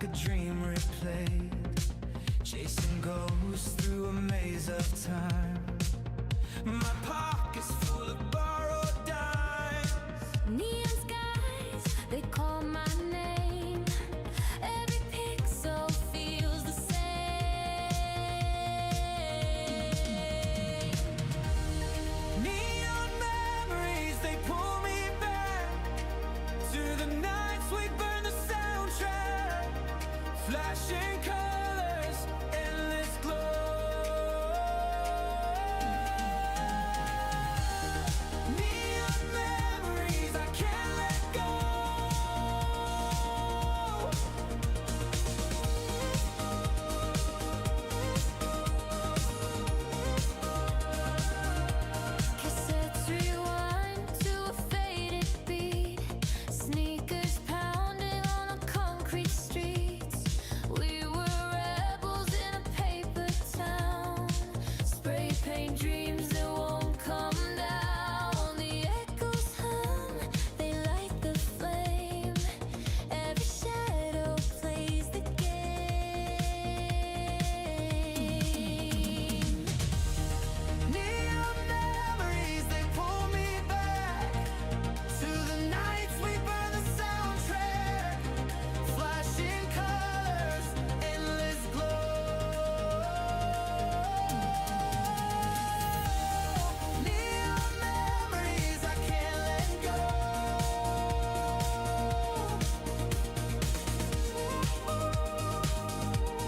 like a dream replayed, chasing ghosts through a maze of time. My pocket's full of borrowed dimes. Neon skies, they call my name. Every pixel feels the same. Neon memories, they pull me back to the nights we burned the soundtrack. Flashing colors, endless glow. Neon memories, I can't let go. Cassettes rewind to a faded beat. Sneakers pounding on the concrete streets. We were rebels in a paper town. Spray paint dreams that won't come down. The echoes hum, they light the flame. Every shadow plays the game. Neon memories, they pull me back to the nights we burned the soundtrack. Flashing colors, endless glow. Neon memories, I can't let go.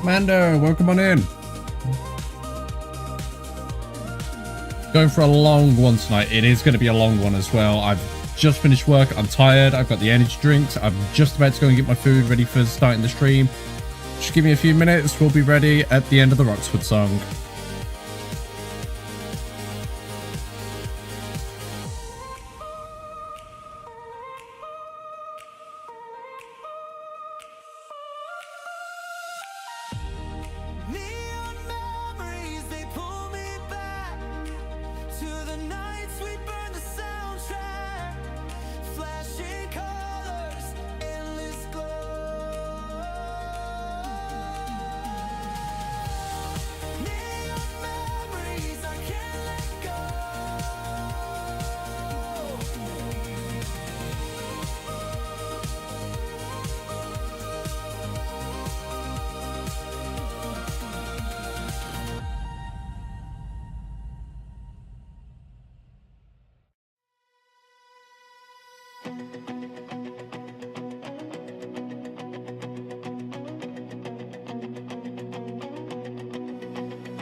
Mando, welcome on in. Going for a long one tonight. It is going to be a long one as well. I've just finished work. I'm tired. I've got the energy drinks. I'm just about to go and get my food ready for starting the stream. Just give me a few minutes. We'll be ready at the end of the Roxford song. Neon memories, they pull me back to the nights we burned the soundtrack. Flashing colors, endless glow. Neon memories, I can't let go.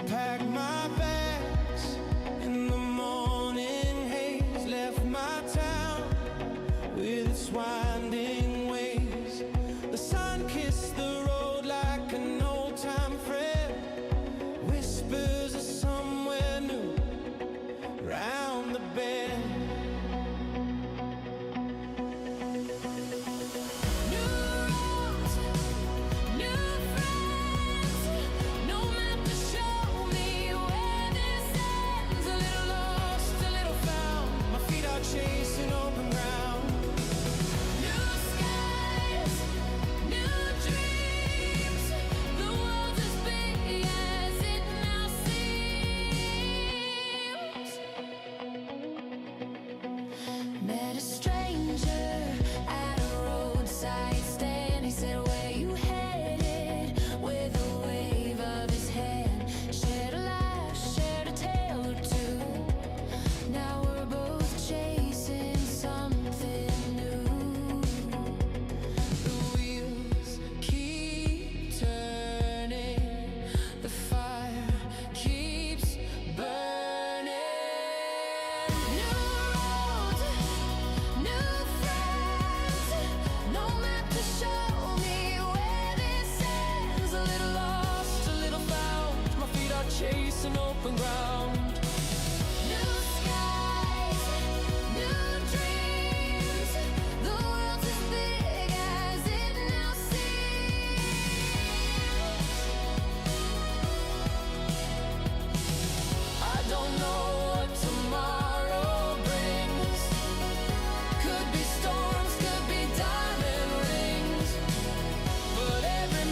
Pack my bags in the morning haze. Left my town with its winding ways. The sun kissed the road like an old time friend. Whispers of somewhere new round the bend. New roads, new friends. No map to show me where this ends. A little lost, a little found. My feet are chasing open ground. New skies, new dreams. The world's as big as it now seems. Met a stranger at a roadside stand. He said, "Where you headed?" With a wave of his hand. Shared a laugh, shared a tale or two. Now we're both chasing something new. The wheels keep turning. The fire keeps burning. New roads, new friends. No map to show me where this ends. A little lost, a little found. My feet are chasing open ground. New skies, new dreams. The world's as big as it now seems. I don't know what tomorrow brings. Could be storms, could be diamond rings. But every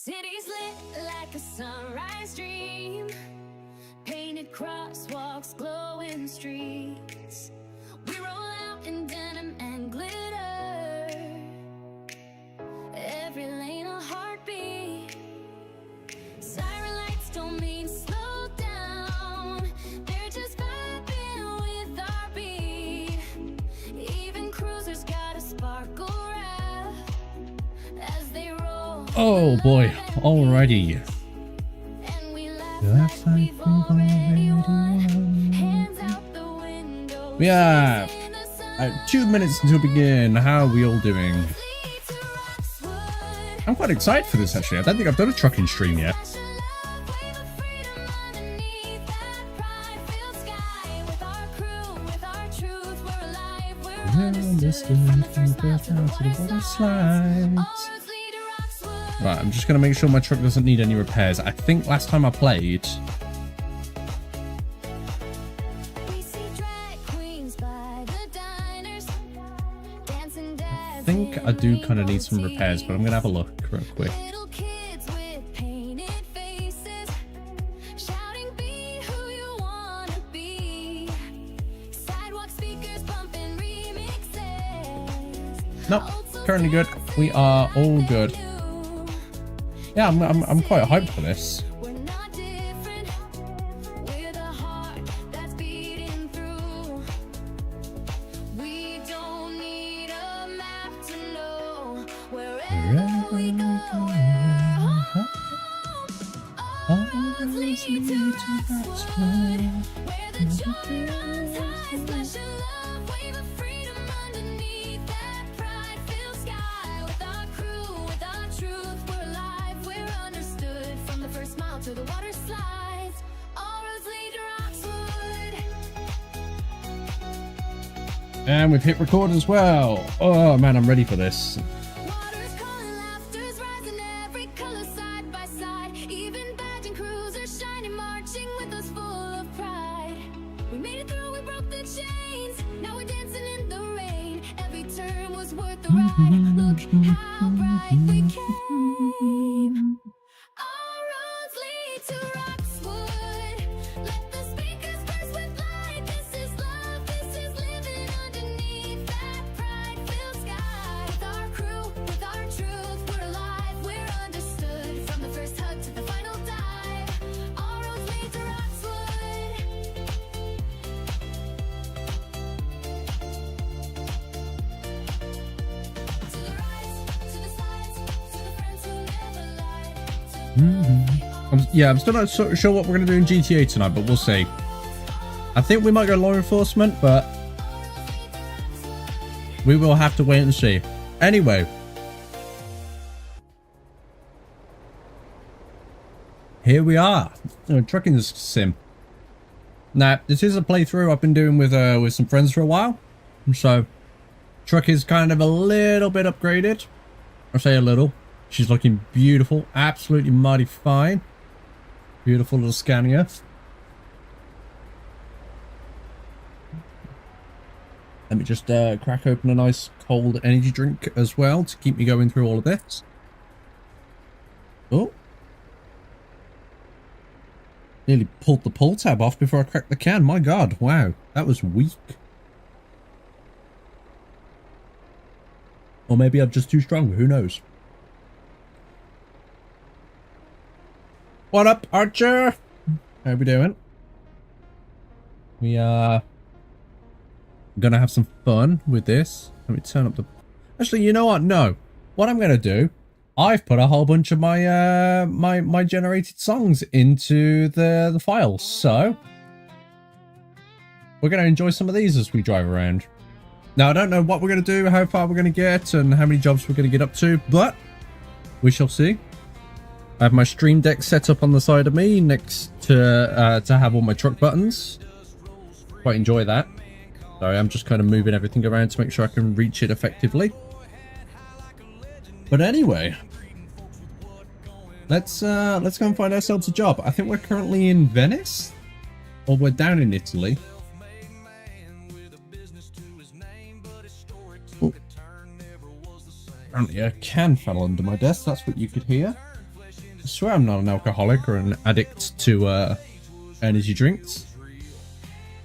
Cities lit like a sunrise dream, painted crosswalks, glowing streets. We roll out in denim and glitter, every lane a heartbeat. Siren lights don't mean slow down, they're just vibing with our beat. Even cruisers got a sparkle wrap as they roll. Oh boy, alrighty. And we laugh Looks like like we've already won. Hands out the window. We have chasing the sun. 2 minutes until begin. How are we all doing? Lead to Roxwood. I'm quite excited for this actually. I don't think I've done a trucking stream yet. Such a love, wave of freedom underneath that pride-filled sky. With our crew, with our truth, we're alive, we're understood. From the first mile to the water slides. All roads lead to Roxwood. Right, I'm just going to make sure my truck doesn't need any repairs. I think last time I played, We see drag queens by the diners, dancing, I think I do kind of need some repairs, but I'm going to have a look real quick. little kids with painted faces, shouting, "Be who you wanna be." Sidewalk speakers bumping remixes. Nope, currently good. We are all good. Yeah, I'm quite hyped for this. We're not different, with a heart that's beating through. We don't need a map to know wherever we go, we're home. All roads lead to Roxwood, where the joy runs high. Splash of love, wave of freedom underneath that pride-filled sky. With our crew, with our truth, we're alive, we're understood. From the first mile to the water slides, all roads lead to Roxwood. And we've hit record as well. Oh man, I'm ready for this. Water's calling, laughter's rising, every color side by side. Even badging cruisers shining, marching with us full of pride. We made it through, we broke the chains. Now we're dancing in the rain. Every turn was worth the ride. Look how bright we came. All roads lead to Roxwood. Let the speakers burst with light. This is love, this is living underneath that pride-filled sky. With our crew, with our truth, we're alive, we're understood. From the first hug to the final dive, all roads lead to Roxwood. To the right, to the sides, to the friends who never lied. I'm still not sure what we're going to do in GTA tonight, but we'll see. I think we might go law enforcement, but we will have to wait and see. Anyway, here we are. Trucking sim. Now, this is a playthrough I've been doing with some friends for a while, so truck is kind of a little bit upgraded. I say a little. She's looking beautiful, absolutely mighty fine. Beautiful little Scania. Let me just crack open a nice cold energy drink as well to keep me going through all of this. Oh. Nearly pulled the pull tab off before I cracked the can. My God, wow. That was weak. Or maybe I'm just too strong. Who knows? What up, Archer? How we doing? We are gonna have some fun with this. Let me turn up the... Actually, you know what? No. What I'm gonna do, I've put a whole bunch of my my generated songs into the file, so we're gonna enjoy some of these as we drive around. Now, I don't know what we're gonna do, how far we're gonna get, and how many jobs we're gonna get up to, but we shall see. I have my Stream Deck set up on the side of me next to have all my truck buttons. Quite enjoy that. Sorry, I'm just kind of moving everything around to make sure I can reach it effectively. But anyway, let's go and find ourselves a job. I think we're currently in Venice, or we're down in Italy. Oh. Apparently a can fell under my desk. That's what you could hear. swear I'm not an alcoholic or an addict to energy drinks.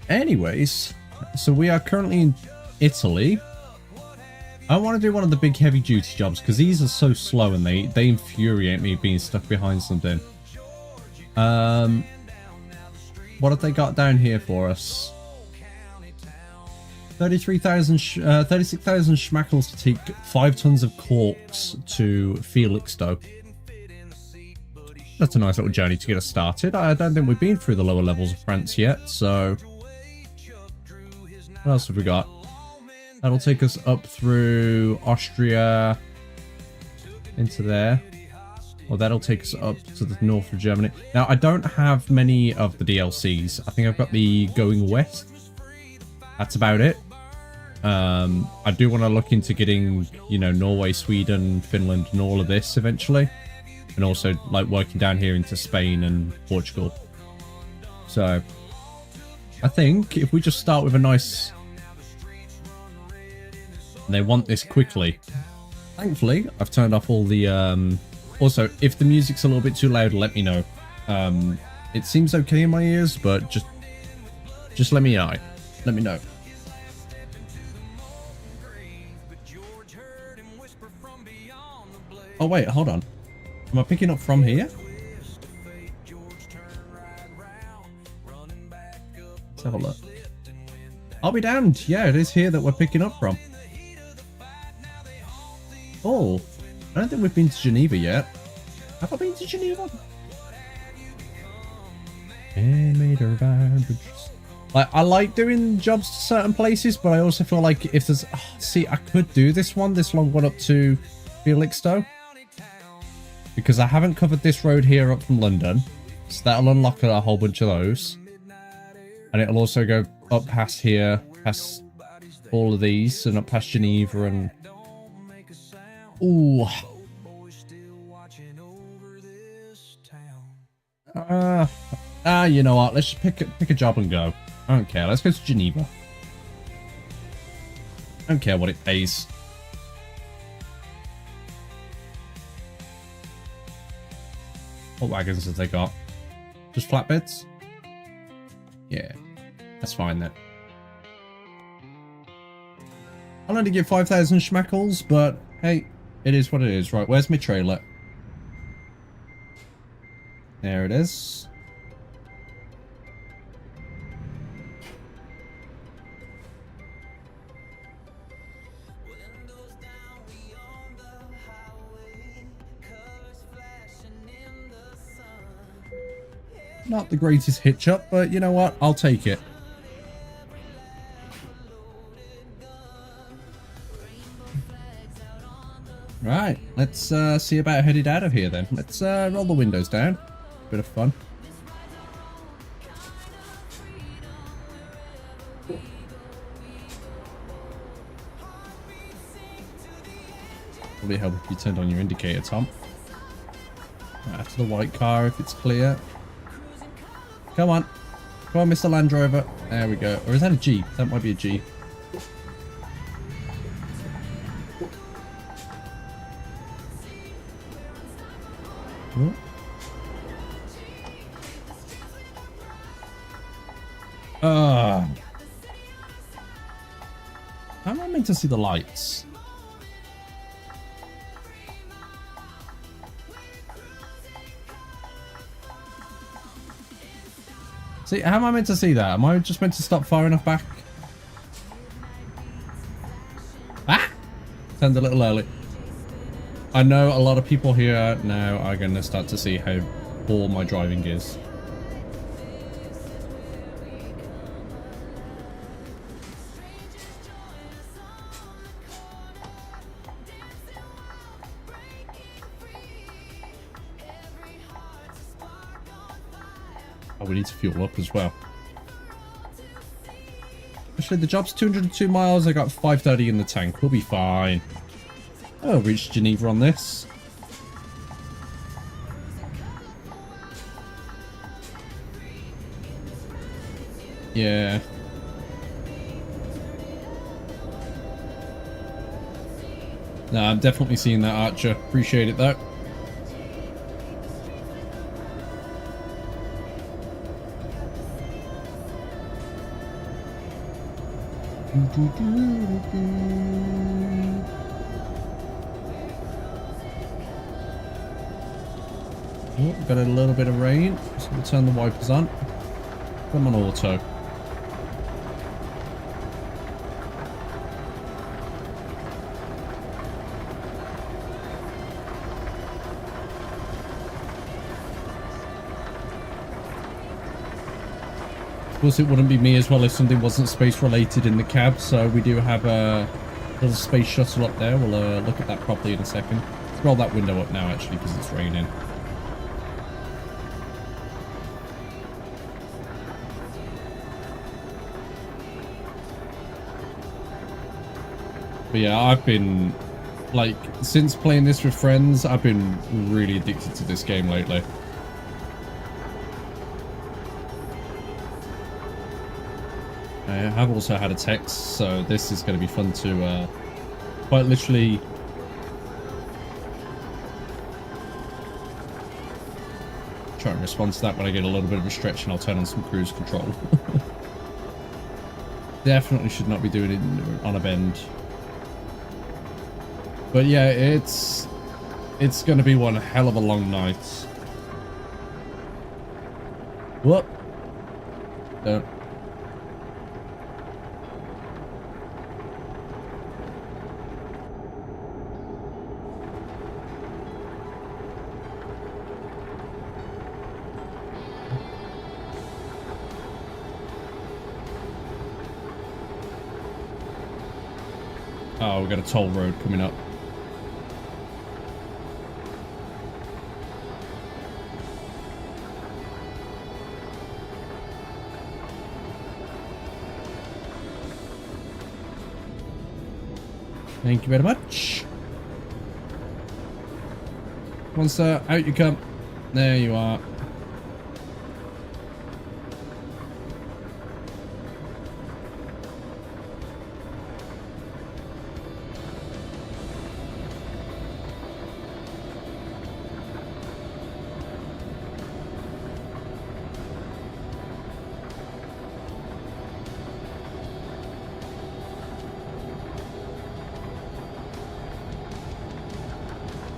Anyways, so we are currently in Italy. I want to do one of the big heavy duty jobs because these are so slow and they infuriate me being stuck behind something. What have they got down here for us? 36,000 schmackles to take 5 tons of corks to Felixstowe. That's a nice little journey to get us started. I don't think we've been through the lower levels of France yet, so... What else have we got? That'll take us up through Austria into there. Or that'll take us up to the north of Germany. Now, I don't have many of the DLCs. I think I've got the Going West. That's about it. I do want to look into getting, you know, Norway, Sweden, Finland, and all of this eventually. And also, like, working down here into Spain and Portugal. So, I think if we just start with a nice... They want this quickly. Thankfully, I've turned off all the... Also, if the music's a little bit too loud, let me know. It seems okay in my ears, but just let me know. Let me know. Oh wait, hold on. Am I picking up from here? Let's have a look. I'll be damned. Yeah, it is here that we're picking up from. Oh, I don't think we've been to Geneva yet. Have I been to Geneva? Like, I like doing jobs to certain places, but I also feel like if there's... Oh, see, I could do this long one up to Felixstowe. Because I haven't covered this road here up from London. So that'll unlock a whole bunch of those. And it'll also go up past here, past all of these, and up past Geneva and... Ooh. You know what? Let's just pick a job and go. I don't care. Let's go to Geneva. I don't care what it pays. What wagons have they got? Just flatbeds? Yeah, that's fine then. I'll only get 5,000 schmackles, but hey, it is what it is. Right, where's my trailer? There it is. Not the greatest hitch up, but you know what? I'll take it. Right, let's see about headed out of here then. Let's roll the windows down. Bit of fun. Probably help if you turned on your indicator, Tom. Right, after the white car if it's clear. Come on. Come on, Mr. Land Rover. There we go. Or is that a Jeep? That might be a Jeep. Oh. How am I meant to see the lights? See, how am I meant to see that? Am I just meant to stop far enough back? Ah! Turned a little early. I know a lot of people here now are going to start to see how poor my driving is. Oh, we need to fuel up as well. Actually, the job's 202 miles. I got 530 in the tank. We'll be fine. Oh, reached Geneva on this. Yeah. No, I'm definitely seeing that, Archer. Appreciate it, though. Oh, got a little bit of rain, so we'll turn the wipers on. Put them on auto. Of course, it wouldn't be me as well if something wasn't space related in the cab, so we do have a little space shuttle up there. We'll look at that properly in a second. Let's roll that window up now, actually, because it's raining. But yeah, I've been, like, since playing this with friends, I've been really addicted to this game lately. I have also had a text, so this is going to be fun to quite literally try and respond to that when I get a little bit of a stretch, and I'll turn on some cruise control. Definitely should not be doing it on a bend. But yeah, it's going to be one hell of a long night. Whoop. Don't. Oh, we've got a toll road coming up. Thank you very much. Come on, sir. Out you come. There you are.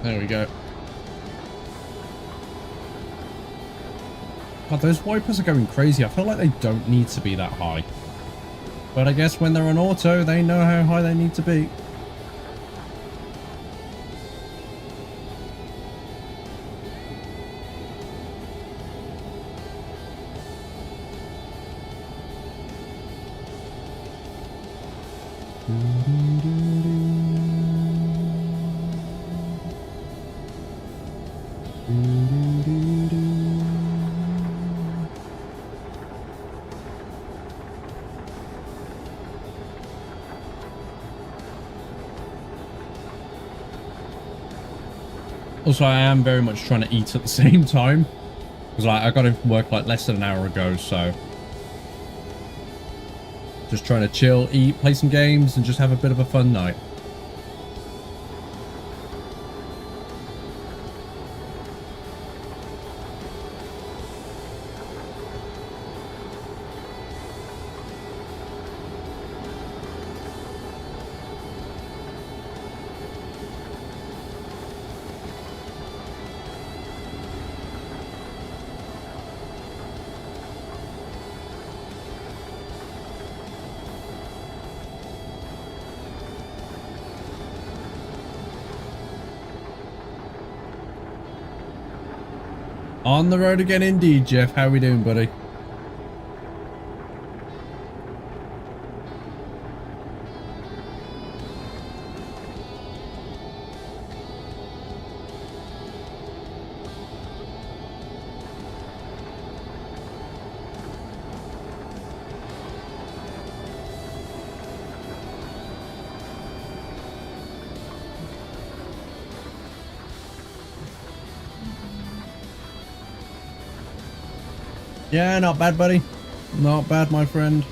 There we go. God, those wipers are going crazy. I feel like they don't need to be that high. But I guess when they're on auto, they know how high they need to be. Also, I am very much trying to eat at the same time. Because like, I got in from work like less than an hour ago, so... just trying to chill, eat, play some games, and just have a bit of a fun night. On the road again indeed, Jeff. How we doing, buddy? Yeah, not bad, buddy. Not bad, my friend.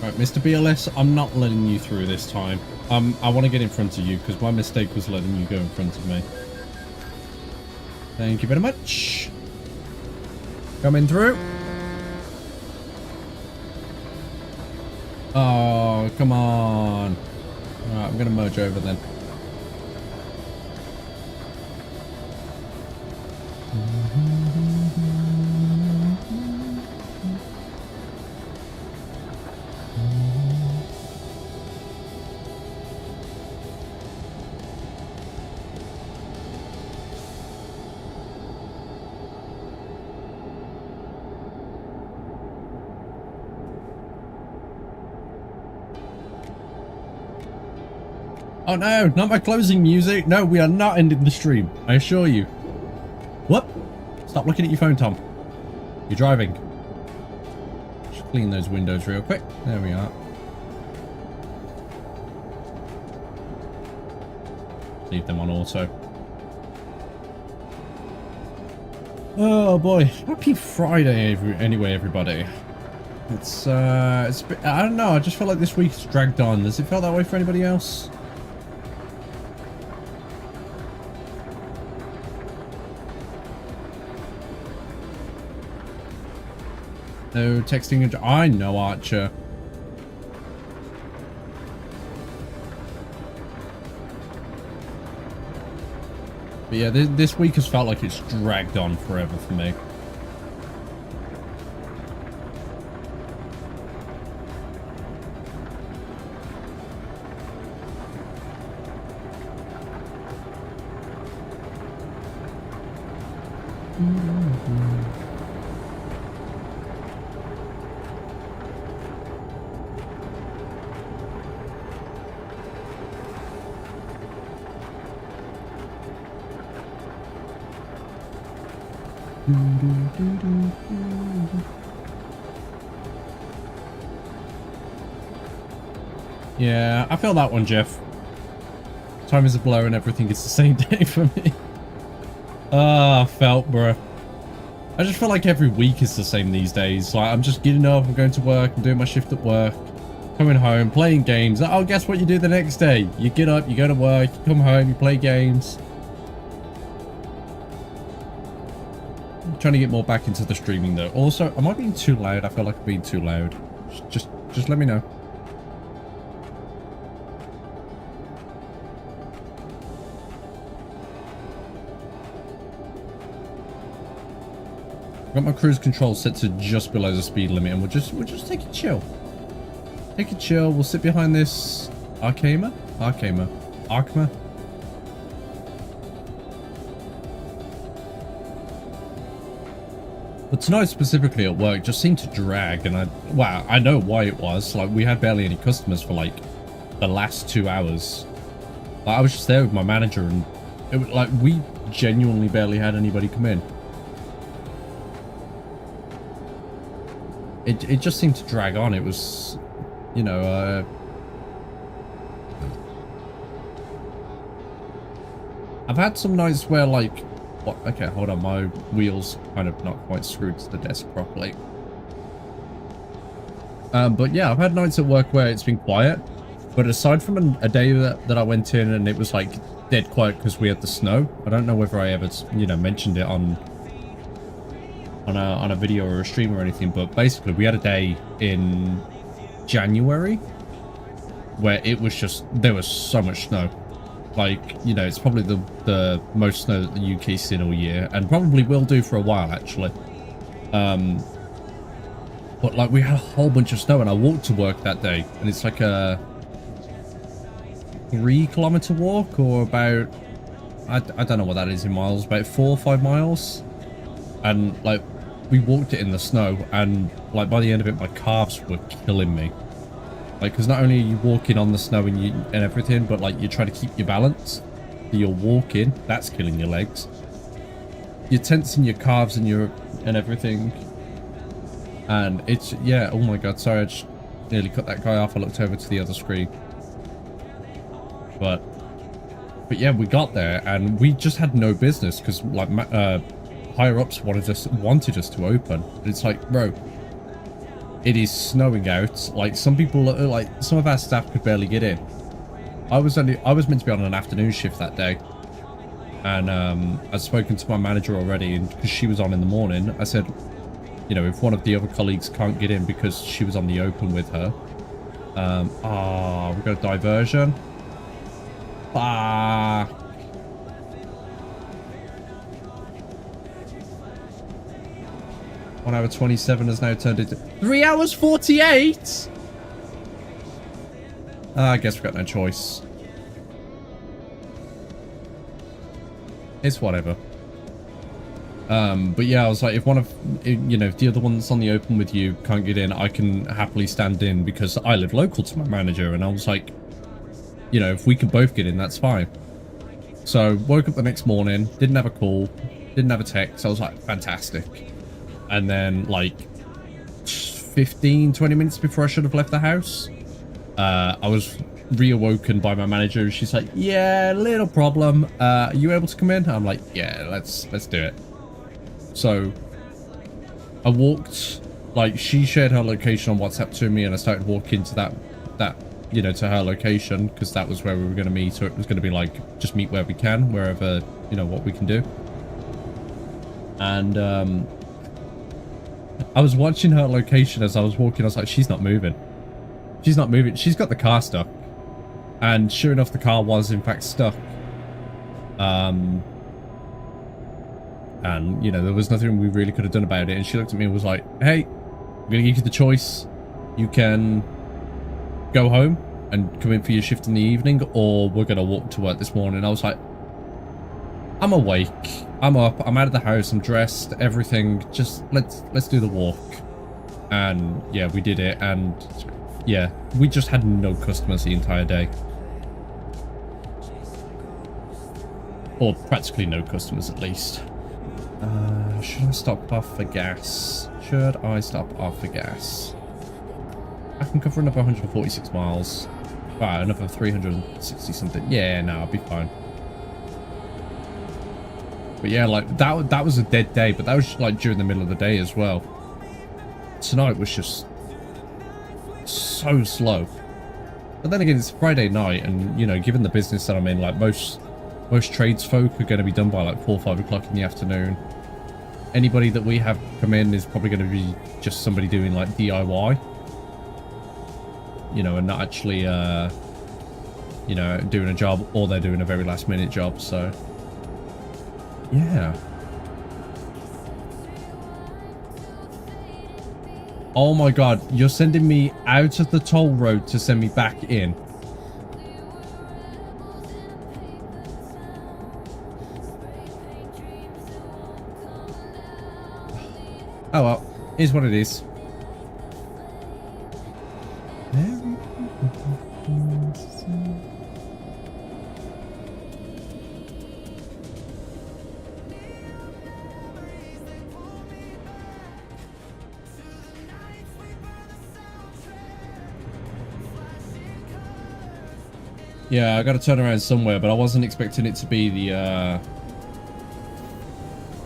Right, Mr. BLS, I'm not letting you through this time. I want to get in front of you because my mistake was letting you go in front of me. Thank you very much. Coming through. Oh, come on. Alright, I'm going to merge over then. Oh no, not my closing music. No, we are not ending the stream. I assure you. What? Stop looking at your phone, Tom. You're driving. Just clean those windows real quick. There we are. Leave them on auto. Oh boy. Happy Friday anyway, everybody. It's I don't know, I just feel like this week's dragged on. Does it feel that way for anybody else? No texting. I know, Archer. But yeah, this week has felt like it's dragged on forever for me. Yeah, I feel that one, Jeff. Time is a blur and everything is the same day for me. Ah, felt, bro. I just feel like every week is the same these days. Like, I'm just getting up, I'm going to work, I'm doing my shift at work, coming home, playing games. Oh, guess what you do the next day? You get up, you go to work, you come home, you play games. I'm trying to get more back into the streaming though. Also, am I being too loud? I feel like I'm being too loud. Just let me know. Got my cruise control set to just below the speed limit, and we'll just take it chill. Take it chill. We'll sit behind this Arkema. But tonight specifically at work just seemed to drag, and I know why it was. Like, we had barely any customers for like the last 2 hours. Like, I was just there with my manager, and it was like we genuinely barely had anybody come in. It just seemed to drag on. It was, you know, I've had some nights where, like, what? Okay, hold on, my wheels kind of not quite screwed to the desk properly. But yeah, I've had nights at work where it's been quiet, but aside from a day that I went in and it was like dead quiet because we had the snow. I don't know whether I ever, you know, mentioned it on a video or a stream or anything, but basically we had a day in January where it was just, there was so much snow. Like, you know, it's probably the most snow that the UK's seen all year, and probably will do for a while actually. But like, we had a whole bunch of snow, and I walked to work that day, and it's like a 3-kilometer walk, or about, I don't know what that is in miles, about 4 or 5 miles. And like, we walked it in the snow, and like by the end of it my calves were killing me. Like, because not only are you walking on the snow and everything, but like, you try to keep your balance. You're walking, that's killing your legs. You're tensing your calves and everything. And it's, yeah, oh my god, sorry, I just nearly cut that guy off. I looked over to the other screen. But yeah, we got there, and we just had no business because like higher ups wanted us to open. It's like, bro, It is snowing out. Like some people, like some of our staff could barely get in. I was meant to be on an afternoon shift that day, and I'd spoken to my manager already, and because she was on in the morning, I said, you know, if one of the other colleagues can't get in because she was on the open with her, we've got a diversion. Fuck. 1 hour 27 has now turned into 3 hours 48. I guess we've got no choice. It's whatever. But yeah, I was like, if one of, you know, if the other ones on the open with you can't get in, I can happily stand in because I live local to my manager. And I was like, you know, if we can both get in, that's fine. So woke up the next morning, didn't have a call, didn't have a text. I was like, fantastic. And then like 15, 20 minutes before I should have left the house, I was reawoken by my manager. She's like, yeah, little problem. Are you able to come in? I'm like, yeah, let's do it. So I walked, like she shared her location on WhatsApp to me, and I started walking to that, you know, to her location, because that was where we were going to meet. So it was going to be like, just meet where we can, wherever, you know, what we can do. And I was watching her location as I was walking. I was like, she's not moving. She's not moving. She's got the car stuck. And sure enough, the car was in fact stuck. And, you know, there was nothing we really could have done about it. And she looked at me and was like, hey, I'm going to give you the choice. You can go home and come in for your shift in the evening, or we're going to walk to work this morning. I was like, I'm awake. I'm up. I'm out of the house. I'm dressed. Everything. Just let's do the walk. And yeah, we did it. And yeah, we just had no customers the entire day. Or practically no customers, at least. Should I stop off for gas? Should I stop off for gas? I can cover another 146 miles. Wow, another 360 something. Yeah, no, I'll be fine. But yeah, like that was a dead day, but that was like during the middle of the day as well. Tonight was just so slow. But then again, it's Friday night, and you know, given the business that I'm in, like most tradesfolk are going to be done by like 4 or 5 o'clock in the afternoon. Anybody that we have come in is probably going to be just somebody doing like DIY, you know, and not actually you know, doing a job, or they're doing a very last minute job. So yeah. Oh my god, you're sending me out of the toll road to send me back in. Oh well, here's what it is. Yeah, I gotta turn around somewhere, but I wasn't expecting it to be the,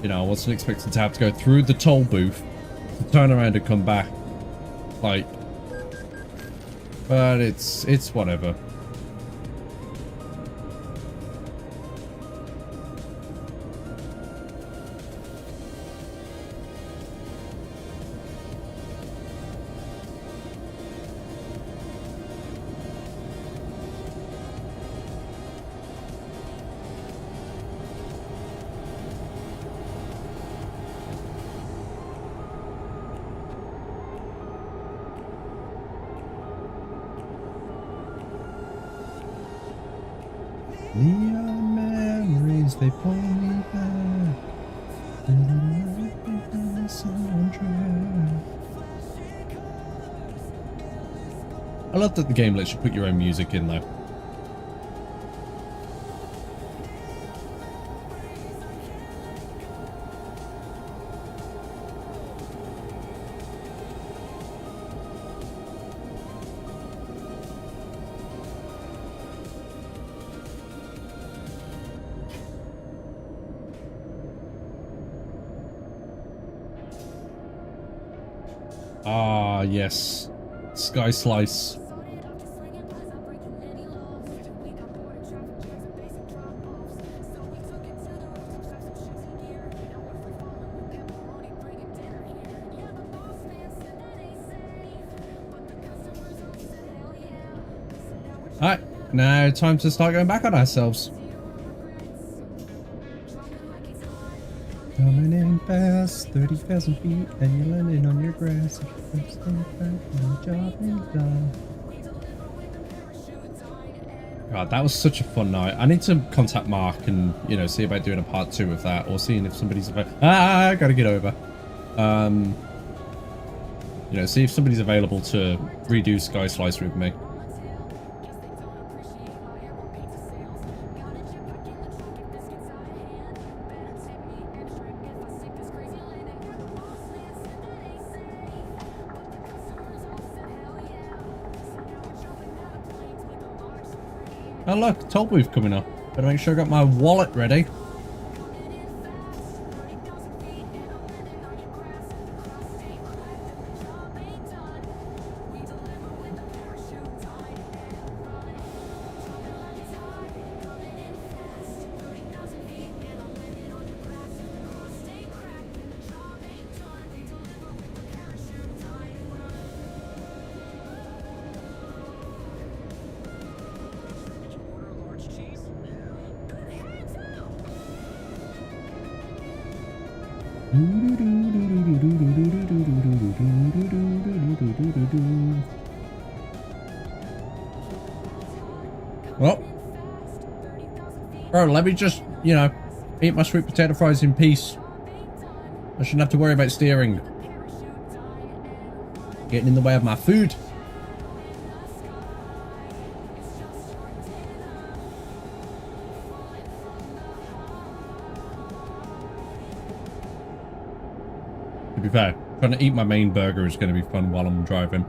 you know, I wasn't expecting to have to go through the toll booth, to turn around and come back. Like, but it's whatever. Neon memories, they pull me back. I love that the game lets you put your own music in though. Ah, yes. Sky Slice. Alright, now time to start going back on ourselves. Coming in fast, 30,000 feet, and you're landing on your grass. God, that was such a fun night. I need to contact Mark and, you know, see about doing a part 2 of that, or seeing if somebody's available. I gotta get over. You know, see if somebody's available to redo Sky Slice with me. Oh look, toll booth coming up. Better make sure I got my wallet ready. Well, bro, let me just, you know, eat my sweet potato fries in peace. I shouldn't have to worry about steering. Getting in the way of my food. To be fair, trying to eat my main burger is going to be fun while I'm driving.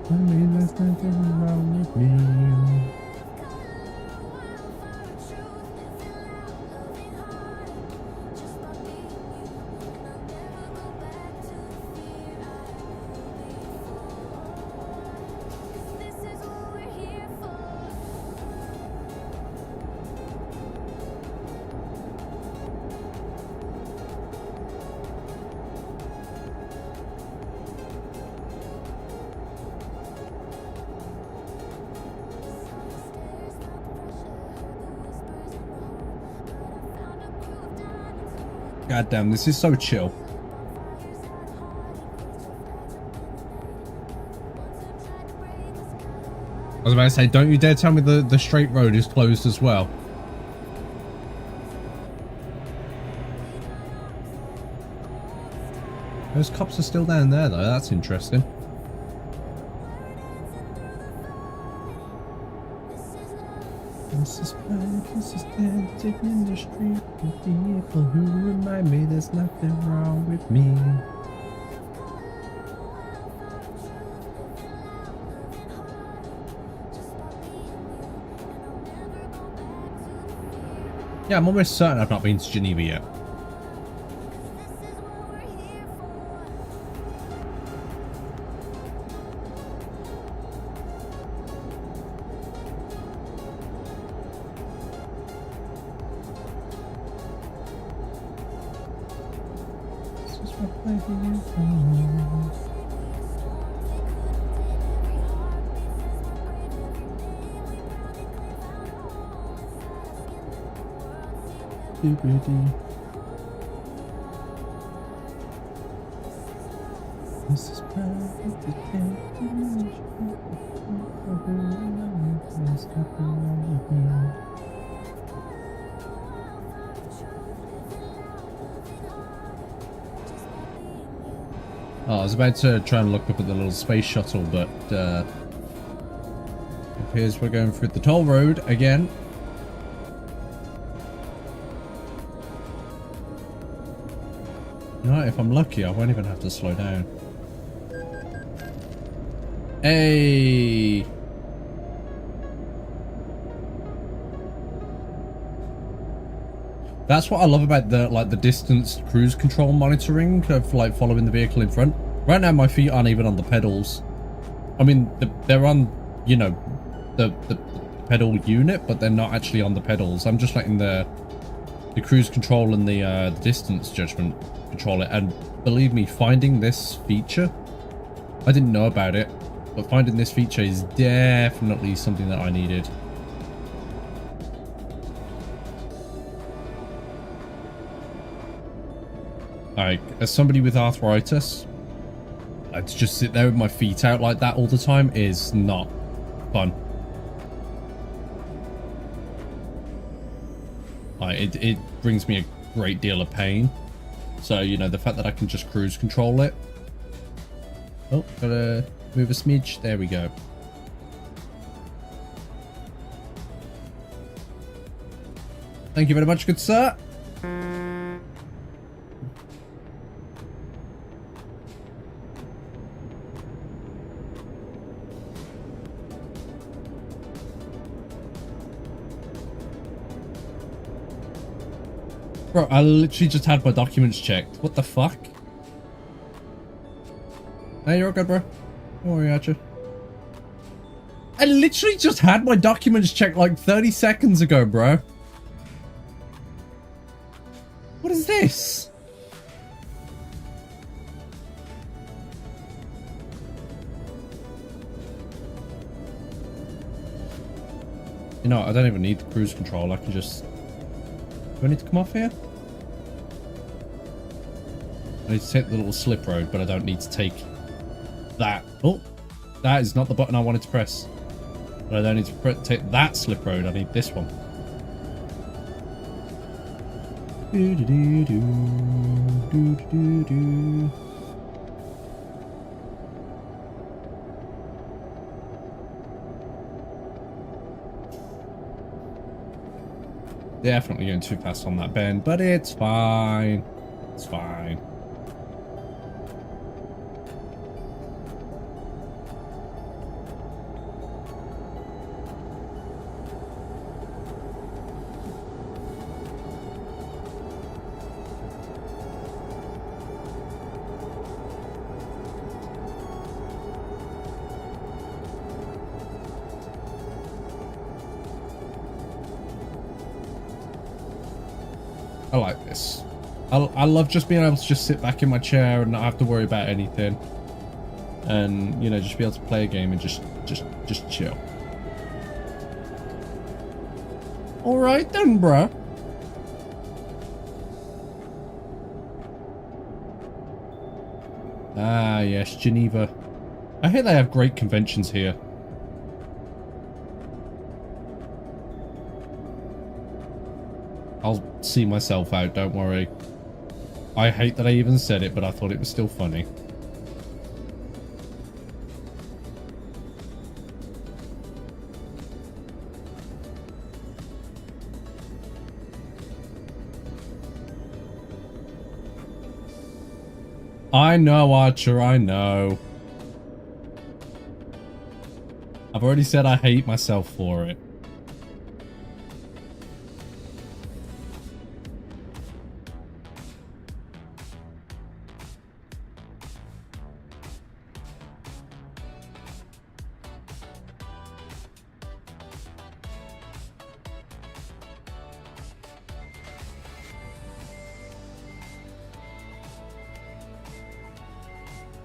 I mean, there's nothing wrong with me. God damn, this is so chill. I was about to say, don't you dare tell me the straight road is closed as well. Those cops are still down there though, that's interesting. This is consistent in the street with people who remind me there's nothing wrong with me. Yeah, I'm almost certain I've not been to Geneva yet. This is perfect. Oh, I was about to try and look up at the little space shuttle, but it appears we're going through the toll road again. No, if I'm lucky, I won't even have to slow down. Hey! That's what I love about the distance cruise control monitoring of like following the vehicle in front. Right now my feet aren't even on the pedals. I mean, they're on, you know, the pedal unit, but they're not actually on the pedals. I'm just letting the cruise control and the distance judgment control it. And believe me, finding this feature, I didn't know about it, but finding this feature is definitely something that I needed. Like, as somebody with arthritis, to just sit there with my feet out like that all the time is not fun. Like, it brings me a great deal of pain. So, you know, the fact that I can just cruise control it. Oh, gotta move a smidge. There we go. Thank you very much, good sir. Bro, I literally just had my documents checked. What the fuck? Hey, you're all good, bro. Don't worry about you. I literally just had my documents checked like 30 seconds ago, bro. What is this? You know, I don't even need the cruise control. I can just... Do I need to come off here? I need to take the little slip road, but I don't need to take that. Oh, that is not the button I wanted to press. But I don't need to take that slip road. I need this one. Definitely going too fast on that bend, but it's fine. It's fine. I like this. I love just being able to just sit back in my chair and not have to worry about anything. And, you know, just be able to play a game and just chill. Alright then, bruh. Ah, yes, Geneva. I hear they have great conventions here. I'll see myself out, don't worry. I hate that I even said it, but I thought it was still funny. I know, Archer, I know. I've already said I hate myself for it.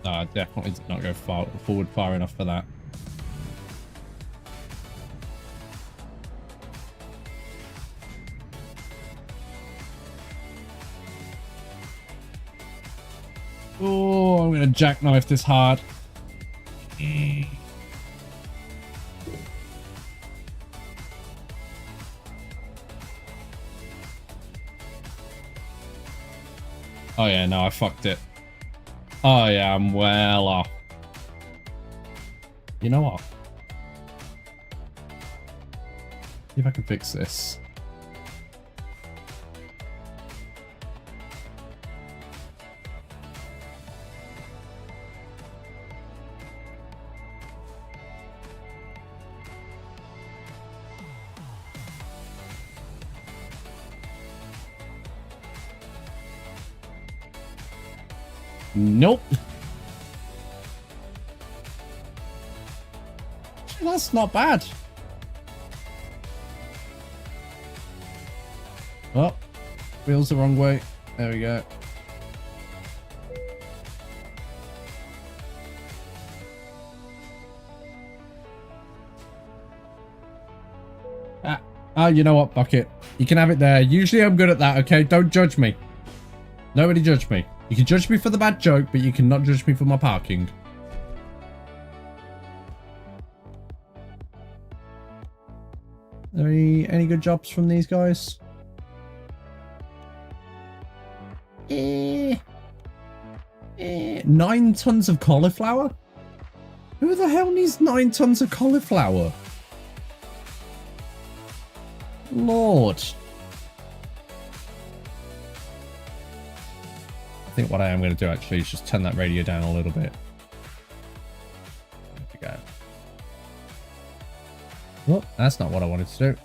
I definitely did not go forward far enough for that. Oh, I'm gonna jackknife this hard. Oh yeah, no, I fucked it. Oh yeah, I'm well off. You know what? See if I can fix this. Nope. That's not bad. Oh, wheels the wrong way. There we go. You know what? Fuck it. You can have it there. Usually I'm good at that, okay? Don't judge me. Nobody judge me. You can judge me for the bad joke, but you cannot judge me for my parking. Any good jobs from these guys? 9 tons of cauliflower? Who the hell needs 9 tons of cauliflower? Lord. I think what I am going to do actually is just turn that radio down a little bit. There we go. Well, that's not what I wanted to do.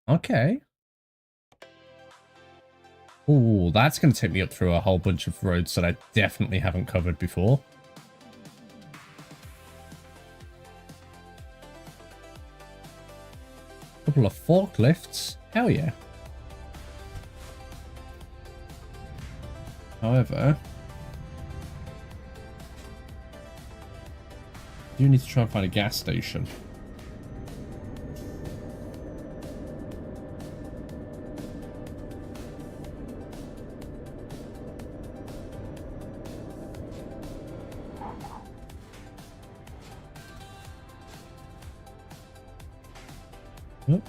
Okay. Oh, that's going to take me up through a whole bunch of roads that I definitely haven't covered before. Couple of forklifts. Hell yeah. However, you need to try and find a gas station. Yep.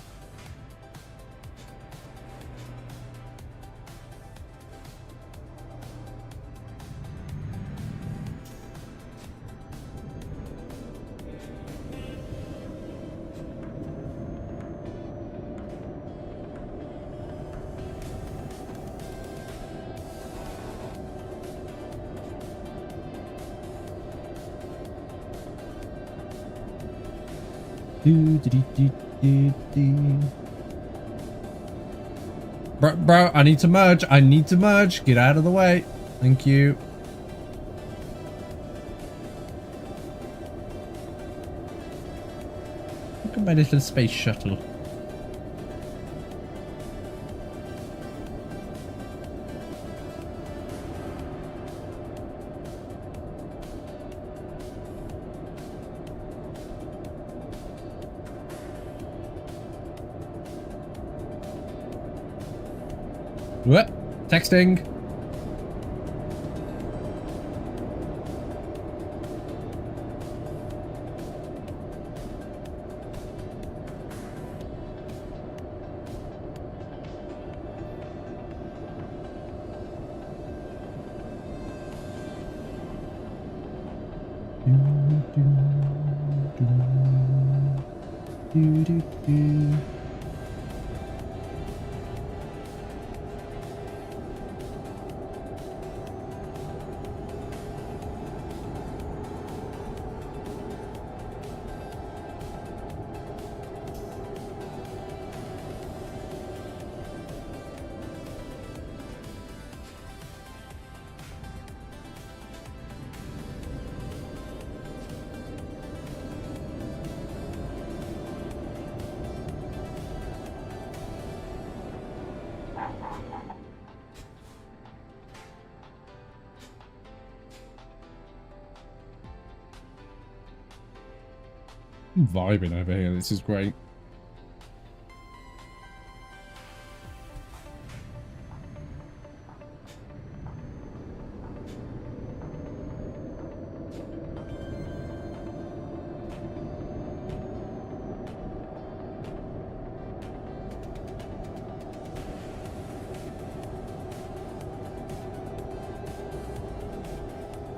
Bro, I need to merge. I need to merge. Get out of the way. Thank you. Look at my little space shuttle. What? Texting. I'm vibing over here. This is great.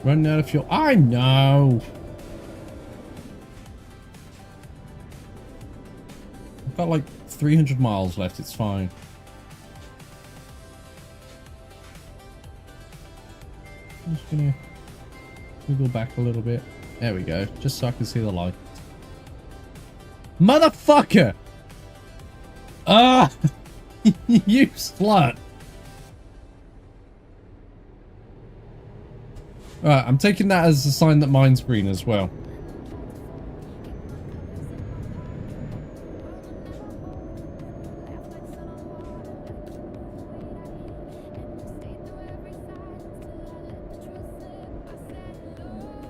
Running out of fuel. I know. I've got like 300 miles left. It's fine. I'm just gonna wiggle back a little bit. There we go. Just so I can see the light. Motherfucker! Ah! You slut! Alright, I'm taking that as a sign that mine's green as well.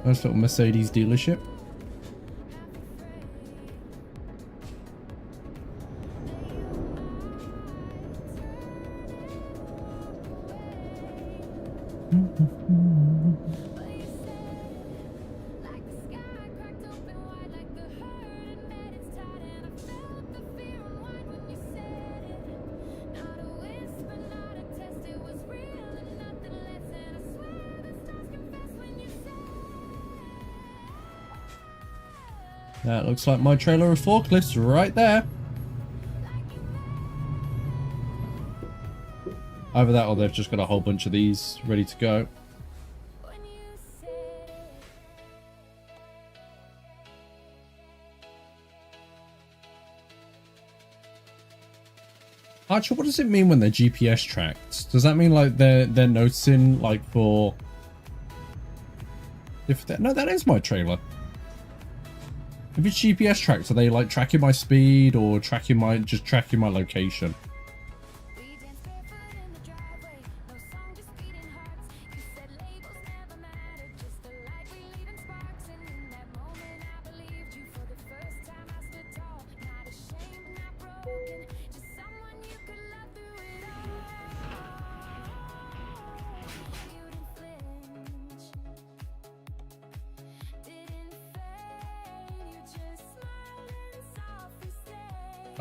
Nice little Mercedes dealership. That looks like my trailer of forklifts right there. Either that or they've just got a whole bunch of these ready to go. Archer, what does it mean when they're GPS tracked? Does that mean like they're noticing like for... No, that is my trailer. If it's GPS tracked, are they like tracking my speed or tracking my location?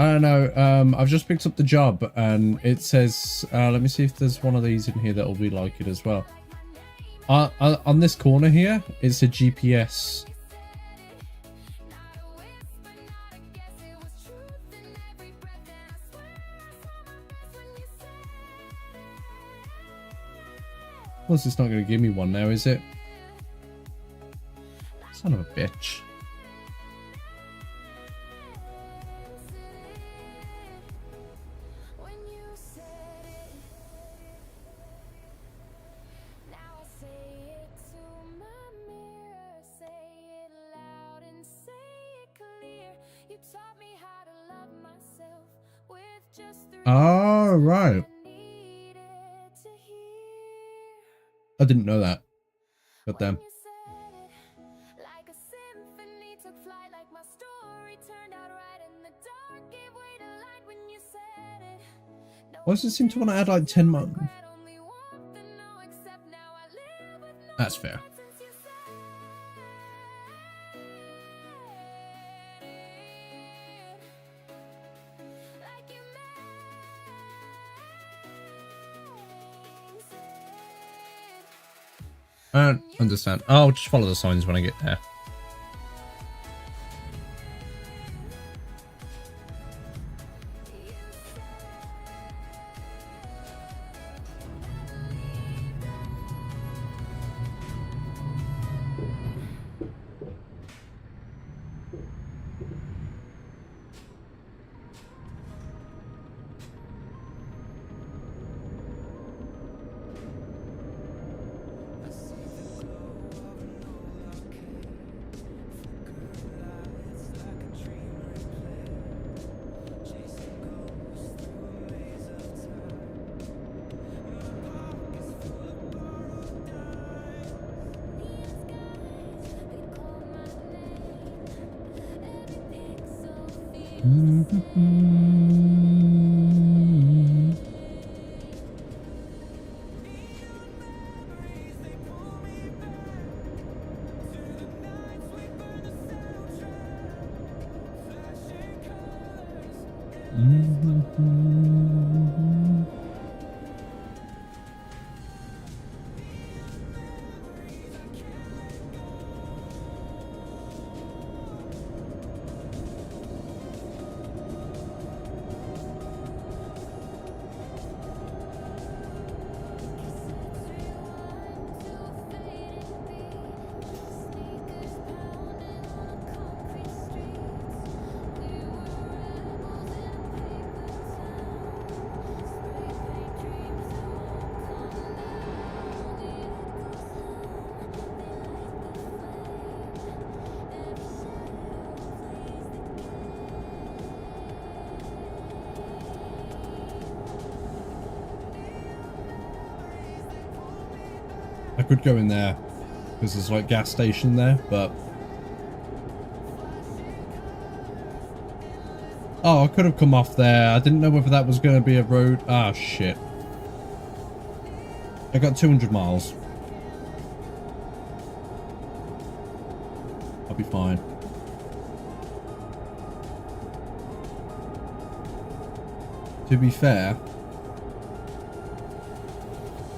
I don't know. I've just picked up the job and it says, let me see if there's one of these in here that will be like it as well. On this corner here, it's a GPS. Well, it's not going to give me one now, is it? Son of a bitch. Oh, right. I didn't know that. But then. Why does it seem to want to add like 10 months? That's fair. I don't understand. I'll just follow the signs when I get there. I could go in there because there's like gas station there, but oh, I could have come off there. I didn't know whether that was going to be a road. Ah, shit. I got 200 miles. I'll be fine. To be fair,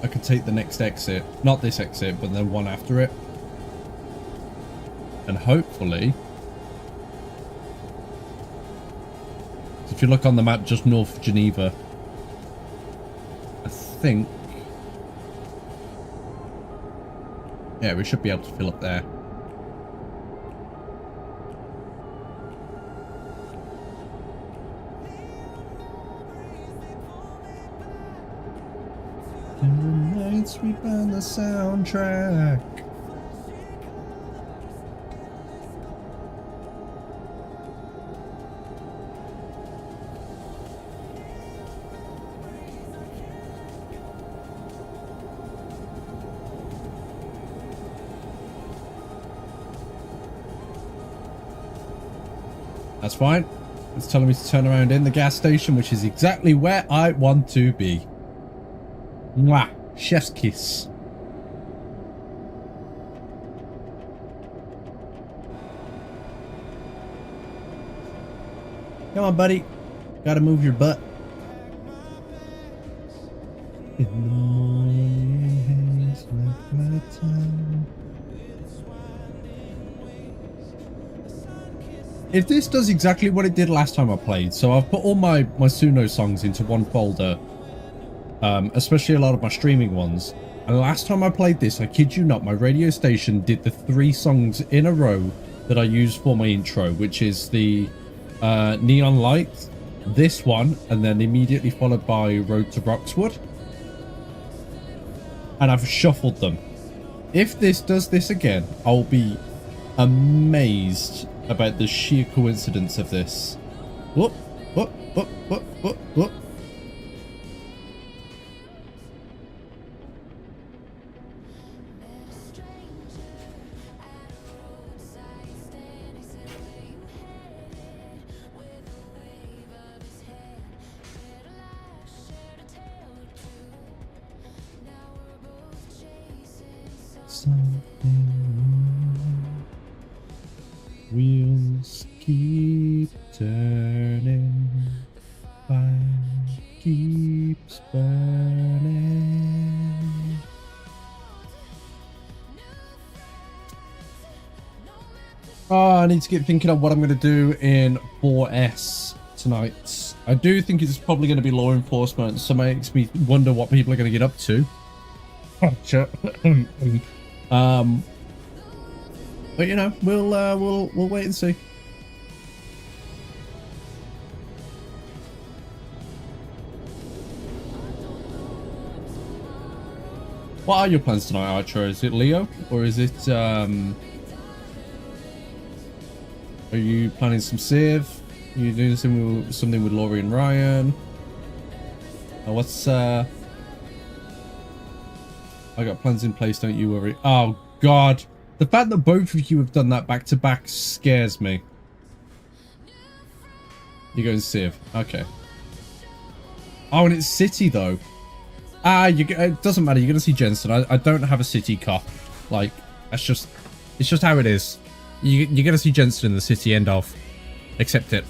I could take the next exit. Not this exit, but then one after it. And hopefully, if you look on the map just north of Geneva, I think, yeah, we should be able to fill up there. We burn the soundtrack. That's fine. It's telling me to turn around in the gas station, which is exactly where I want to be. Mwah. Chef's kiss. Come on, buddy. Gotta move your butt. In the morning, like my time. If this does exactly what it did last time I played, so I've put all my Suno songs into one folder. Especially a lot of my streaming ones. And last time I played this, I kid you not, my radio station did the 3 songs in a row that I used for my intro, which is the Neon Light, this one, and then immediately followed by Road to Roxwood. And I've shuffled them. If this does this again, I'll be amazed about the sheer coincidence of this. Whoop, whoop, whoop, whoop, whoop, whoop. Wheels keep turning, fire keeps burning. Oh, I need to get thinking of what I'm going to do in 4S tonight. I do think it's probably going to be law enforcement, so it makes me wonder what people are going to get up to. But you know, we'll wait and see. What are your plans tonight, Archer? Is it Leo, or is it are you planning some Civ? Are you doing something with Laurie and Ryan? What's I got plans in place, don't you worry. Oh god, the fact that both of you have done that back to back scares me. You're going Civ. Okay. Oh, and it's City, though. Ah, it doesn't matter. You're going to see Jensen. I don't have a City cop. Like, that's just... It's just how it is. You're going to see Jensen in the City, end of. Accept it.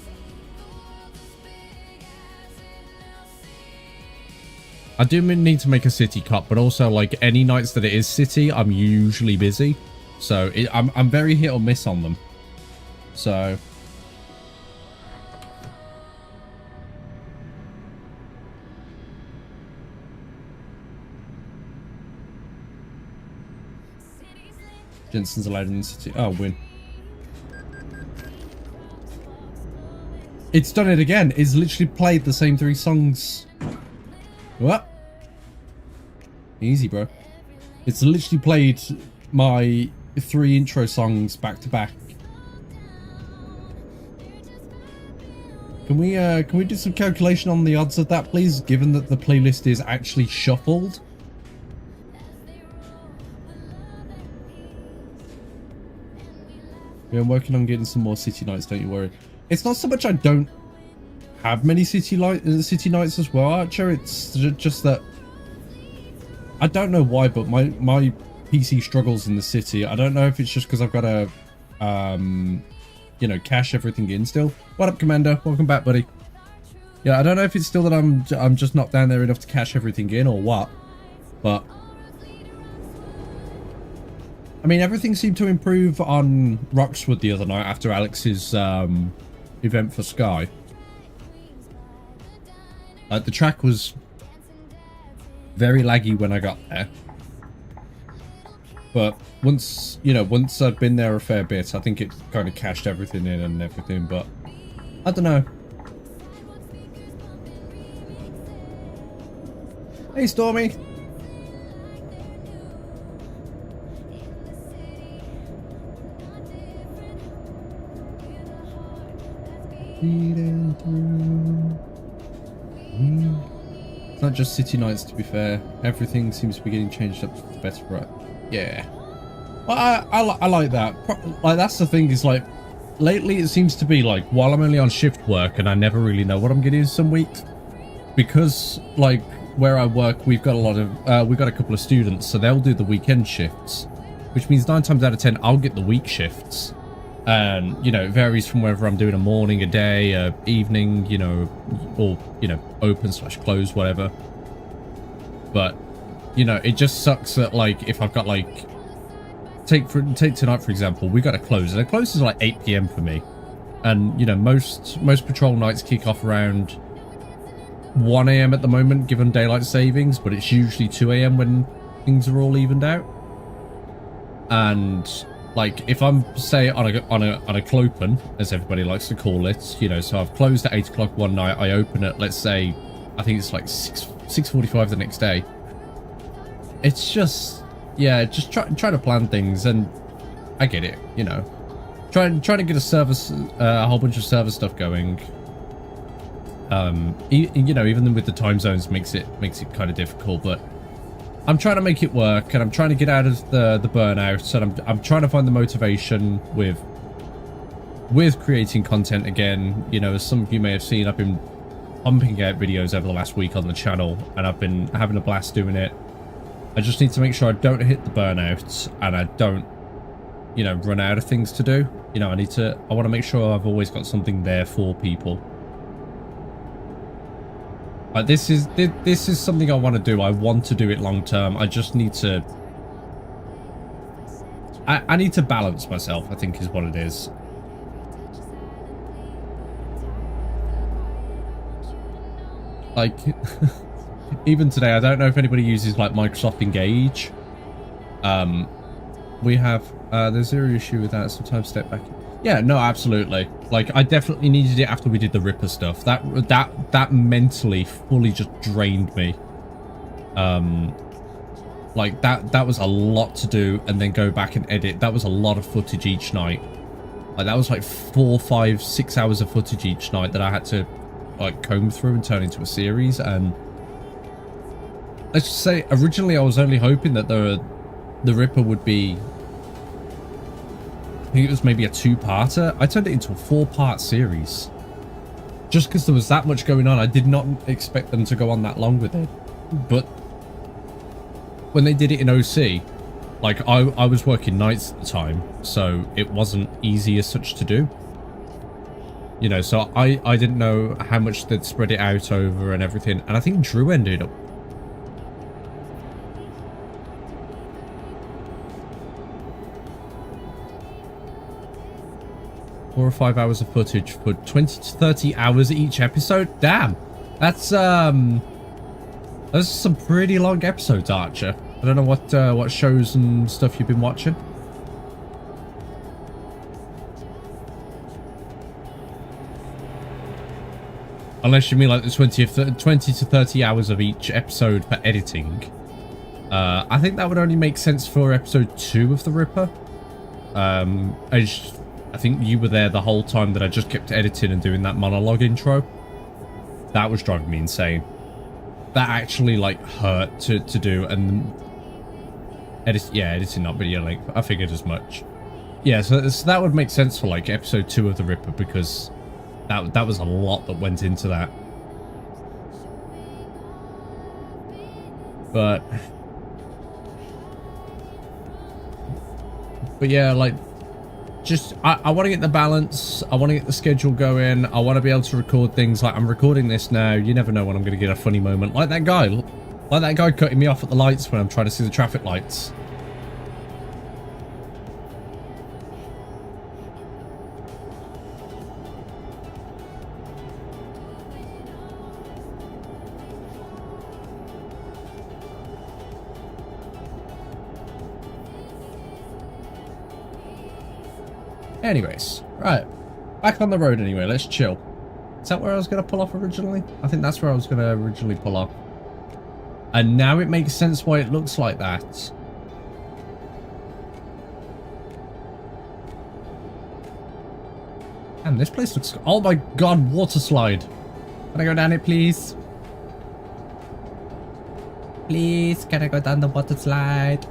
I do need to make a City cop, but also, like, any nights that it is City, I'm usually busy. So, I'm very hit or miss on them. So... Jensen's allowed in the City. Oh, win. It's done it again. It's literally played the same 3 songs. What? Easy, bro. It's literally played my 3 intro songs back to back. Can we do some calculation on the odds of that, please? Given that the playlist is actually shuffled. Yeah, I'm working on getting some more City nights, don't you worry. It's not so much I don't have many City nights as well, Archer. It's just that I don't know why, but my PC struggles in the City. I don't know if it's just because I've got to, you know, cache everything in still. What up, Commander? Welcome back, buddy. Yeah, I don't know if it's still that I'm just not down there enough to cache everything in or what, but... I mean, everything seemed to improve on Roxwood the other night after Alex's event for Sky. The track was very laggy when I got there. But once I've been there a fair bit, I think it kind of cached everything in and everything, but I don't know. Hey, Stormy. It's not just City nights, to be fair. Everything seems to be getting changed up for the better, right? Yeah. Well, I like that. Like, that's the thing, is like, lately it seems to be like, while I'm only on shift work and I never really know what I'm getting some weeks, because like where I work, we've got a couple of students, so they'll do the weekend shifts, which means 9 times out of 10 I'll get the week shifts. And, you know, it varies from whether I'm doing a morning, a day, a evening, you know, or, you know, open/close, whatever. But, you know, it just sucks that, like, if I've got, like, take tonight, for example, we got to close, and it closes like 8 PM for me. And, you know, most patrol nights kick off around 1 AM at the moment, given daylight savings, but it's usually 2 AM when things are all evened out. And... like, if I'm, say, on a clopen, as everybody likes to call it, you know, so I've closed at 8 o'clock one night, I open at, let's say, I think it's like 6:45 the next day. It's just, yeah, just try to plan things, and I get it, you know. Trying to get a whole bunch of server stuff going. You know, even with the time zones makes it kind of difficult, but I'm trying to make it work, and I'm trying to get out of the burnout, and I'm trying to find the motivation with creating content again. You know, as some of you may have seen, I've been pumping out videos over the last week on the channel, and I've been having a blast doing it. I just need to make sure I don't hit the burnout, and I don't, you know, run out of things to do. You know, I want to make sure I've always got something there for people. Like, this is something I want to do. I want to do it long term. I just need to... I need to balance myself, I think, is what it is. Like, even today, I don't know if anybody uses, like, Microsoft Engage. We have... there's zero issue with that. Sometimes step back... Yeah, no, absolutely. Like, I definitely needed it after we did the Ripper stuff. That mentally fully just drained me. Like, that was a lot to do, and then go back and edit. That was a lot of footage each night. Like, that was like 4, 5, 6 hours of footage each night that I had to, like, comb through and turn into a series. And let's just say, originally I was only hoping that the Ripper would be... I think it was maybe a 2-parter. I turned it into a 4-part series. just because there was that much going on, I did not expect them to go on that long with it. But when they did it in OC, like I was working nights at the time, so it wasn't easy as such to do. You know, so I didn't know how much they'd spread it out over and everything. And I think Drew ended up... ...4 or 5 hours of footage for 20 to 30 hours each episode. Damn, that's some pretty long episodes, Archer. I don't know what shows and stuff you've been watching. Unless you mean like the 20 to 30 hours of each episode for editing. I think that would only make sense for episode 2 of The Ripper. I think you were there the whole time that I just kept editing and doing that monologue intro. That was driving me insane. That actually like hurt to do, and editing not video length. I figured as much. Yeah, so that would make sense for like episode 2 of The Ripper, because that was a lot that went into that. But yeah, like, just I want to get the balance. I want to get the schedule going. I want to be able to record things. Like, I'm recording this now. You never know when I'm going to get a funny moment, like that guy cutting me off at the lights when I'm trying to see the traffic lights. Anyways, right, back on the road anyway, let's chill. Is that where I was going to pull off originally? I think that's where I was going to originally pull off. And now it makes sense why it looks like that. And this place looks... Oh my god, water slide. Can I go down it, please? Please, can I go down the water slide?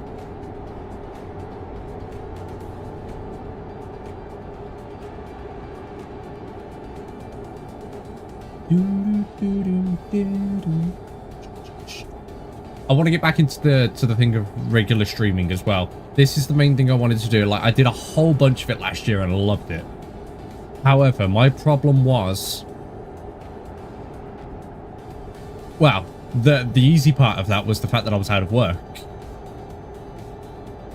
I want to get back into the thing of regular streaming as well. This is the main thing I wanted to do. Like, I did a whole bunch of it last year and I loved it. However, my problem was, well, the easy part of that was the fact that I was out of work.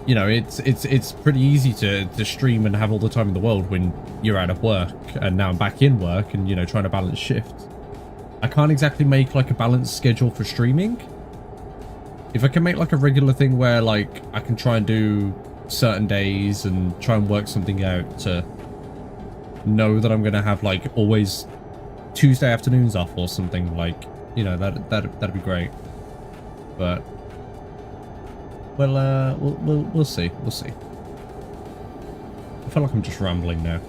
You know, it's pretty easy to stream and have all the time in the world when you're out of work, and now I'm back in work and, you know, trying to balance shifts. I can't exactly make like a balanced schedule for streaming. If I can make like a regular thing where like I can try and do certain days and try and work something out to know that I'm going to have like always Tuesday afternoons off or something, like, you know, that'd be great. But well, we'll see. We'll see. I feel like I'm just rambling now.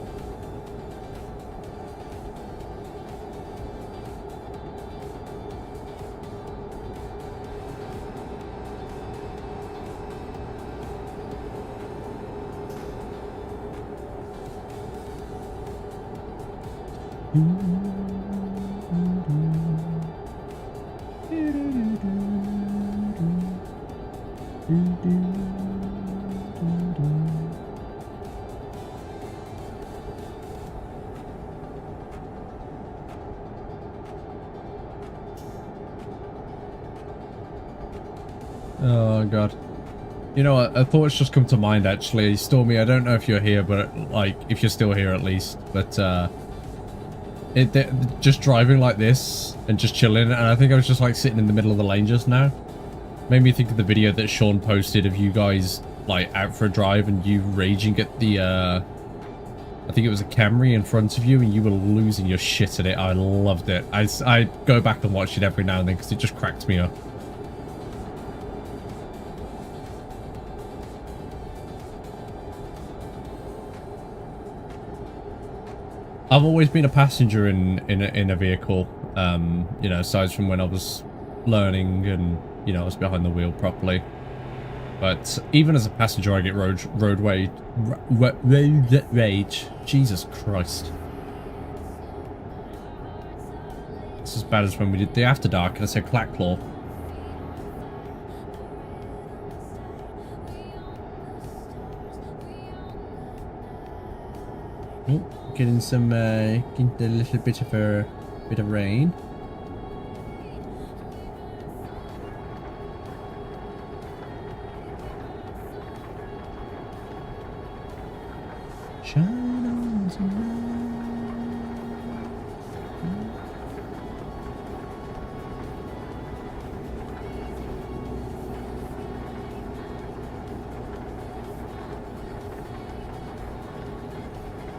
Oh god. You know what, a thought's just come to mind actually. Stormy, I don't know if you're here, but like, if you're still here at least, but just driving like this and just chilling, and I think I was just like sitting in the middle of the lane just now. Made me think of the video that Sean posted of you guys like out for a drive and you raging at the I think it was a Camry in front of you and you were losing your shit at it. I loved it. I go back and watch it every now and then because it just cracked me up. I've always been a passenger in a vehicle, you know, aside from when I was learning and, you know, I was behind the wheel properly. But even as a passenger, I get road rage. Jesus Christ. It's as bad as when we did the After Dark and I said Clacklaw. Oh, getting some, getting a little bit of rain. Shine on tonight.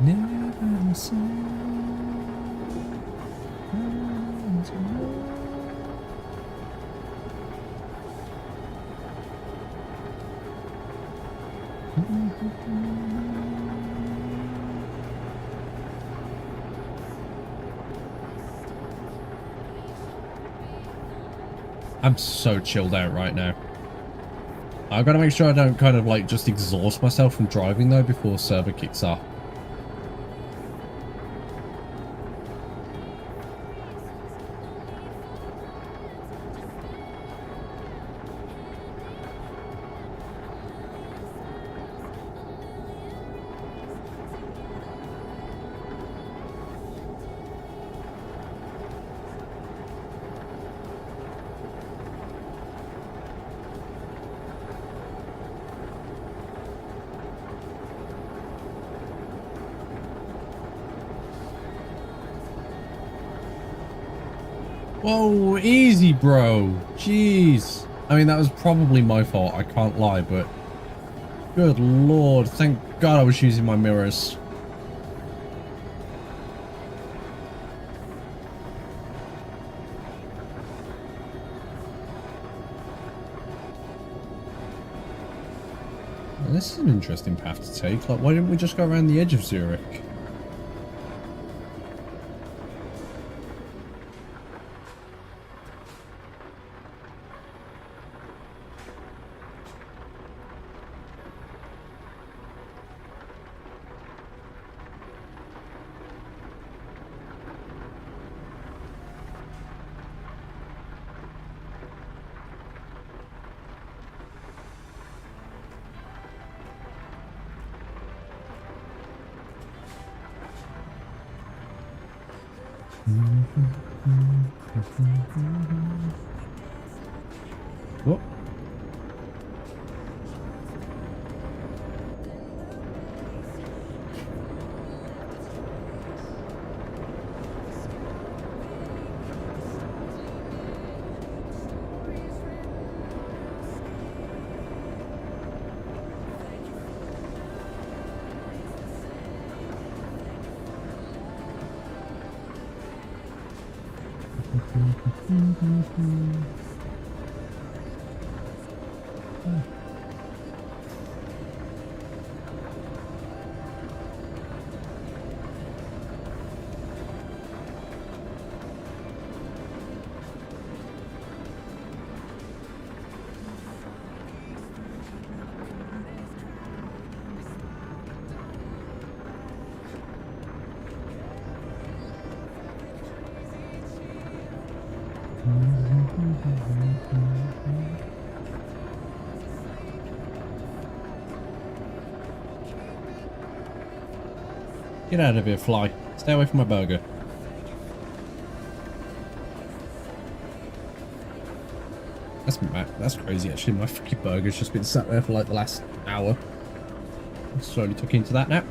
Never the same. I'm so chilled out right now. I've got to make sure I don't kind of like just exhaust myself from driving though before server kicks off. Whoa, easy, bro. Jeez. I mean, that was probably my fault, I can't lie, but... Good lord, thank God I was using my mirrors. Well, this is an interesting path to take. Like, why didn't we just go around the edge of Zurich? What? Get out of here, fly. Stay away from my burger. That's crazy, actually. My freaking burger's just been sat there for like the last hour. I'm slowly took into that now.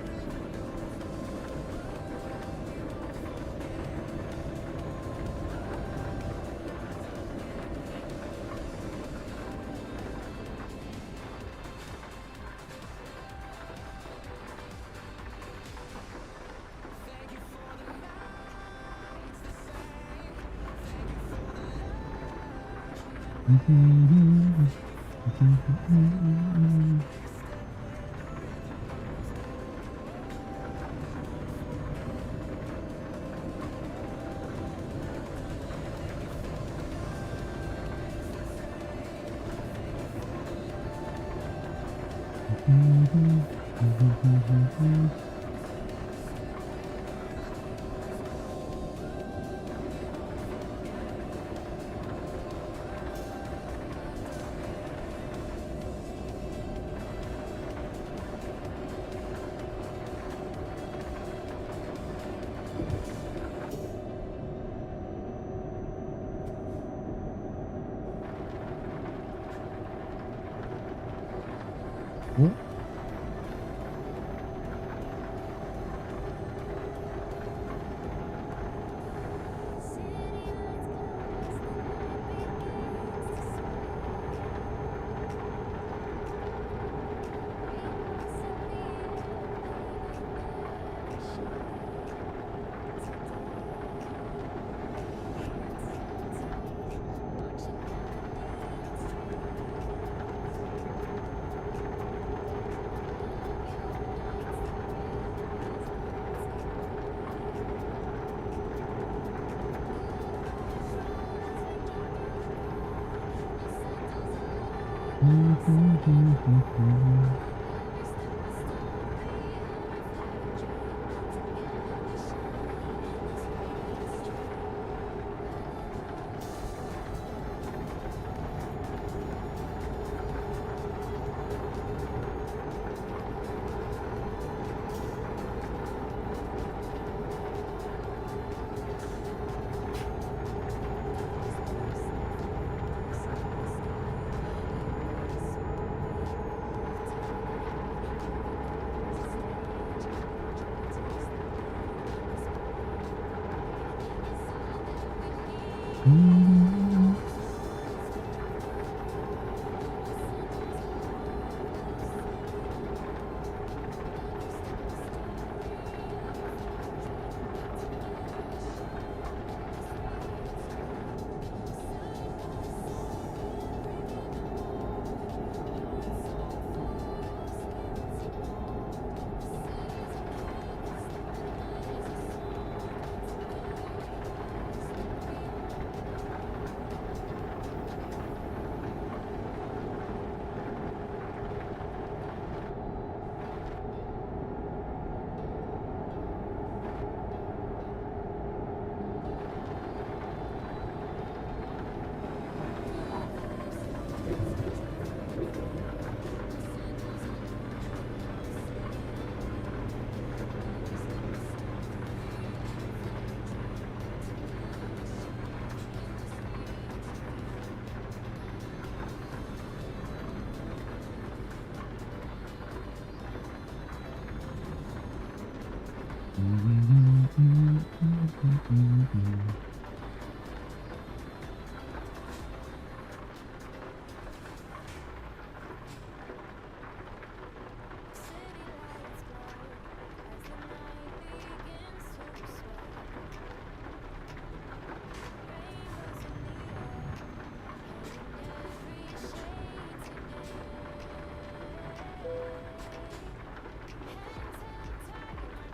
What?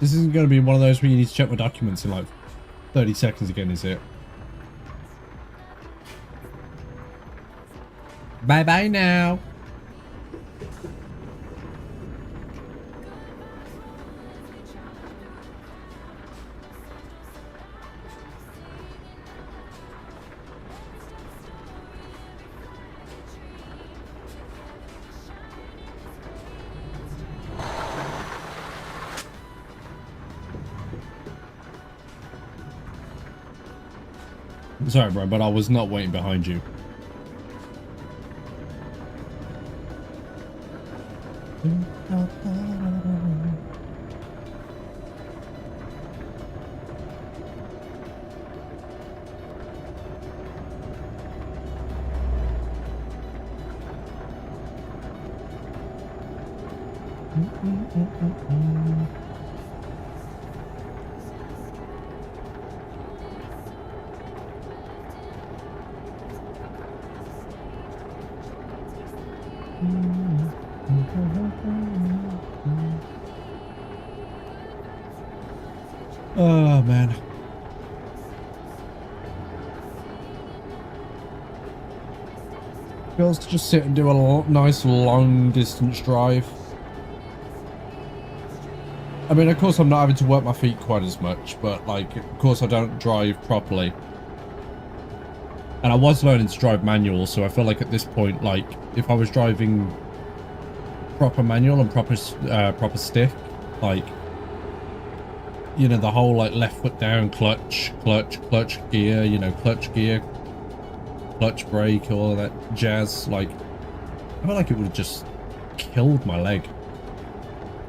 This isn't going to be one of those where you need to check my documents in like 30 seconds again, is it? Bye bye now. Sorry, bro, but I was not waiting behind you. Oh, man. Feels to just sit and do a nice long distance drive. I mean, of course I'm not having to work my feet quite as much, but like, of course I don't drive properly. And I was learning to drive manual, so I feel like at this point, like, if I was driving proper manual and proper stick, like, you know, the whole like left foot down, clutch gear, you know, clutch gear, clutch brake, all of that jazz, like, I feel like it would have just killed my leg.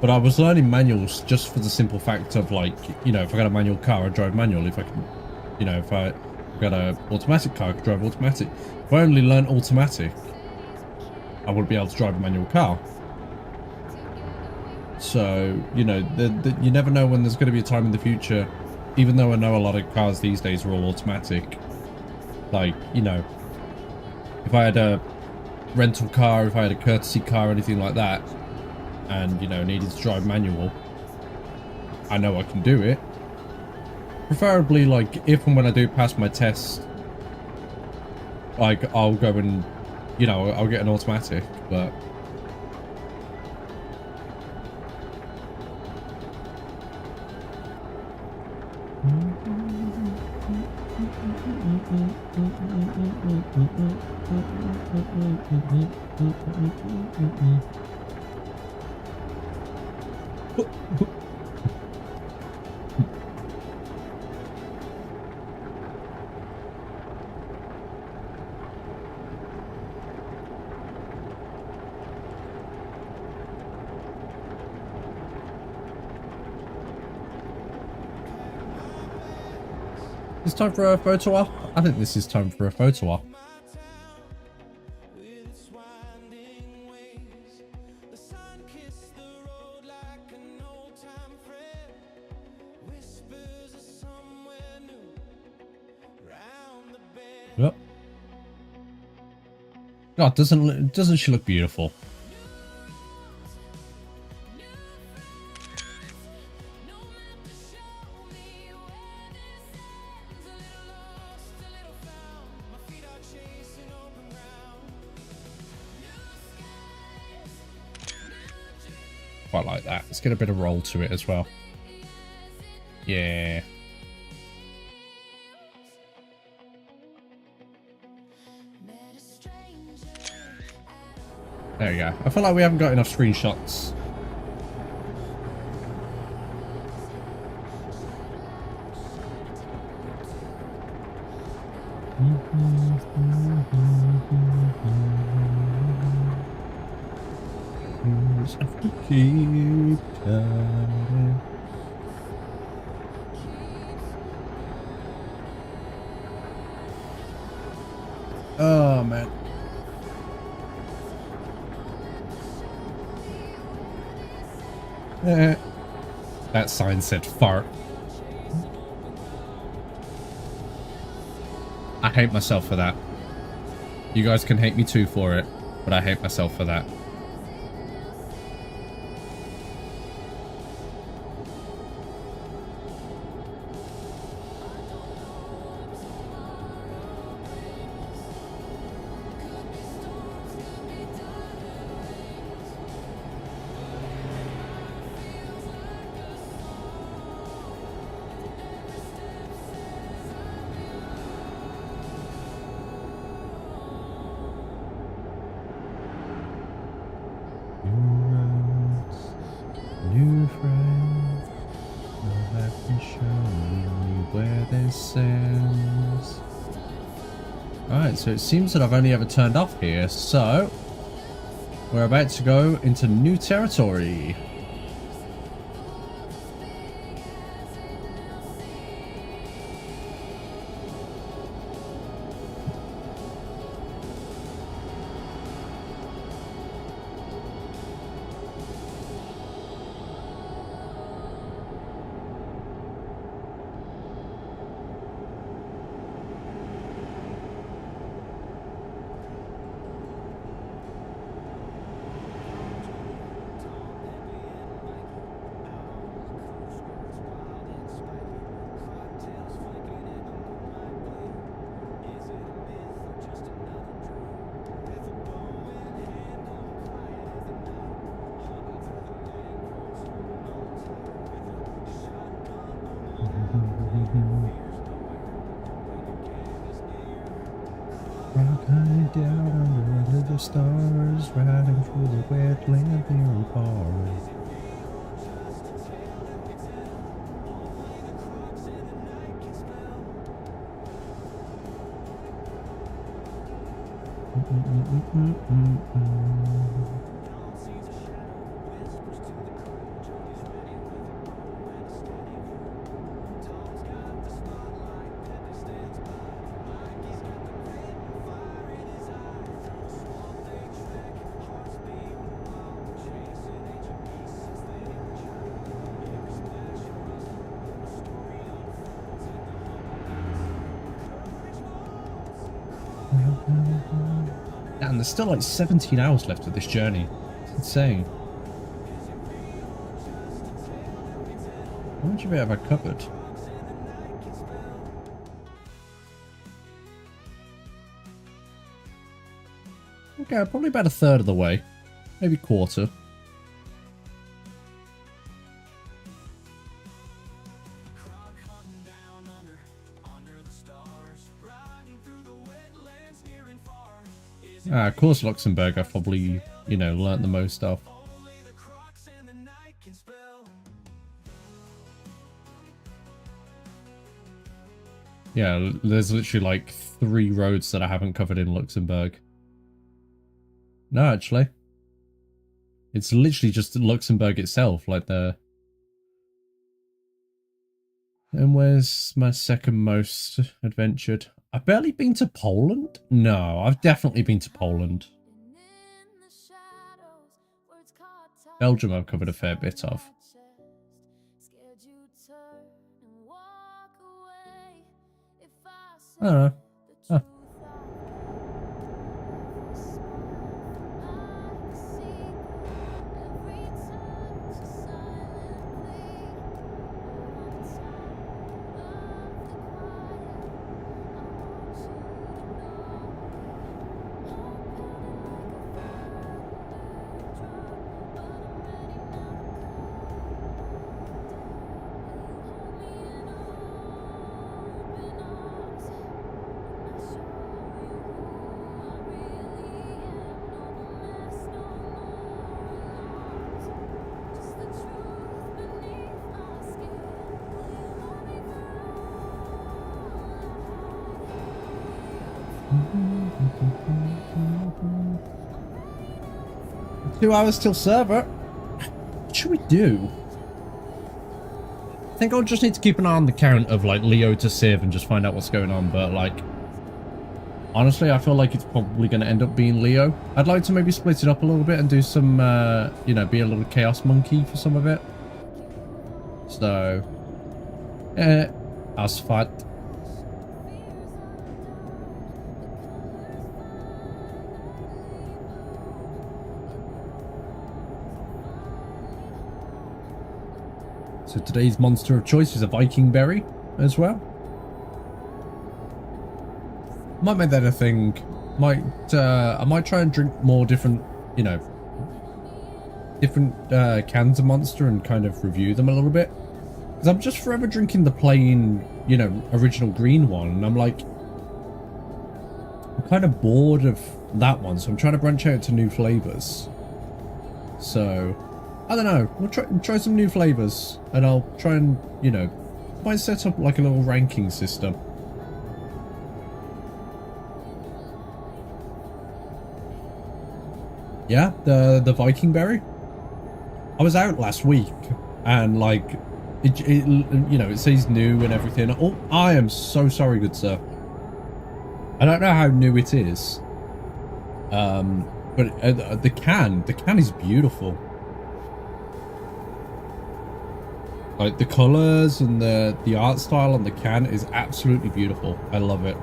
But I was learning manuals just for the simple fact of, like, you know, if I got a manual car, I drive manual. If I can, you know, if I got a automatic car, I could drive automatic. If I only learned automatic, I wouldn't be able to drive a manual car. So, you know, you never know when there's going to be a time in the future, even though I know a lot of cars these days are all automatic. Like, you know, if I had a rental car, if I had a courtesy car, anything like that, and, you know, needed to drive manual, I know I can do it. Preferably, like, if and when I do pass my test, like, I'll go and, you know, I'll get an automatic, but... It's time for a photo op? I think this is time for a photo op. Yep. God, doesn't she look beautiful? Quite like that. Let's get a bit of roll to it as well. Yeah. There we go. I feel like we haven't got enough screenshots. Keep time. Oh man. That sign said fart. I hate myself for that. You guys can hate me too for it, but I hate myself for that. New friends, will have to show me where this ends. Alright, so it seems that I've only ever turned off here, so we're about to go into new territory. Rock down under the stars, riding through the wetland near a bar. And there's still like 17 hours left of this journey. It's insane. How much of it have I covered? Okay, probably about a third of the way. Maybe quarter. Of course, Luxembourg I've probably, you know, learnt the most of. Yeah, there's literally like 3 roads that I haven't covered in Luxembourg. No, actually. It's literally just Luxembourg itself, like the... And where's my second most adventured? I've barely been to Poland? No, I've definitely been to Poland. Belgium I've covered a fair bit of. I don't know. Huh. Two hours till server. What should we do? I think I'll just need to keep an eye on the count of like Leo to Civ and just find out what's going on, but like honestly I feel like it's probably going to end up being Leo. I'd like to maybe split it up a little bit and do some you know, be a little chaos monkey for some of it. So asphalt. So today's monster of choice is a Viking berry as well. Might make that a thing. I might try and drink more different, you know, different cans of Monster and kind of review them a little bit. Because I'm just forever drinking the plain, you know, original green one, and I'm like, I'm kind of bored of that one, so I'm trying to branch out to new flavors. So I don't know, we'll try some new flavors, and I'll try and, you know, might set up like a little ranking system. Yeah, the Viking berry. I was out last week, and like, it you know, it says new and everything. Oh, I am so sorry, good sir. I don't know how new it is, but the can is beautiful. Like the colors and the art style on the can is absolutely beautiful. I love it.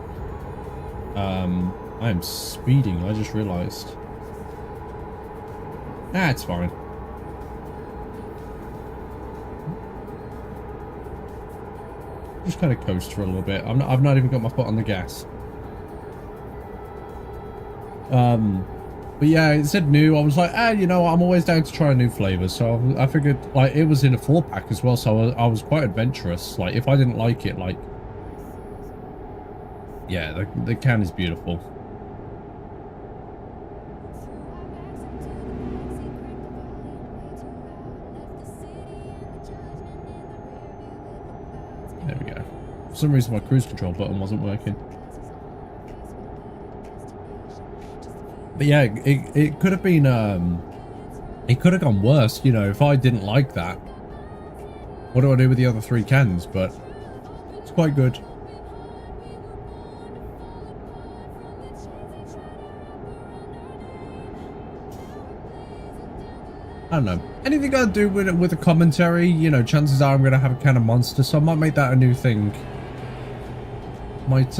I am speeding. I just realized. Ah, it's fine. Just kind of coast for a little bit. I've not even got my foot on the gas. But yeah, it said new. I was like, you know, I'm always down to try new flavors. So I figured, like, it was in a 4-pack as well. So I was quite adventurous. Like, if I didn't like it, like, yeah, the can is beautiful. There we go. For some reason, my cruise control button wasn't working. But yeah, it could have been, it could have gone worse, you know, if I didn't like that. What do I do with the other 3 cans? But it's quite good. I don't know. Anything I do with a commentary, you know, chances are I'm going to have a can of Monster, so I might make that a new thing. Might,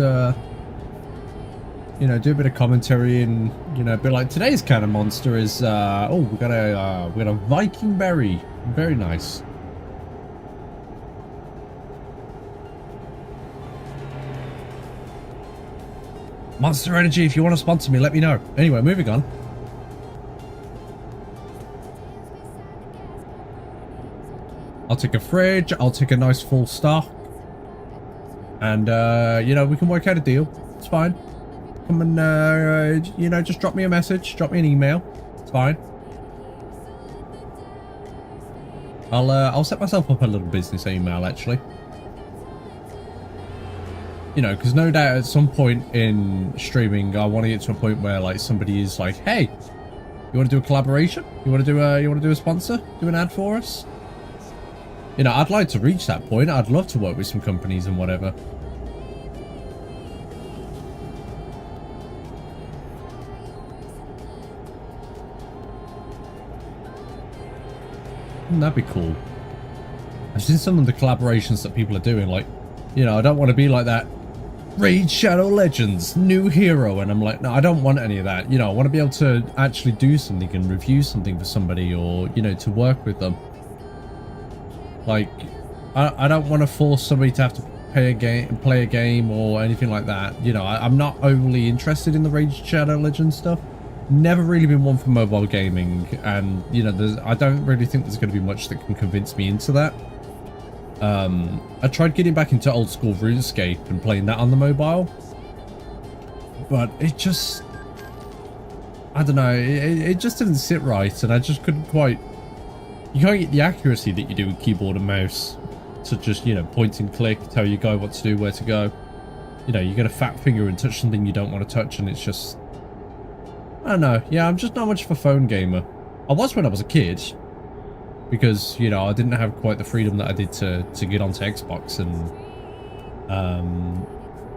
you know, do a bit of commentary and You know, a bit like today's kind of monster is, oh, we got a Viking berry. Very nice. Monster Energy, if you want to sponsor me, let me know. Anyway, moving on. I'll take a fridge. I'll take a nice full stock. And, you know, we can work out a deal. It's fine. Come and, you know, just drop me a message. Drop me an email. It's fine. I'll set myself up a little business email, actually. You know, because no doubt at some point in streaming, I want to get to a point where, like, somebody is like, hey, you want to do a collaboration? You want to do a sponsor? Do an ad for us? You know, I'd like to reach that point. I'd love to work with some companies and whatever. Wouldn't that be cool? I've seen some of the collaborations that people are doing, like, you know, I don't want to be like that Raid Shadow Legends, new hero, and I'm like, no, I don't want any of that. You know, I want to be able to actually do something and review something for somebody, or, you know, to work with them. Like, I don't want to force somebody to have to play a game or anything like that. You know, I'm not overly interested in the Raid Shadow Legends stuff. Never really been one for mobile gaming, and, you know, I don't really think there's going to be much that can convince me into that. I tried getting back into old school RuneScape and playing that on the mobile, but it just, I don't know, it just didn't sit right, and I just couldn't quite, you can't get the accuracy that you do with keyboard and mouse to just, you know, point and click, tell your guy what to do, where to go. You know, you get a fat finger and touch something you don't want to touch, and it's just, I don't know, yeah, I'm just not much of a phone gamer. I was when I was a kid, because, you know, I didn't have quite the freedom that I did to get onto Xbox and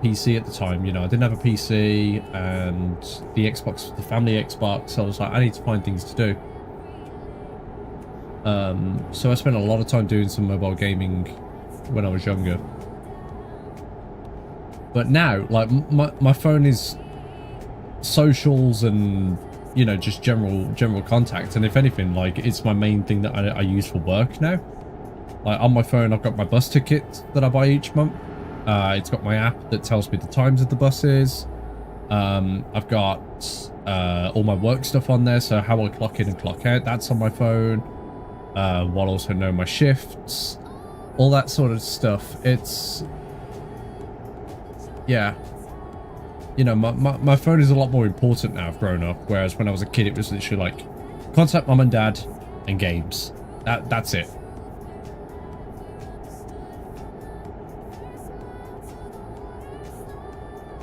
PC at the time. You know, I didn't have a PC, and the Xbox, the family Xbox, so I was like, I need to find things to do. So I spent a lot of time doing some mobile gaming when I was younger. But now, like, my phone is socials and, you know, just general contact, and if anything, like, it's my main thing that I use for work now. Like, on my phone, I've got my bus ticket that I buy each month. It's got my app that tells me the times of the buses. I've got all my work stuff on there, so how I clock in and clock out, that's on my phone. While also know my shifts, all that sort of stuff. It's, yeah. You know, my phone is a lot more important now. I've grown up, whereas when I was a kid, it was literally like contact mum and dad and games. That's it.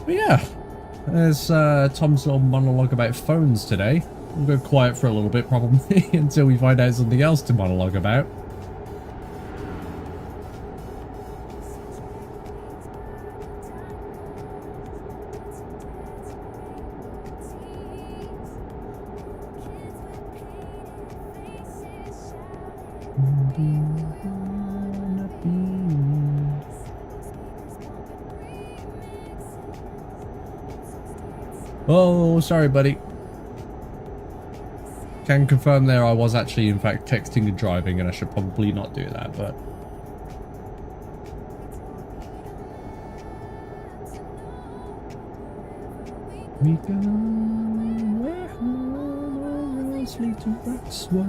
But yeah, there's Tom's little monologue about phones today. We'll go quiet for a little bit, probably, until we find out something else to monologue about. Oh, sorry, buddy. Can confirm there I was actually, in fact, texting and driving, and I should probably not do that, but... We go where home or sleep to Waxworth.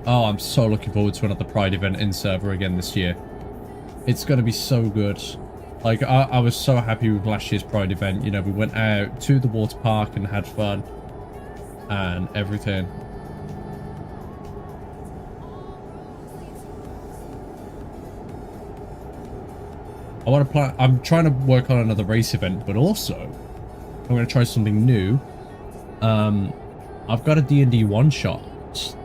Oh, I'm so looking forward to another Pride event in server again this year. It's going to be so good. Like, I was so happy with last year's Pride event. You know, we went out to the water park and had fun and everything. I want to plan. I'm trying to work on another race event, but also I'm going to try something new. I've got a D&D one-shot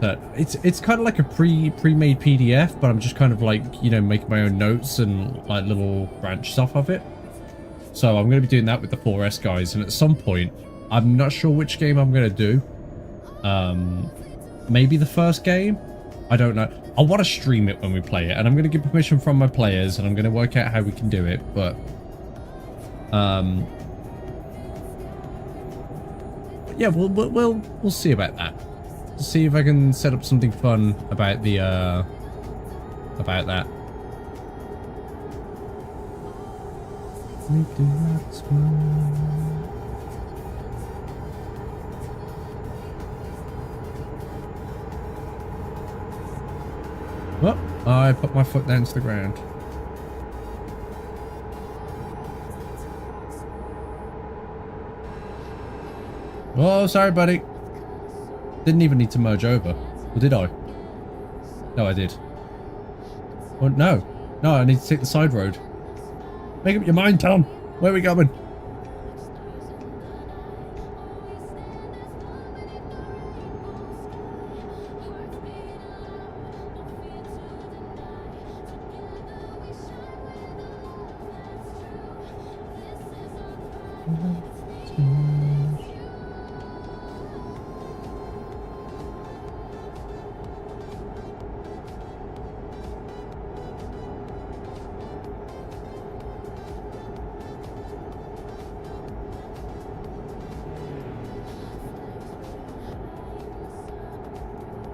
that it's kind of like a pre-made PDF, but I'm just kind of like, you know, making my own notes and like little branches off of it. So I'm going to be doing that with the 4S guys, and at some point, I'm not sure which game I'm going to do. Maybe the first game, I don't know. I want to stream it when we play it, and I'm going to get permission from my players, and I'm going to work out how we can do it, but Yeah, we'll see about that. See if I can set up something fun about the about that. Make the rocks move. Well, I put my foot down to the ground. Oh, sorry, buddy. Didn't even need to merge over. Or did I? No, I did. Oh, no. No, I need to take the side road. Make up your mind, Tom. Where are we going?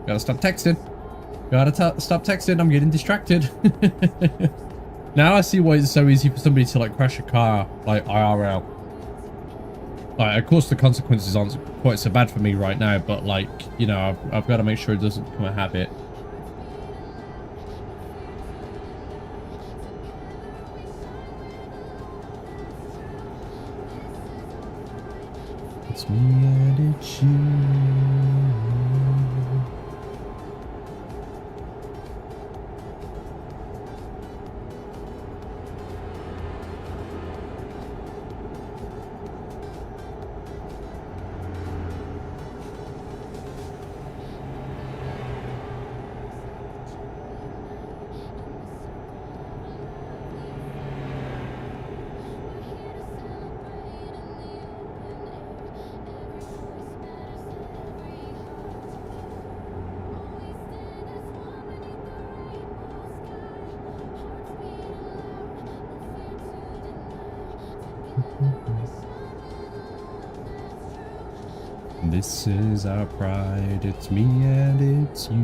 Gotta stop texting. Gotta stop texting. I'm getting distracted. Now I see why it's so easy for somebody to like crash a car like IRL. Like, of course the consequences aren't quite so bad for me right now, but like, you know, I've got to make sure it doesn't become a habit. It's me and it's you. This is our pride, it's me and it's you.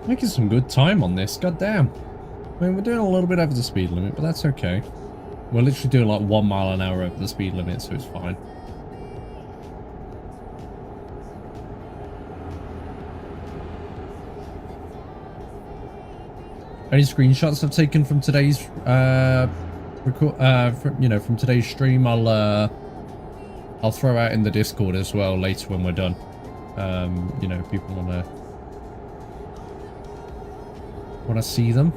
Making some good time on this, goddamn. I mean, we're doing a little bit over the speed limit, but that's okay. We're literally doing like 1 mile an hour over the speed limit, so it's fine. Any screenshots I've taken from today's record from today's stream. I'll throw out in the Discord as well later when we're done. If people wanna see them.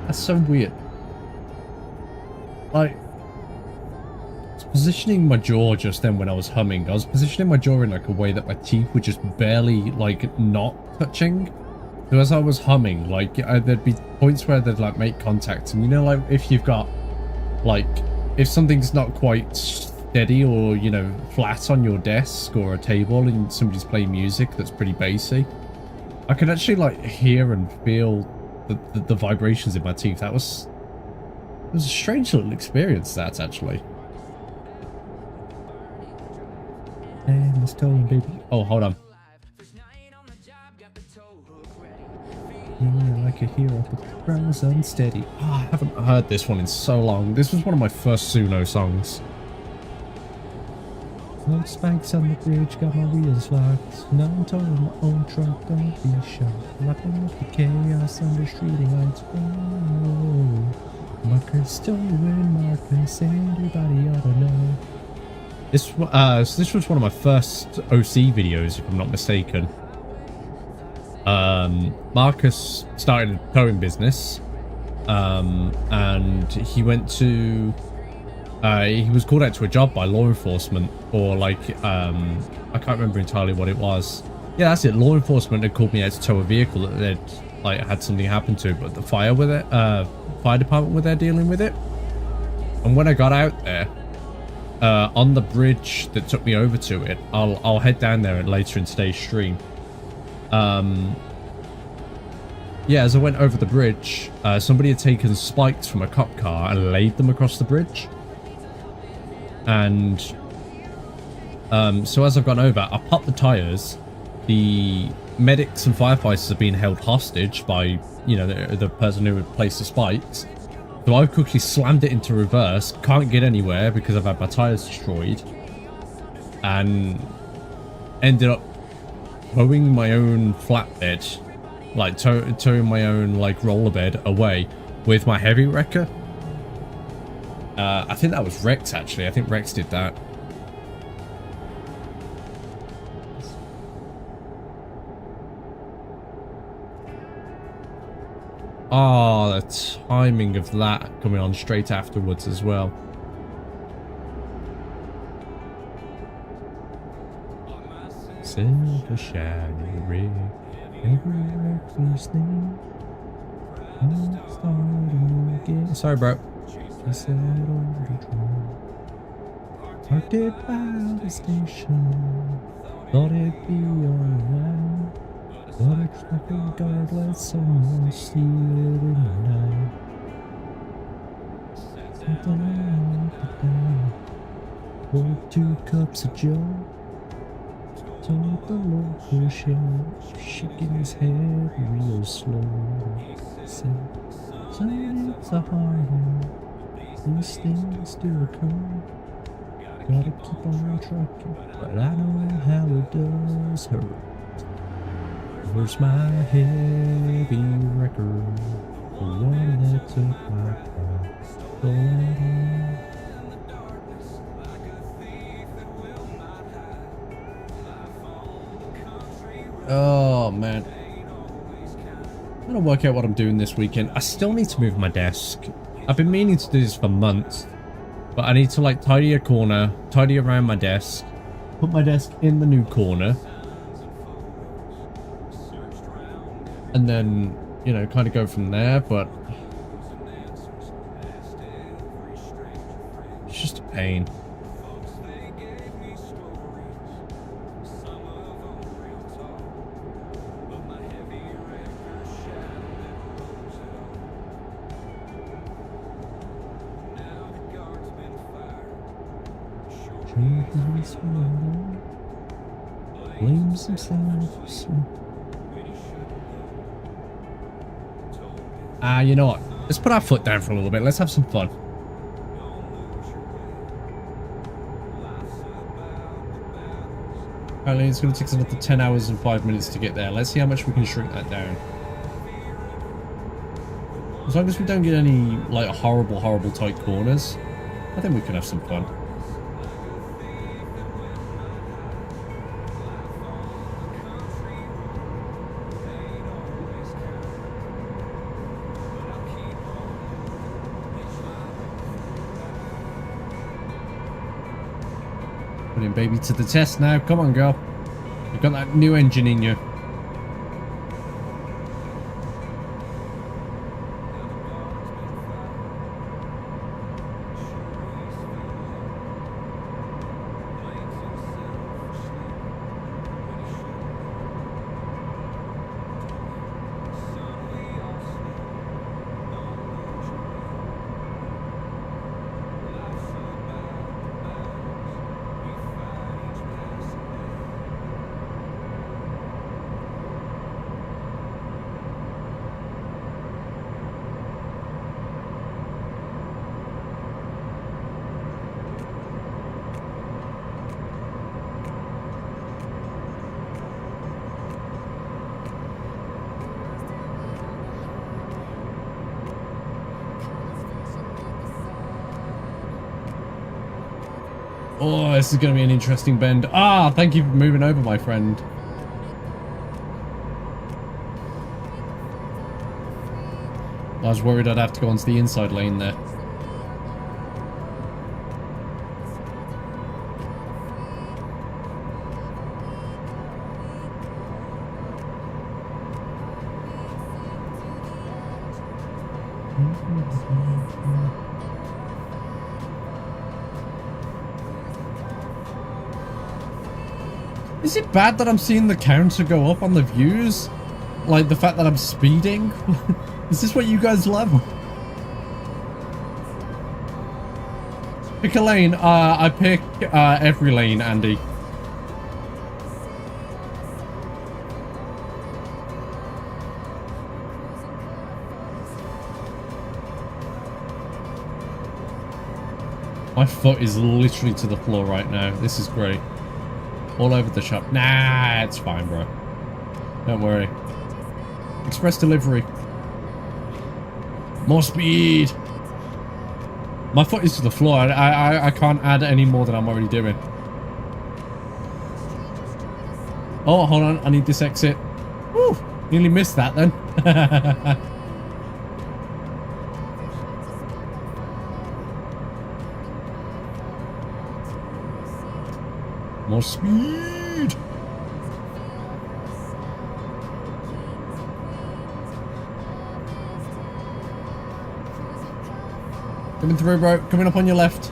That's so weird. Like, I was positioning my jaw just then when I was humming. I was positioning my jaw in like a way that my teeth were just barely like not touching. So as I was humming, like there'd be points where they'd like make contact, and like if you've got like if something's not quite steady or flat on your desk or a table and somebody's playing music that's pretty bassy, I could actually like hear and feel the vibrations in my teeth. It was a strange little experience, that actually. Hey, Miss Tolan, baby. Oh, hold on. Yeah, like a hero, but the ground's unsteady. Oh, I haven't heard this one in so long. This was one of my first Suno songs. No spikes on the bridge, got my wheels locked. Now I'm towing my own truck, don't be shocked. Locking up the chaos under street lights. Whoa. Marcus stolen, Marcus, everybody ought to know. This was one of my first OC videos, if I'm not mistaken. Marcus started a towing business, and he went to he was called out to a job by law enforcement, or like I can't remember entirely what it was. Yeah, that's it. Law enforcement had called me out to tow a vehicle that they'd like had something happen to, but the fire department were there dealing with it. And when I got out there, on the bridge that took me over to it, I'll head down there later in today's stream. Yeah, as I went over the bridge, somebody had taken spikes from a cop car and laid them across the bridge. And so as I've gone over, I popped the tires. The medics and firefighters have been held hostage by, the person who had placed the spikes. So I quickly slammed it into reverse. Can't get anywhere because I've had my tires destroyed. And ended up towing my own flatbed, like towing my own like rollerbed away with my heavy wrecker. I think that was Rex, actually. I think Rex did that. Oh, the timing of that coming on straight afterwards as well. Silver shiny rig, every breakfast thing. Sorry, bro. I said on the drum. Parked it by the station. Thought it'd be alright. But it's like a guard let someone steal it in the night. Something up and down. Poured 2 cups of Joe. Told the local sheriff, shaking his head real slow. Said, son, it's a hard one. These things do occur. Gotta keep on trucking, but I know how it does hurt. Where's my heavy record? The one that took my car. Oh man, I'm gonna work out what I'm doing this weekend. I still need to move my desk. I've been meaning to do this for months, but I need to like tidy a corner, tidy around my desk, put my desk in the new corner, and then kind of go from there. But pain. Blames himself. You know what? Let's put our foot down for a little bit. Let's have some fun. Apparently it's going to take us another 10 hours and 5 minutes to get there. Let's see how much we can shrink that down. As long as we don't get any, like, horrible tight corners, I think we can have some fun. Putting baby to the test now. Come on, girl. You've got that new engine in you. Oh, this is going to be an interesting bend. Ah, thank you for moving over, my friend. I was worried I'd have to go onto the inside lane there. Is it bad that I'm seeing the counter go up on the views? Like the fact that I'm speeding? Is this what you guys love? Pick a lane. I pick every lane, Andy. My foot is literally to the floor right now. This is great. All over the shop. Nah, it's fine, bro. Don't worry. Express delivery. More speed. My foot is to the floor. I can't add any more than I'm already doing. Oh, hold on. I need this exit. Woo! Nearly missed that then. More speed. Coming through, bro. Coming up on your left.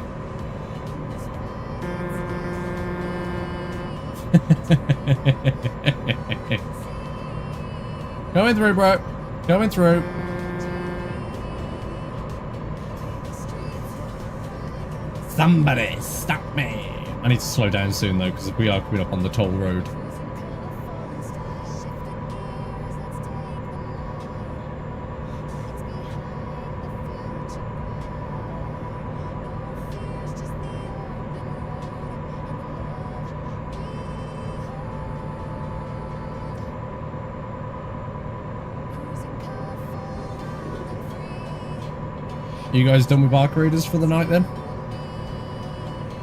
Coming through, bro. Coming through. Somebody stop me. I need to slow down soon though, because we are coming up on the toll road. You guys done with Bark Raiders for the night then?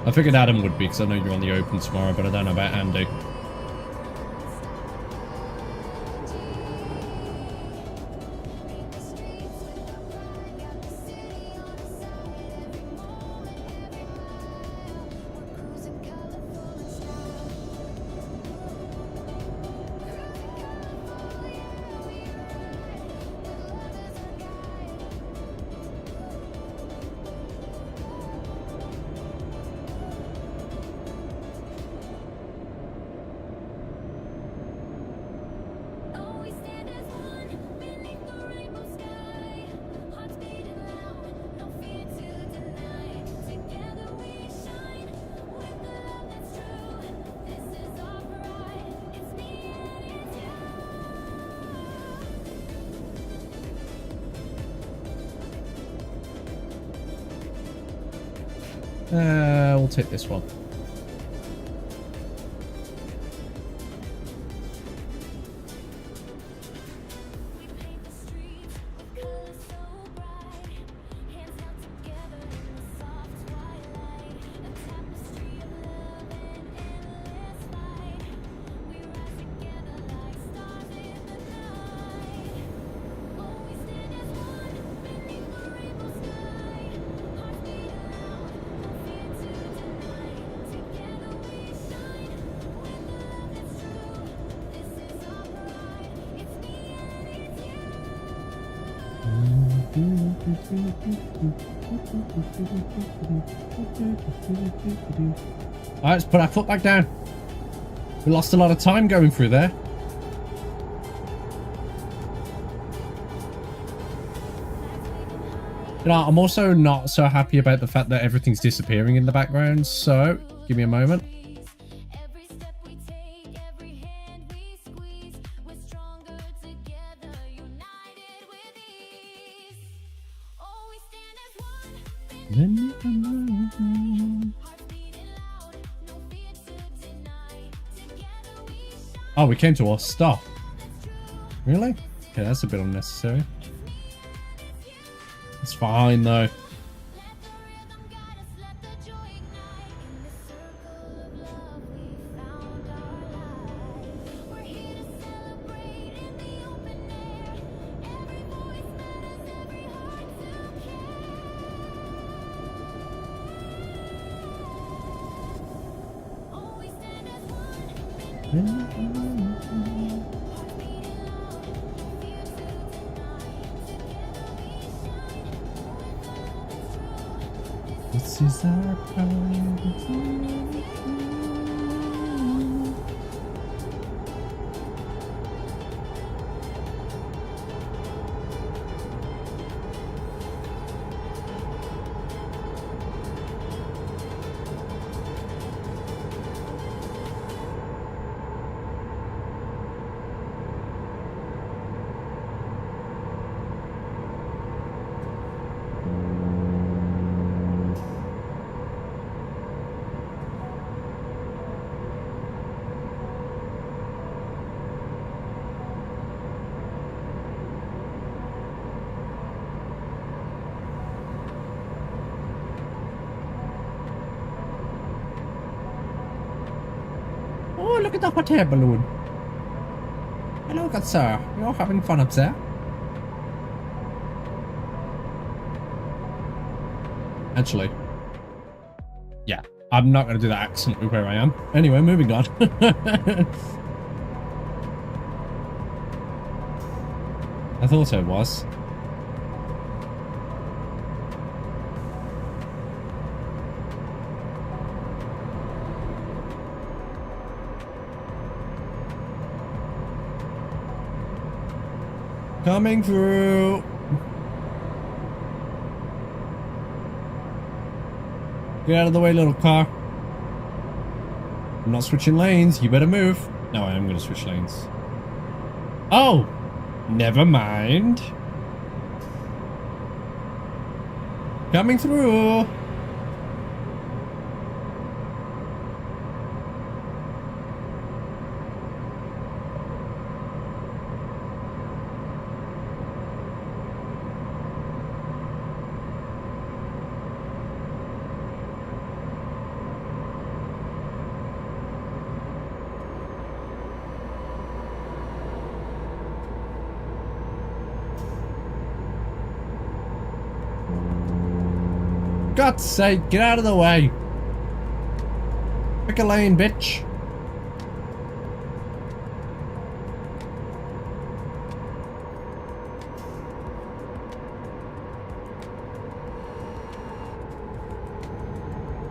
I figured Adam would be, because I know you're on the open tomorrow, but I don't know about Andy. We'll take this one. We paint the streets with colors so bright, hands held together in the soft twilight, a tapestry of love and endless fight. We rise together like stars in the night. Oh, we stand as one beneath the rainbow sky. Hearts beat aloud, no fear to deny. Together we shine with the love that's true. This is our pride. It's me and it's you. Alright, let's put our foot back down. We lost a lot of time going through there. You know, I'm also not so happy about the fact that everything's disappearing in the background, so give me a moment. Every step we take, every hand we squeeze, we're stronger together, united with ease. Oh, we stand as one, hearts beating loud, no fear to deny. Together we shine. Oh, we came to a stop. Really? Okay, that's a bit unnecessary. It's fine though. Let the rhythm guide us, let the joy ignite. In the circle of love, we found our light. We're here to celebrate in the open air. Every voice matters, every heart to care. Oh, we stand as one, hearts beating loud, no fear to deny. Together we shine with the love that's true. This is our pride. Oh, look at the hot air balloon. Hello, good sir. You're having fun up there? Actually, yeah, I'm not going to do that accent with where I am. Anyway, moving on. I thought I was. Coming through. Get out of the way, little car. I'm not switching lanes. You better move. No, I am going to switch lanes. Oh, never mind. Coming through. God's sake, get out of the way. Pick a lane, bitch.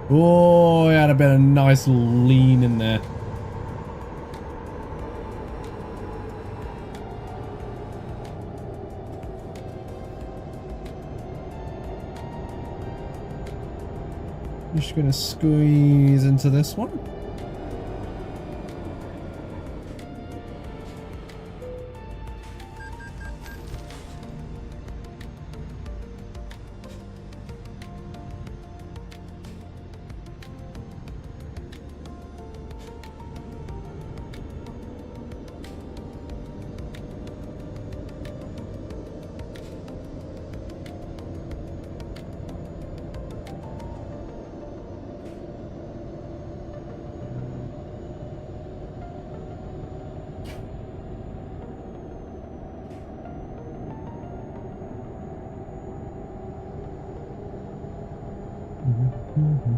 Oh, I had a bit of nice lean in there. Just gonna squeeze into this one. Oh.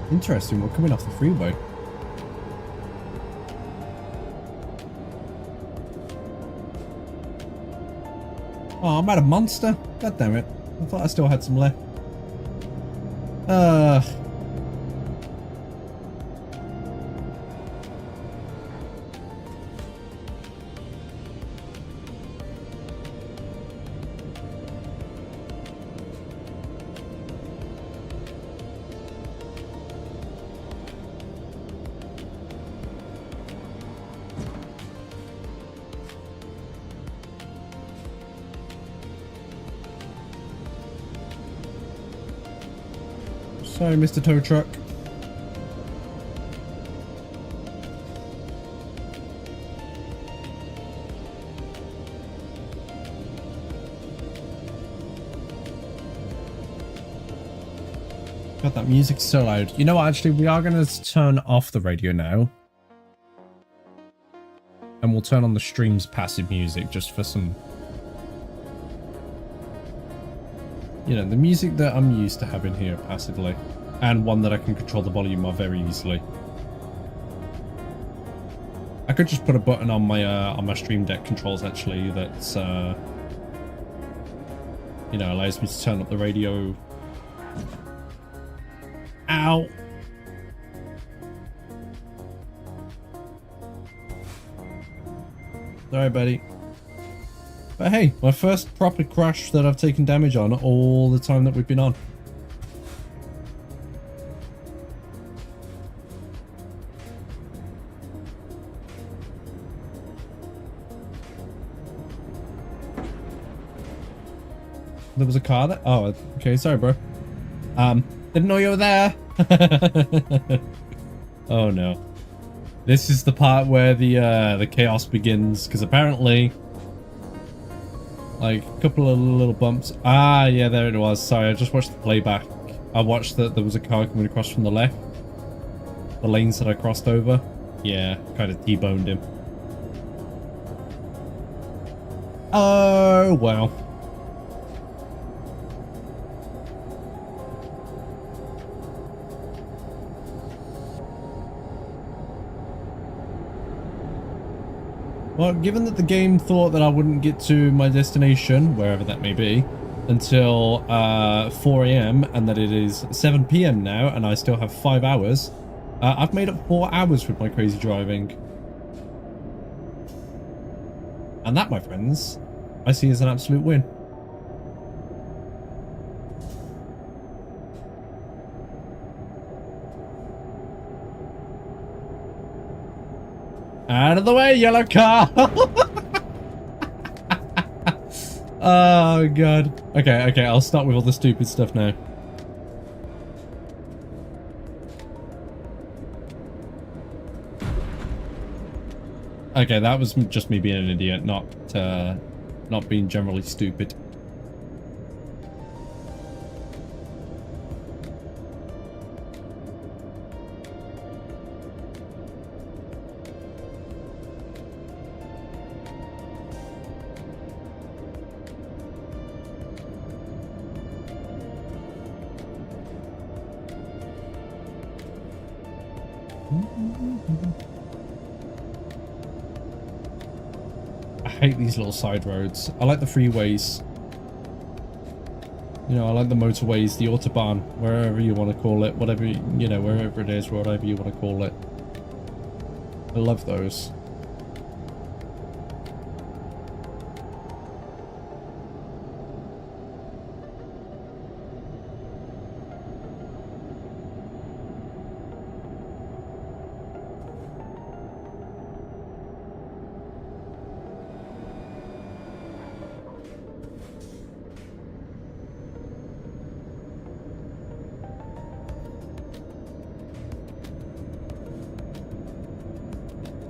Interesting, we're coming off the freeway. Oh, I'm at a monster. God damn it. I thought I still had some left. Sorry, Mr. Tow Truck. God, that music's so loud. You know what, actually, we are going to turn off the radio now. And we'll turn on the stream's passive music just for some... You know, the music that I'm used to having here passively. And one that I can control the volume of very easily. I could just put a button on my Stream Deck controls, actually, that's, you know, allows me to turn up the radio. Ow! Sorry, buddy. But hey, my first proper crash that I've taken damage on all the time that we've been on. There was a car there? Oh, okay, sorry, bro. Didn't know you were there. Oh no. This is the part where the chaos begins, because apparently, like, a couple of little bumps. Ah, yeah, there it was. Sorry, I just watched the playback. I watched that there was a car coming across from the left. The lanes that I crossed over. Yeah, kind of T-boned him. Oh, well. Well, given that the game thought that I wouldn't get to my destination, wherever that may be, until 4 AM, and that it is 7 PM now, and I still have 5 hours, I've made up 4 hours with my crazy driving. And that, my friends, I see as an absolute win. Out of the way, yellow car! Oh, God. Okay, I'll start with all the stupid stuff now. Okay, that was just me being an idiot, not being generally stupid. I hate these little side roads. I like the freeways. You know, I like the motorways, the autobahn, wherever you want to call it, whatever, you know, wherever it is, whatever you want to call it. I love those.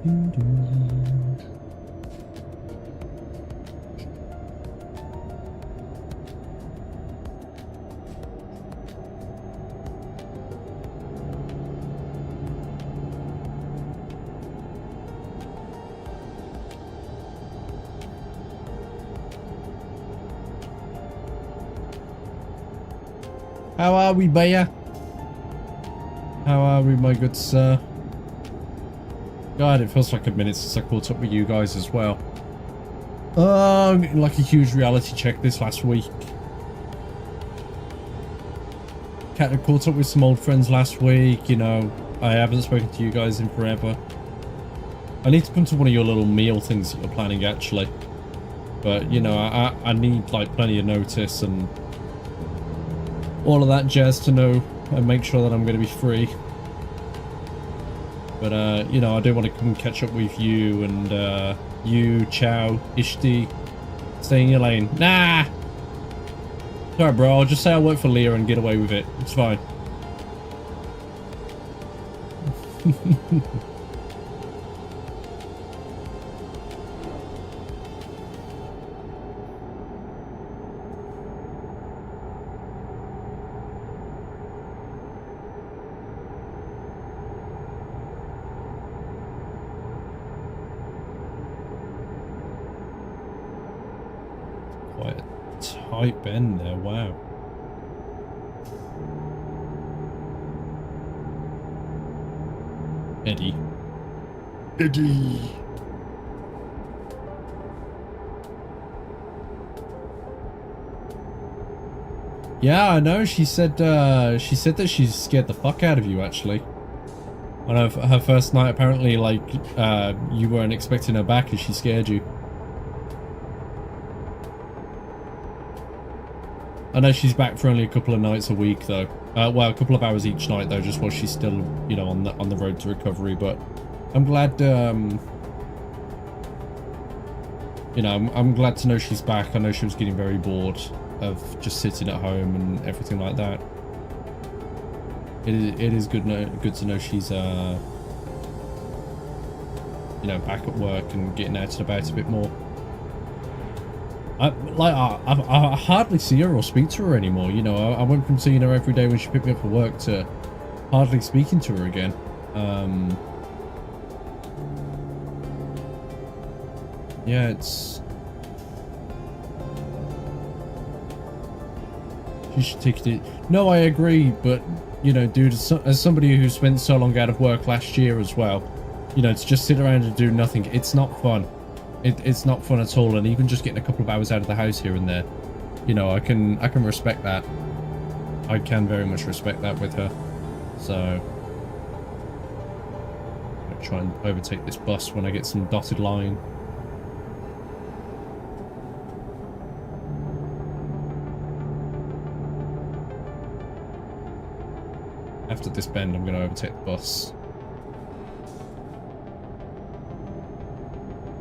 How are we, Bayer? How are we, my good sir? God, it feels like a minute since I caught up with you guys as well. Like a huge reality check this last week. Caught up with some old friends last week, you know. I haven't spoken to you guys in forever. I need to come to one of your little meal things that you're planning, actually. But, you know, I need, like, plenty of notice and all of that jazz to know and make sure that I'm going to be free. But, you know, I do want to come and catch up with you and, you, Chow, Ishti. Stay in your lane. Nah! Sorry, bro. I'll just say I work for Leah and get away with it. It's fine. Quite a tight bend there, wow. Eddie. Yeah, I know. She said that she's scared the fuck out of you, actually. On her first night, apparently, like, you weren't expecting her back and she scared you. I know she's back for only a couple of nights a week, though. Well, a couple of hours each night, though, just while she's still, you know, on the road to recovery. But I'm glad, you know, I'm glad to know she's back. I know she was getting very bored of just sitting at home and everything like that. It is good to know she's, you know, back at work and getting out and about a bit more. I hardly see her or speak to her anymore. You know, I went from seeing her every day when she picked me up for work to hardly speaking to her again. Yeah, it's... She should take it. No, I agree, but, you know, dude, as somebody who spent so long out of work last year as well, you know, to just sit around and do nothing, it's not fun. It's not fun at all, and even just getting a couple of hours out of the house here and there, you know, I can respect that. I can very much respect that with her. So I'll try and overtake this bus when I get some dotted line. After this bend, I'm going to overtake the bus.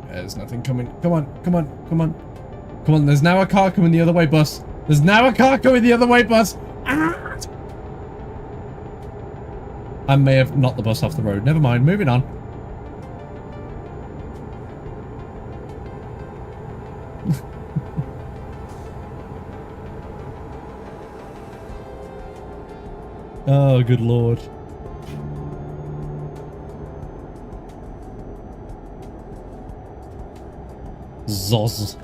There's nothing coming. Come on, come on, come on. Come on, there's now a car coming the other way, bus. There's now a car coming the other way, bus. Ah! I may have knocked the bus off the road. Never mind, moving on. Oh, good lord. Zoz.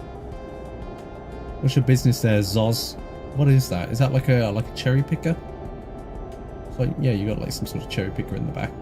What's your business there, Zoz? What is that? Is that like a cherry picker? It's like, yeah, you got like some sort of cherry picker in the back.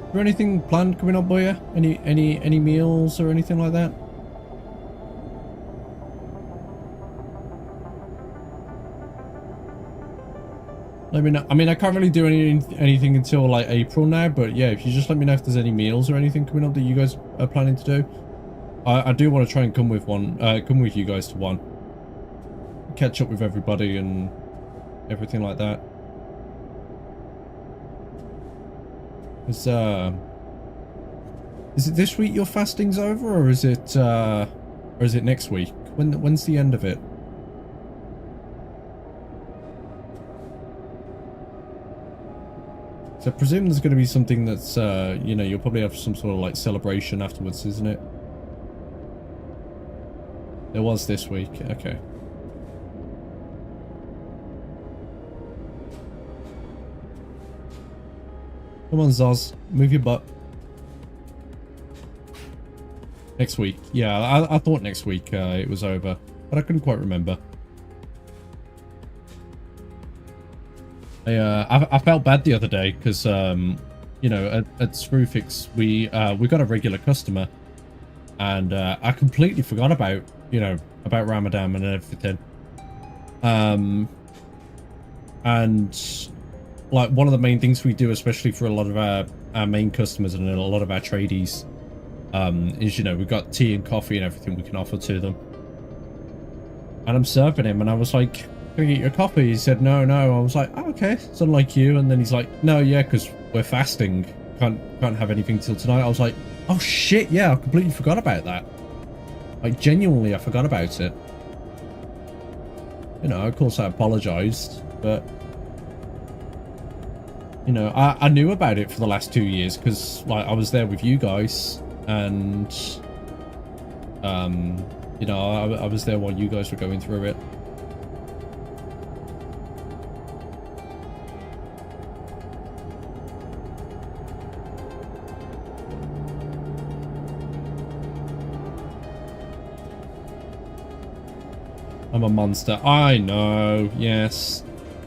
Is there anything planned coming up, boy? Any meals or anything like that? Let me know. I mean, I can't really do anything until like April now, but yeah, if you just let me know if there's any meals or anything coming up that you guys are planning to do, I do want to try and come with you guys to one. Catch up with everybody and everything like that. Is it this week your fasting's over, or is it next week? When's the end of it? So I presume there's going to be something that's, you know, you'll probably have some sort of like celebration afterwards, isn't it? There was this week, okay. Come on, Zoz, move your butt. Next week, yeah, I thought next week it was over, but I couldn't quite remember. I felt bad the other day because you know, at Screwfix we got a regular customer, and I completely forgot about, you know, about Ramadan and everything. And like one of the main things we do, especially for a lot of our main customers and a lot of our tradies, is, you know, we've got tea and coffee and everything we can offer to them. And I'm serving him, and I was like, "Can I get your coffee?" He said, "No, no." I was like, "Oh, okay, it's unlike you." And then he's like, "No, yeah, because we're fasting. Can't have anything till tonight." I was like, "Oh shit, yeah, I completely forgot about that." Like, genuinely, I forgot about it. You know, of course I apologized, but you know, I knew about it for the last 2 years because, like, I was there with you guys, and you know, I was there while you guys were going through it. I'm a monster. I know, yes.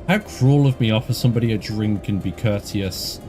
How cruel of me offer somebody a drink and be courteous.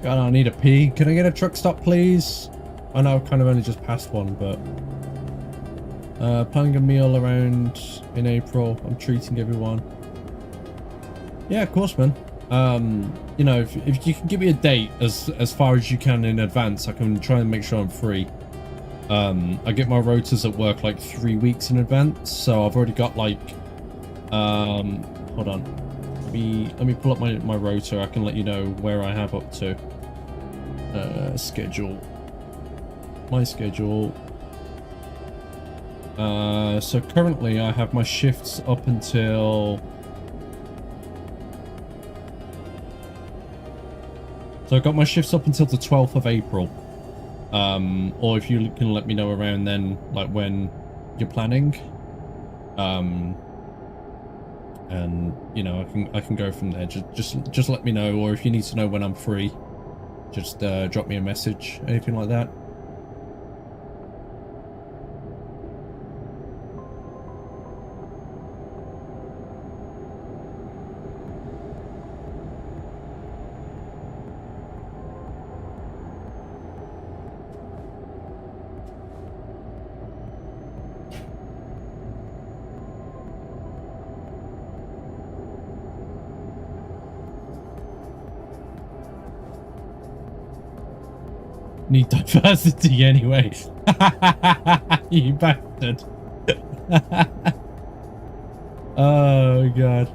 God, I need a pee. Can I get a truck stop, please? I know I've kind of only just passed one, but planning a meal around in April. I'm treating everyone. Yeah, of course, man. You know, if you can give me a date as far as you can in advance, I can try and make sure I'm free. I get my rotas at work like 3 weeks in advance, so I've already got like hold on. Let me pull up my rota. I can let you know where I have up to. Schedule. My schedule. So currently I have my shifts up until... So I've got my shifts up until the 12th of April. Or if you can let me know around then, like when you're planning. And you know, I can go from there. Just let me know, or if you need to know when I'm free, just drop me a message, anything like that. Need diversity anyway. You bastard. Oh god.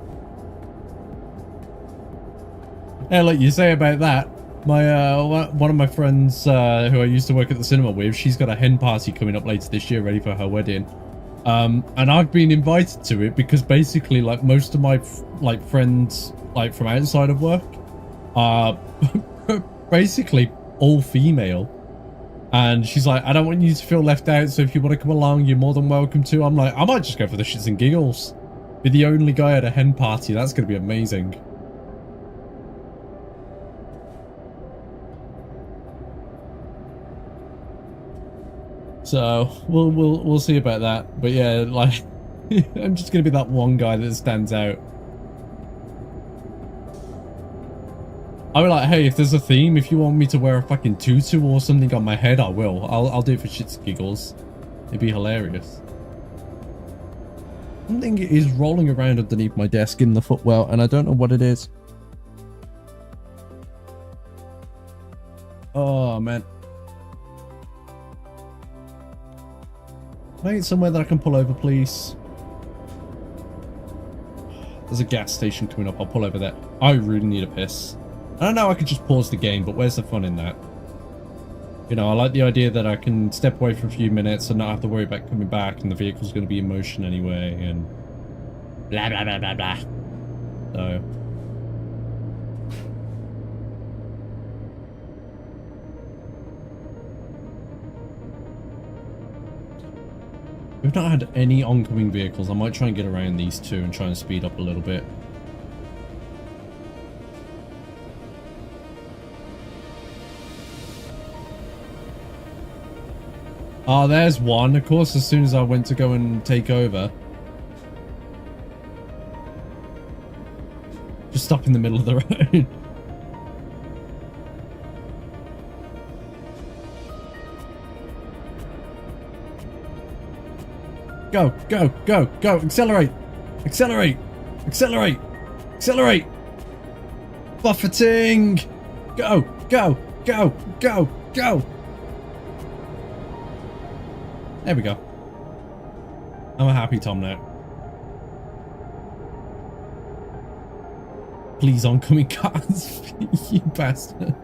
Hey, look, you say about that. My one of my friends who I used to work at the cinema with, she's got a hen party coming up later this year, ready for her wedding. And I've been invited to it because basically, like, most of my friends, like, from outside of work, are basically all female. And she's like, I don't want you to feel left out, so if you want to come along, you're more than welcome to. I'm like, I might just go for the shits and giggles. Be the only guy at a hen party. That's going to be amazing. So we'll see about that. But yeah, like, I'm just going to be that one guy that stands out. I mean, like, hey, if there's a theme, if you want me to wear a fucking tutu or something on my head, I will. I'll do it for shits and giggles. It'd be hilarious. Something is rolling around underneath my desk in the footwell, and I don't know what it is. Oh, man. Can I get somewhere that I can pull over, please? There's a gas station coming up. I'll pull over there. I really need a piss. I don't know, I could just pause the game, but where's the fun in that? You know, I like the idea that I can step away for a few minutes and not have to worry about coming back, and the vehicle's going to be in motion anyway, and blah, blah, blah, blah, blah. So... we've not had any oncoming vehicles. I might try and get around these two and try and speed up a little bit. Oh, there's one. Of course, as soon as I went to go and take over. Just stop in the middle of the road. Go, go, go, go. Accelerate. Accelerate. Accelerate. Accelerate. Buffeting. Go, go, go, go, go. There we go. I'm a happy Tom now. Please, oncoming cars. You bastard.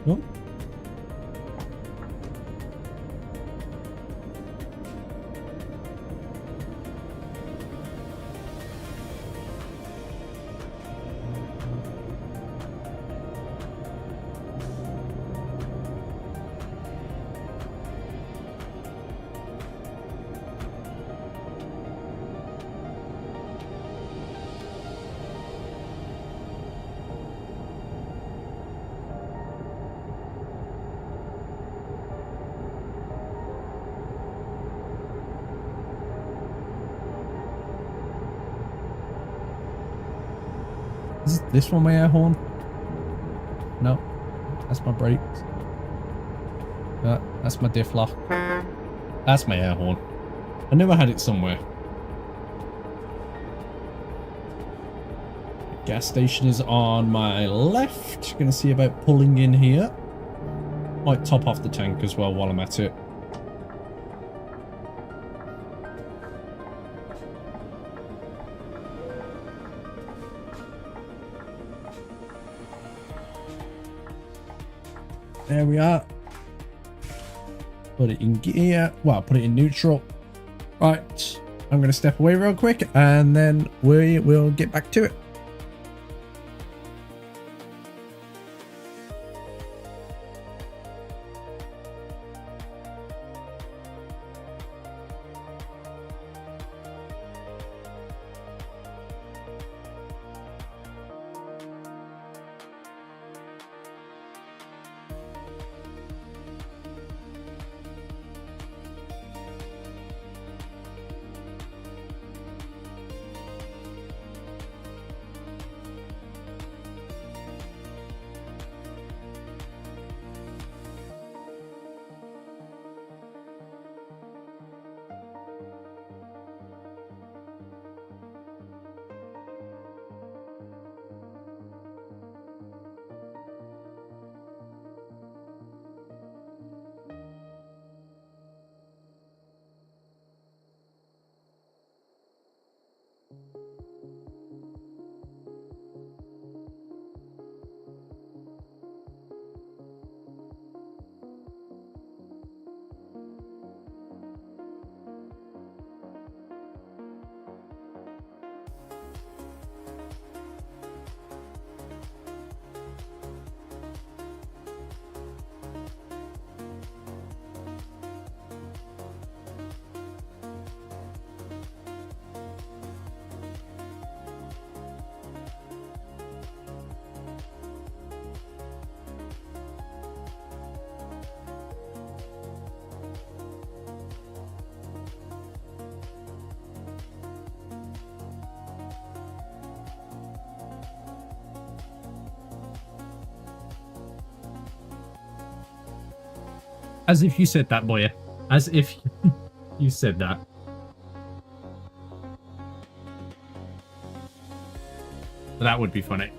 Oh. Is this one my air horn? No, that's my brakes. That's my diff lock. That's my air horn. I knew I had it somewhere. Gas station is on my left. Gonna see about pulling in here. Might top off the tank as well while I'm at it. There we are. Put it in gear. Well, put it in neutral. Right. I'm going to step away real quick and then we will get back to it. As if you said that, boy. As if you said that. That would be funny.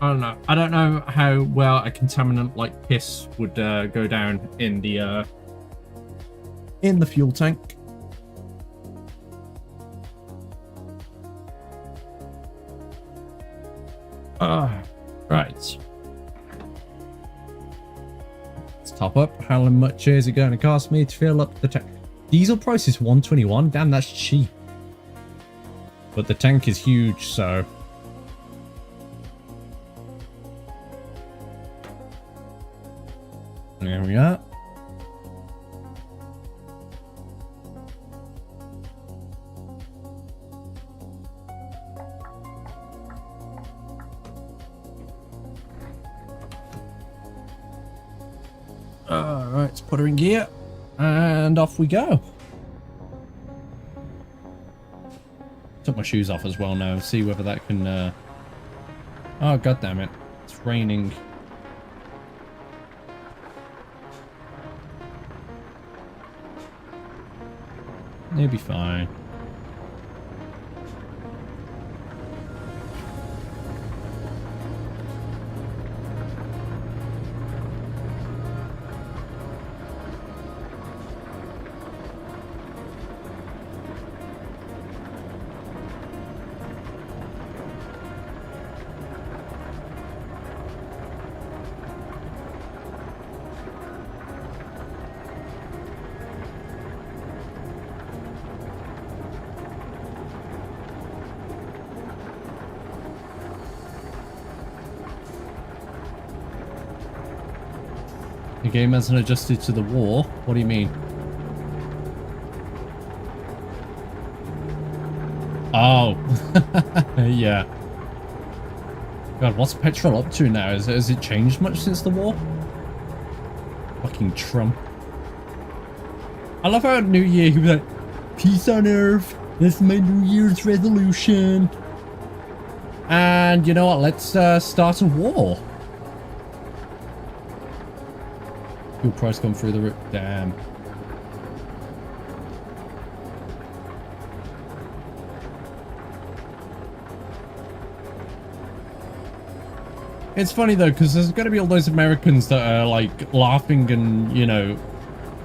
I don't know. I don't know how well a contaminant like piss would go down in the fuel tank. Right. Let's top up. How much is it going to cost me to fill up the tank? Diesel price is 121. Damn, that's cheap. But the tank is huge, so... There we are. Alright, let's put her in gear. And off we go. Took my shoes off as well now. See whether that can... Oh, god damn it. It's raining. It'll be fine. The game hasn't adjusted to the war? What do you mean? Oh. Yeah. God, what's petrol up to now? Has it changed much since the war? Fucking Trump. I love how New Year he was like, peace on earth. That's my New Year's resolution. And you know what? Let's start a war. Fuel price come through the roof. Damn. It's funny though, because there's going to be all those Americans that are like laughing and, you know,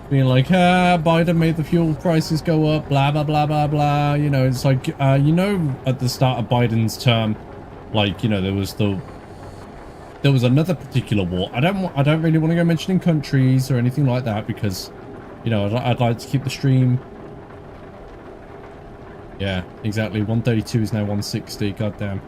being like, ah, Biden made the fuel prices go up, blah, blah, blah, blah, blah. You know, it's like, you know, at the start of Biden's term, like, you know, there was another particular war. I don't really want to go mentioning countries or anything like that because, you know, I'd like to keep the stream. Yeah, exactly. 132 is now 160. Goddamn.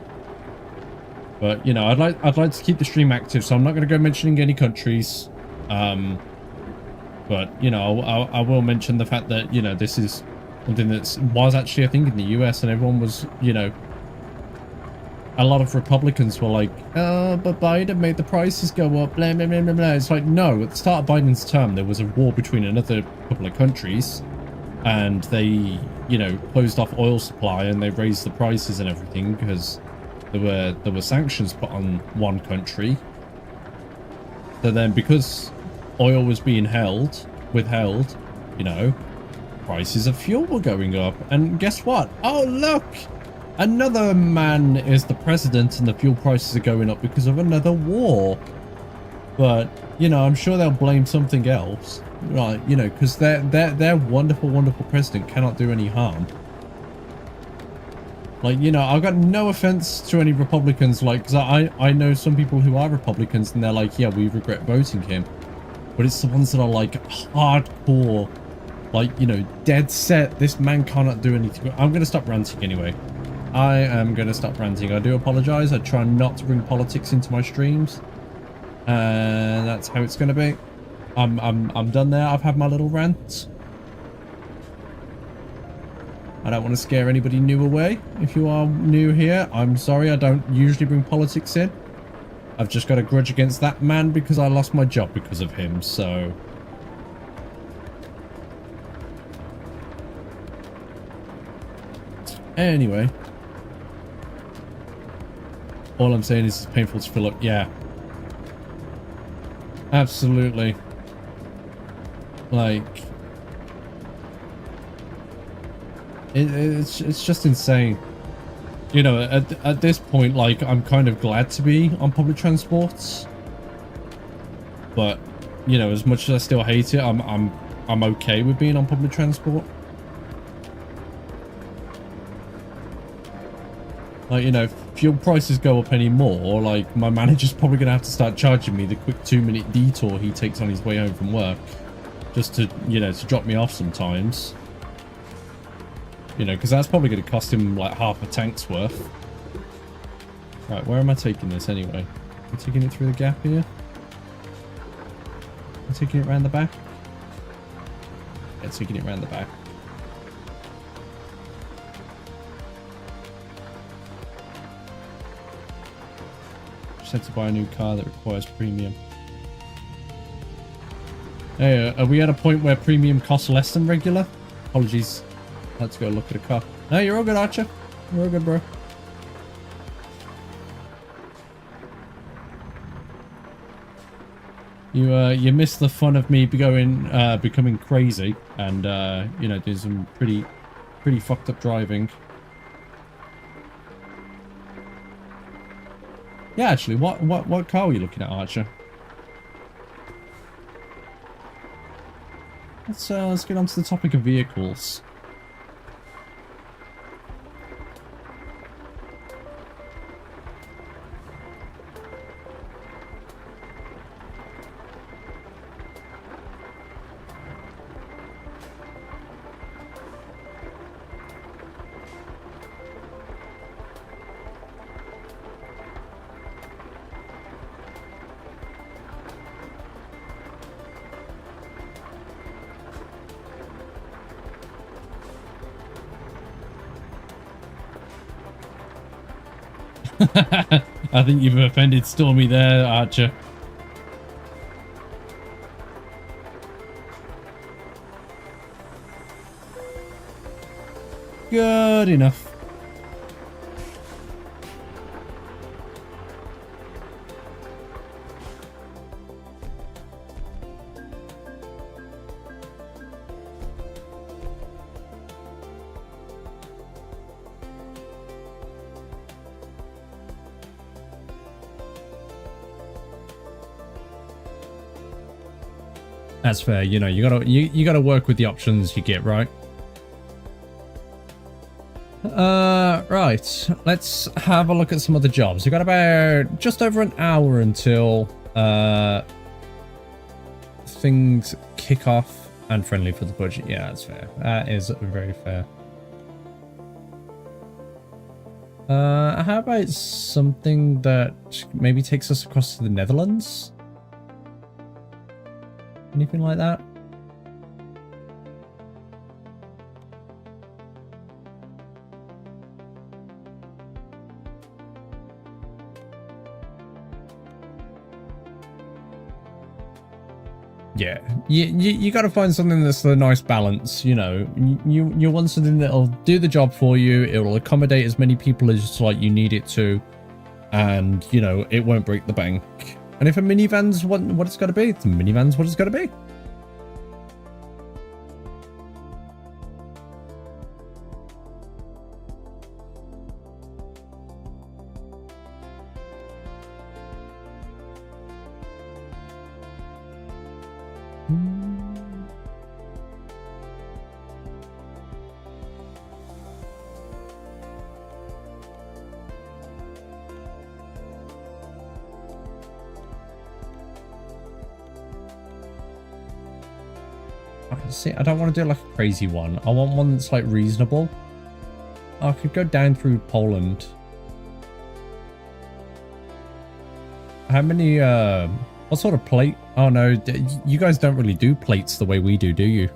But you know, I'd like to keep the stream active, so I'm not going to go mentioning any countries. But you know, I will mention the fact that, you know, this is something that was actually, I think, in the US, and everyone was, you know, a lot of Republicans were like, oh, but Biden made the prices go up, blah, blah, blah, blah, blah. It's like, no, at the start of Biden's term, there was a war between another couple of countries, and they, you know, closed off oil supply, and they raised the prices and everything because there were sanctions put on one country. So then, because oil was being withheld, you know, prices of fuel were going up. And guess what? Oh, look! Another man is the president and the fuel prices are going up because of another war. But, you know, I'm sure they'll blame something else. Right, you know, because their wonderful, wonderful president cannot do any harm. Like, you know, I've got no offense to any Republicans, like, because I know some people who are Republicans and they're like, yeah, we regret voting him. But it's the ones that are like hardcore, like, you know, dead set, this man cannot do anything. I'm going to stop ranting anyway. I am going to stop ranting. I do apologize. I try not to bring politics into my streams. And that's how it's going to be. I'm done there. I've had my little rant. I don't want to scare anybody new away. If you are new here, I'm sorry. I don't usually bring politics in. I've just got a grudge against that man because I lost my job because of him, so... Anyway. All I'm saying is it's painful to fill up. Yeah. Absolutely. Like, it's just insane. You know, at this point, like, I'm kind of glad to be on public transports, but you know, as much as I still hate it, I'm okay with being on public transport. Like, you know, if fuel prices go up any more, like, my manager's probably gonna have to start charging me the quick 2-minute detour he takes on his way home from work, just to, you know, to drop me off sometimes. You know, because that's probably going to cost him like half a tank's worth. Right, where am I taking this anyway? Am I taking it through the gap here? Am I taking it around the back? Yeah, taking it around the back. Just had to buy a new car that requires premium. Hey, are we at a point where premium costs less than regular? Apologies. Let's go look at a car. No, you're all good, Archer. You're all good, bro. You missed the fun of me becoming crazy and you know, doing some pretty fucked up driving. Yeah, actually, what car were you looking at, Archer? Let's get on to the topic of vehicles. I think you've offended Stormy there, Archer. Good enough. That's fair, you know, you gotta work with the options you get, right? Right. Let's have a look at some other jobs. We've got about just over an hour until things kick off and friendly for the budget. Yeah, that's fair. That is very fair. How about something that maybe takes us across to the Netherlands? Anything like that? Yeah, you got to find something that's a nice balance. You know, you want something that'll do the job for you. It will accommodate as many people as like you need it to, and you know it won't break the bank. And if a minivan's what it's got to be, the minivan's what it's got to be. See, I don't want to do like a crazy one. I want one that's like reasonable. I could go down through Poland. How many, what sort of plate? Oh no, you guys don't really do plates the way we do you?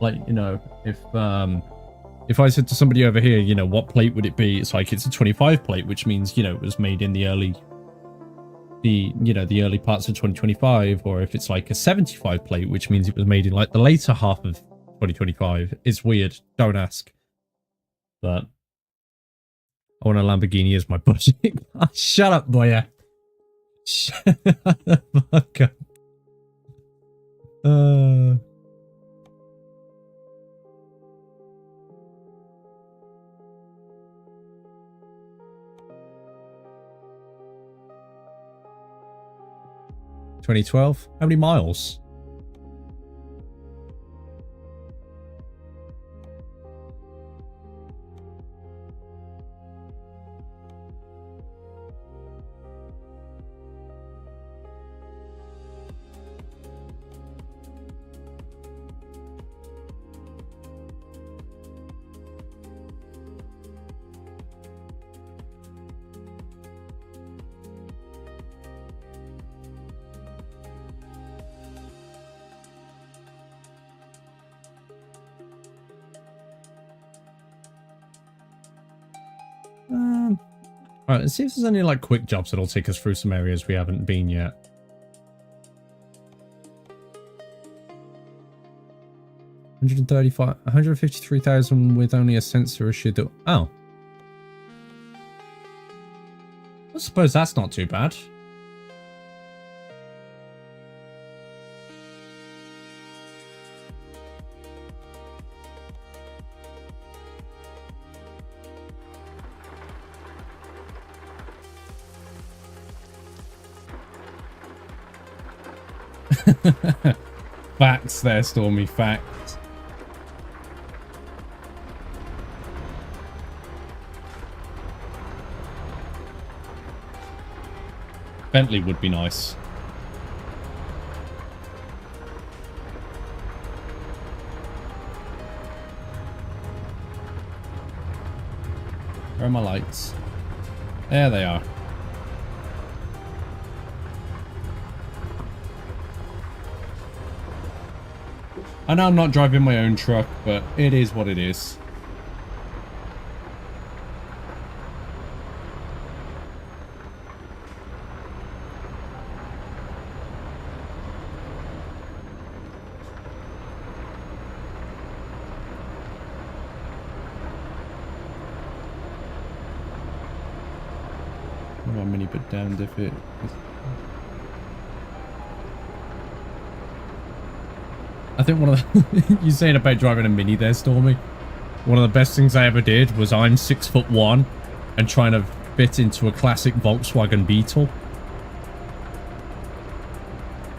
Like, you know, if I said to somebody over here, you know, what plate would it be? It's like, it's a 25 plate, which means, you know, it was made in the early parts of 2025, or if it's like a 75 plate, which means it was made in like the later half of 2025. It's weird. Don't ask. But I want a Lamborghini as my budget. Shut up, boy. Shut the fuck up. 2012? How many miles? Alright, let's see if there's any like quick jobs that'll take us through some areas we haven't been yet. $153,000 with only a sensor issue that... Oh. I suppose that's not too bad. Facts there, Stormy, facts. Bentley would be nice. Where are my lights? There they are. I know I'm not driving my own truck, but it is what it is. My mini bit damned if it... I think one of the... you saying about driving a Mini there, Stormy? One of the best things I ever did was I'm 6'1" and trying to fit into a classic Volkswagen Beetle.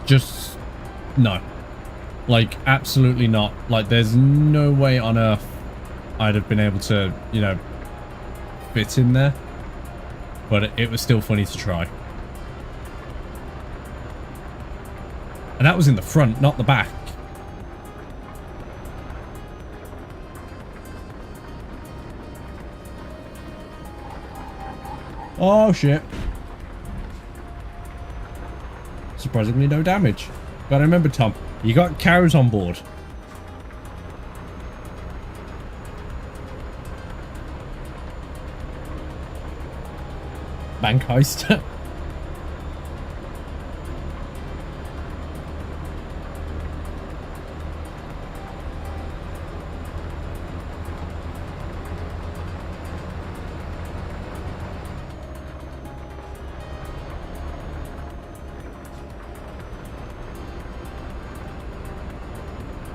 Just... no. Like, absolutely not. Like, there's no way on earth I'd have been able to, you know, fit in there. But it was still funny to try. And that was in the front, not the back. Oh shit. Surprisingly no damage. But remember, Tom, you got cows on board. Bank heist.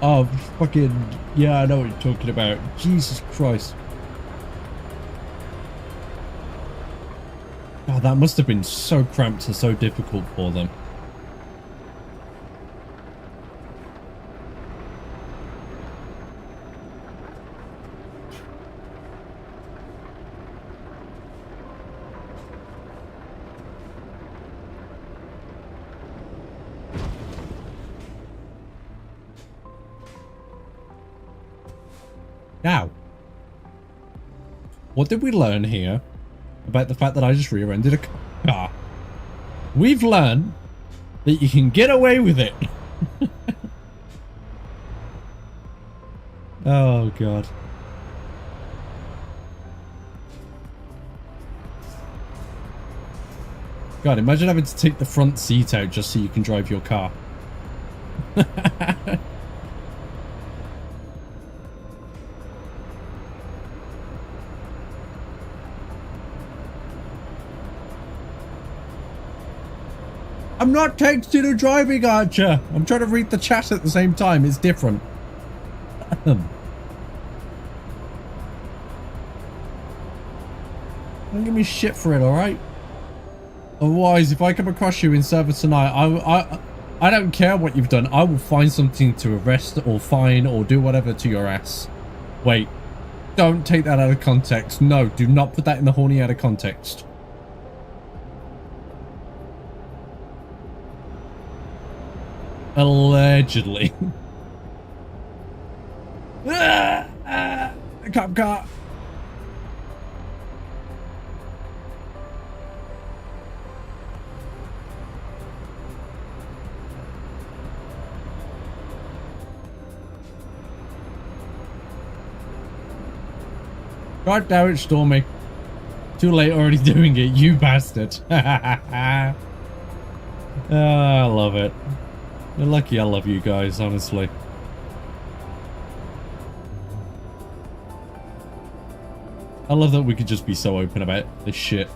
Oh, fucking... yeah, I know what you're talking about. Jesus Christ. Oh, that must have been so cramped and so difficult for them. Now, what did we learn here about the fact that I just rear-ended a car? We've learned that you can get away with it. Oh, God. God, imagine having to take the front seat out just so you can drive your car. I'm not texting or driving, Archer. I'm trying to read the chat at the same time. It's different. Don't give me shit for it, alright? Otherwise, if I come across you in server tonight, I don't care what you've done. I will find something to arrest or fine or do whatever to your ass. Wait. Don't take that out of context. No, do not put that in the horny out of context. Allegedly. Cop car. God damn it, Stormy. Too late already doing it, you bastard. I love it. You're lucky I love you guys, honestly. I love that we could just be so open about this shit.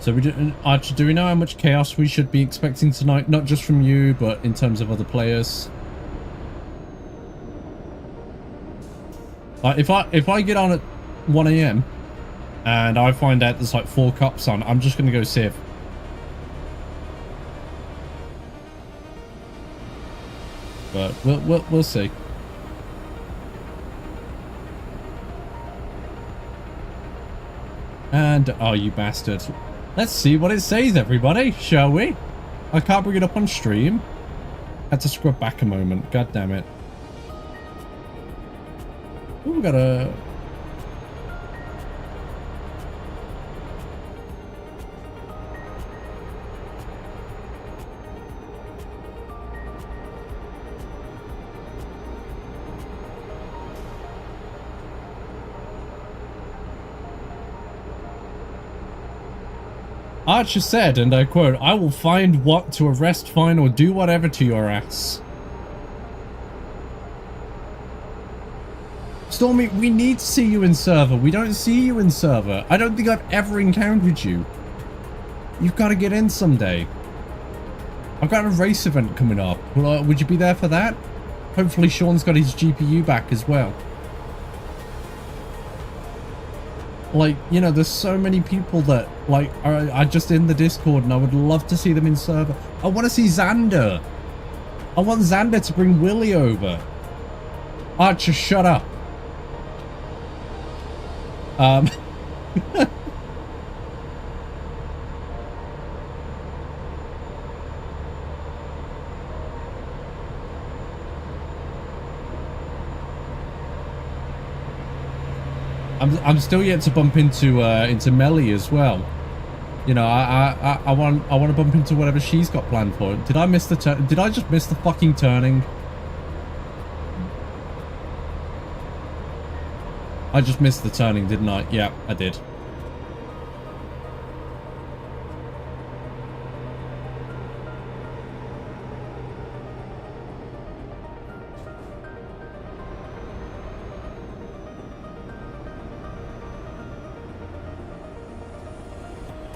So Archie, do we know how much chaos we should be expecting tonight? Not just from you, but in terms of other players. Like if I get on at 1 AM and I find out there's like 4 cops on, I'm just gonna go Civ. But we'll see. And oh, you bastard. Let's see what it says, everybody, shall we? I can't bring it up on stream. Had to scrub back a moment. God damn it. Ooh, we got a... Archer said, and I quote, "I will find what to arrest, fine, or do whatever to your ass." Stormy, we need to see you in server. We don't see you in server. I don't think I've ever encountered you. You've got to get in someday. I've got a race event coming up. Would you be there for that? Hopefully Sean's got his GPU back as well. Like, you know, there's so many people that, like, are just in the Discord, and I would love to see them in server. I want to see Xander. I want Xander to bring Willie over. Archer, shut up. I'm still yet to bump into Melly as well. You know, I want to bump into whatever she's got planned for. Did I miss the turn? Did I just miss the fucking turning? I just missed the turning, didn't I? Yeah, I did.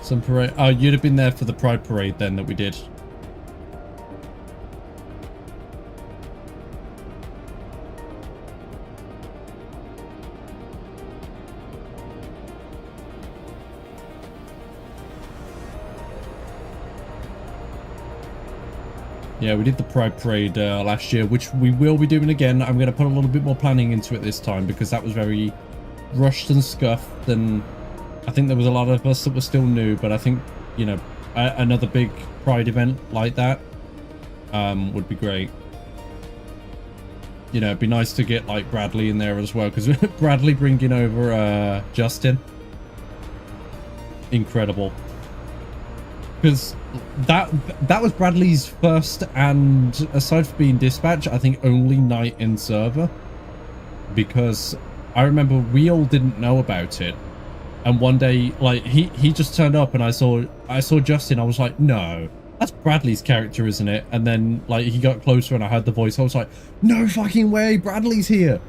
Some parade. Oh, you'd have been there for the Pride Parade then that we did. Yeah, we did the Pride Parade last year, which we will be doing again. I'm going to put a little bit more planning into it this time because that was very rushed and scuffed, and I think there was a lot of us that were still new, but I think, you know, another big Pride event like that would be great. You know, it'd be nice to get like Bradley in there as well, because Bradley bringing over Justin, incredible. Because that was Bradley's first, and aside from being dispatch, I think only night in server, because I remember we all didn't know about it. And one day, like, he just turned up and I saw Justin. I was like, no, That's Bradley's character, isn't it? And then, like, he got closer and I heard the voice. I was like, no fucking way, Bradley's here.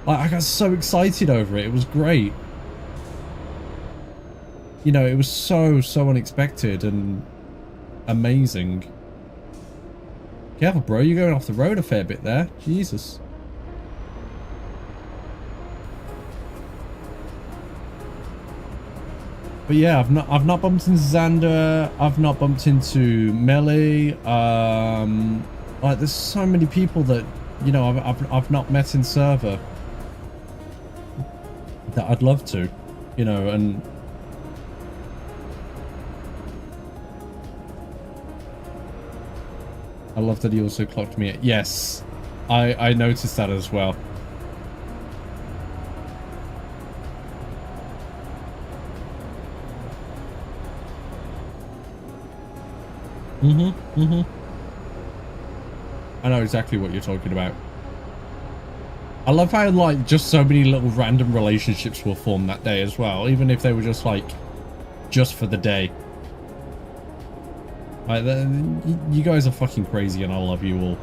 Like, I got so excited over it. It was great. You know, it was so unexpected and amazing. Careful, bro. You're going off the road a fair bit there. Jesus. But yeah, I've not bumped into Xander. I've not bumped into Melee. Like, there's so many people that, you know, I've not met in server that I'd love to, you know, and I love that he also clocked me. Yes, I noticed that as well. I know exactly what you're talking about. I love how, like, just so many little random relationships were formed that day as well, even if they were just, like, just for the day. Like, you guys are fucking crazy and I love you all.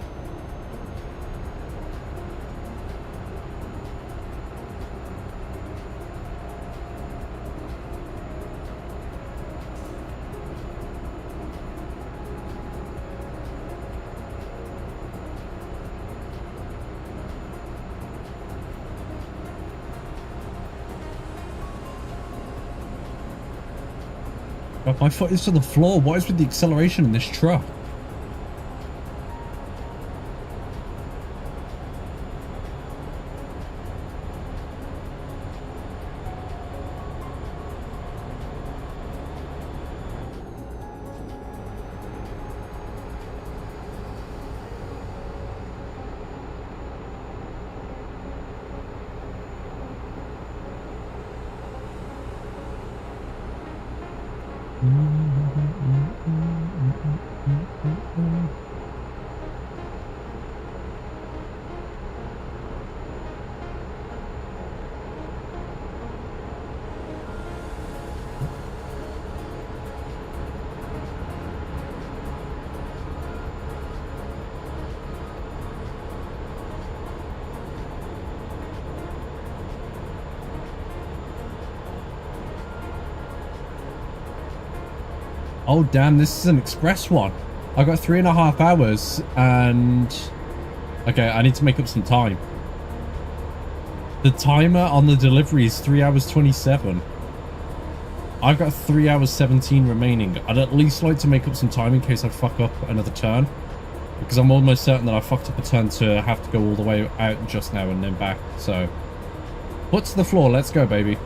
God, my foot is to the floor. What is with the acceleration in this truck? Oh damn, this is an express one. I got 3.5 hours and... Okay, I need to make up some time. The timer on the delivery is 3 hours 27. I've got 3 hours 17 remaining. I'd at least like to make up some time in case I fuck up another turn. Because I'm almost certain that I fucked up a turn to have to go all the way out just now and then back. So, foot to the floor, let's go, baby.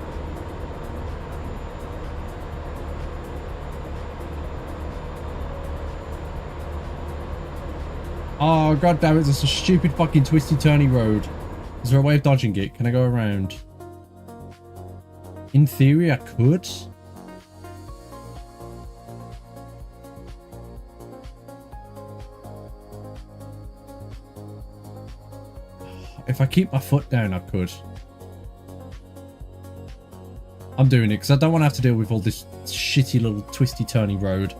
Oh, god damn it, it's a stupid fucking twisty turny road. Is there a way of dodging it? Can I go around? In theory, I could. If I keep my foot down, I could. I'm doing it because I don't want to have to deal with all this shitty little twisty turny road.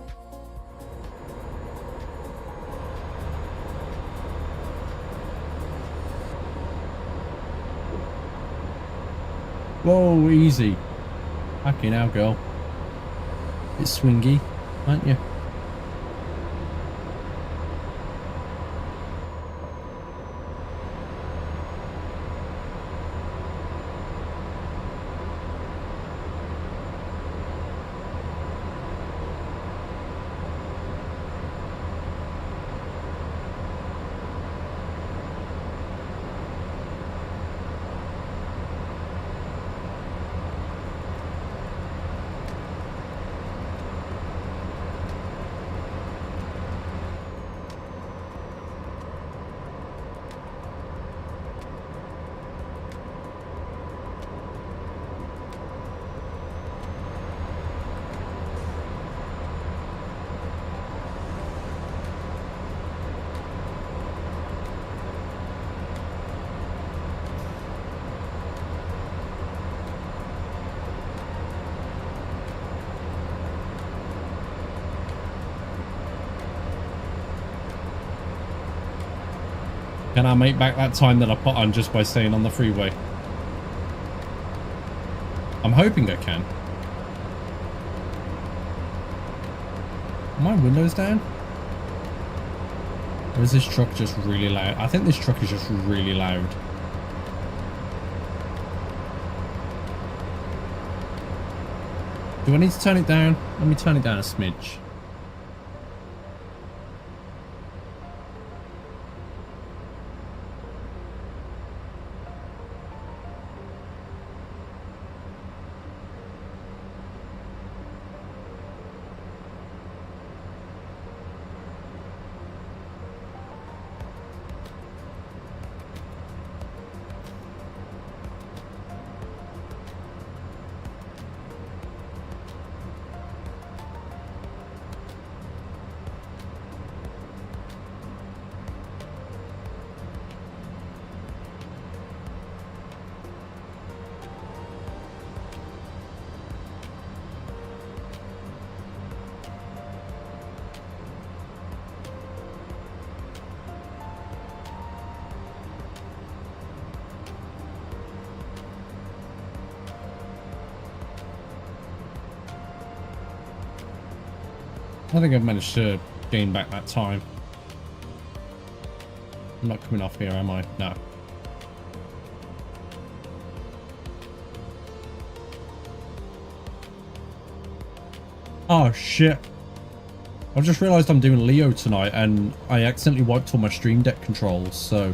Whoa, easy. Fucking hell, girl. It's swingy, aren't you? Can I make back that time that I put on just by staying on the freeway? I'm hoping I can. Are my windows down? Or is this truck just really loud? I think this truck is just really loud. Do I need to turn it down? Let me turn it down a smidge. I think I've managed to gain back that time. I'm not coming off here, am I? No. Oh, shit. I've just realised I'm doing Leo tonight, and I accidentally wiped all my Stream Deck controls, so...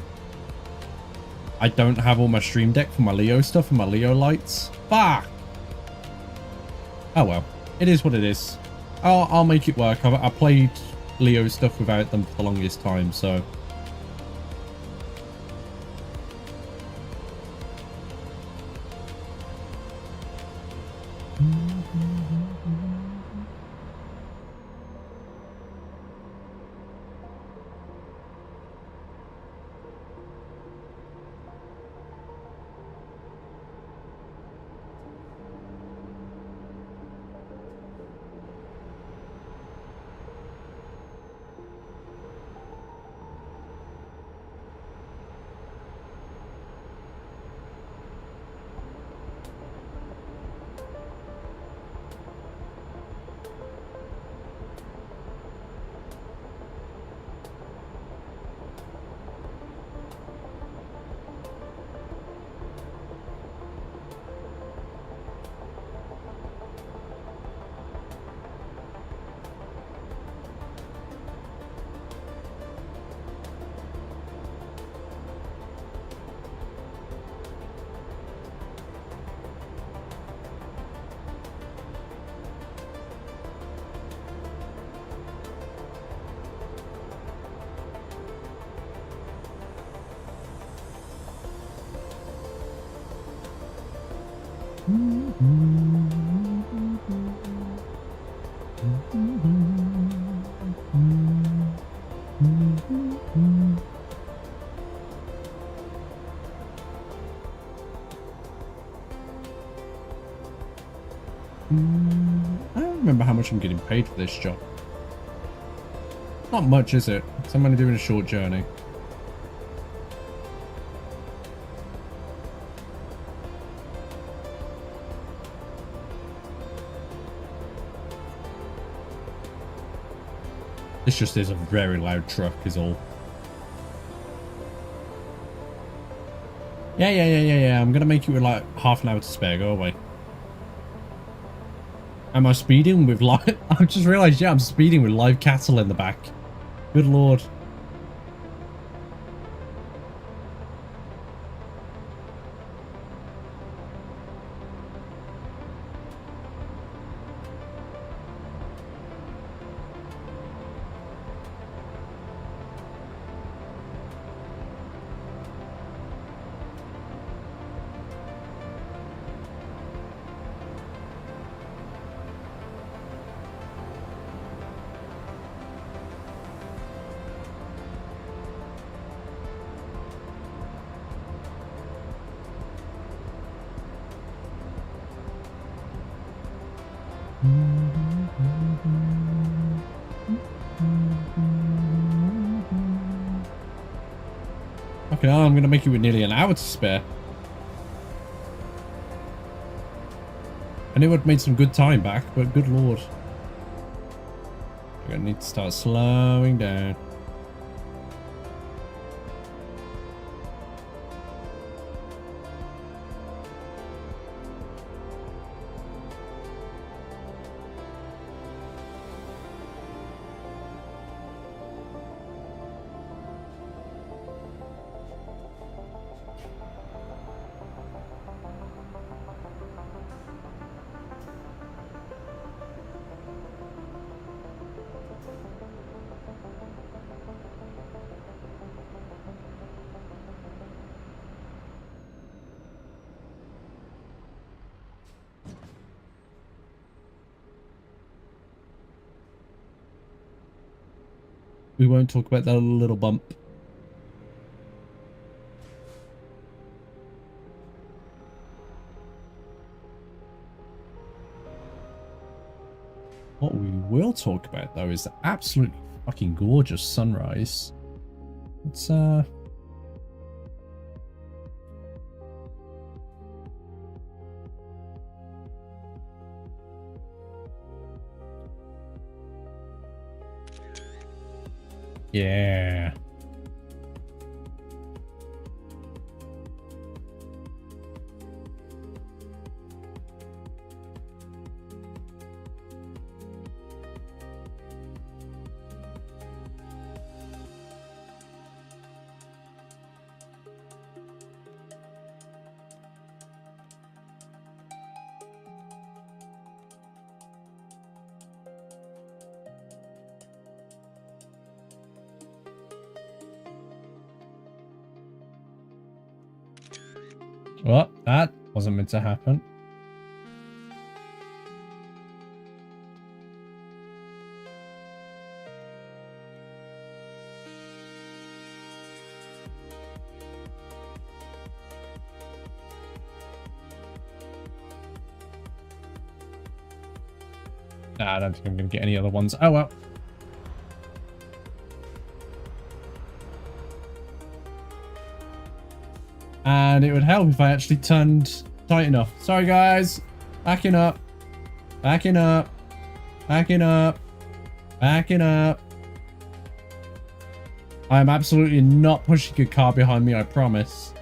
I don't have all my Stream Deck for my Leo stuff and my Leo lights. Fuck! Oh well. It is what it is. I'll make it work. I played Leo stuff without them for the longest time, so... I don't remember how much I'm getting paid for this job. Not much, is it? Because I'm only doing a short journey. This just is a very loud truck, is all. Yeah. I'm gonna make you with like half an hour to spare. Go away. Am I speeding with live? I've just realised, yeah, I'm speeding with live cattle in the back. Good lord. Fucking hell, I'm going to make you with nearly an hour to spare. I knew I'd made some good time back, but good lord. We're going to need to start slowing down. We won't talk about that little bump. What we will talk about, though, is the absolutely fucking gorgeous sunrise. It's, yeah. Well, that wasn't meant to happen. Nah, I don't think I'm going to get any other ones. Oh, well. And it would help if I actually turned tight enough. Sorry, guys. Backing up. Backing up. Backing up. Backing up. I'm absolutely not pushing a car behind me, I promise.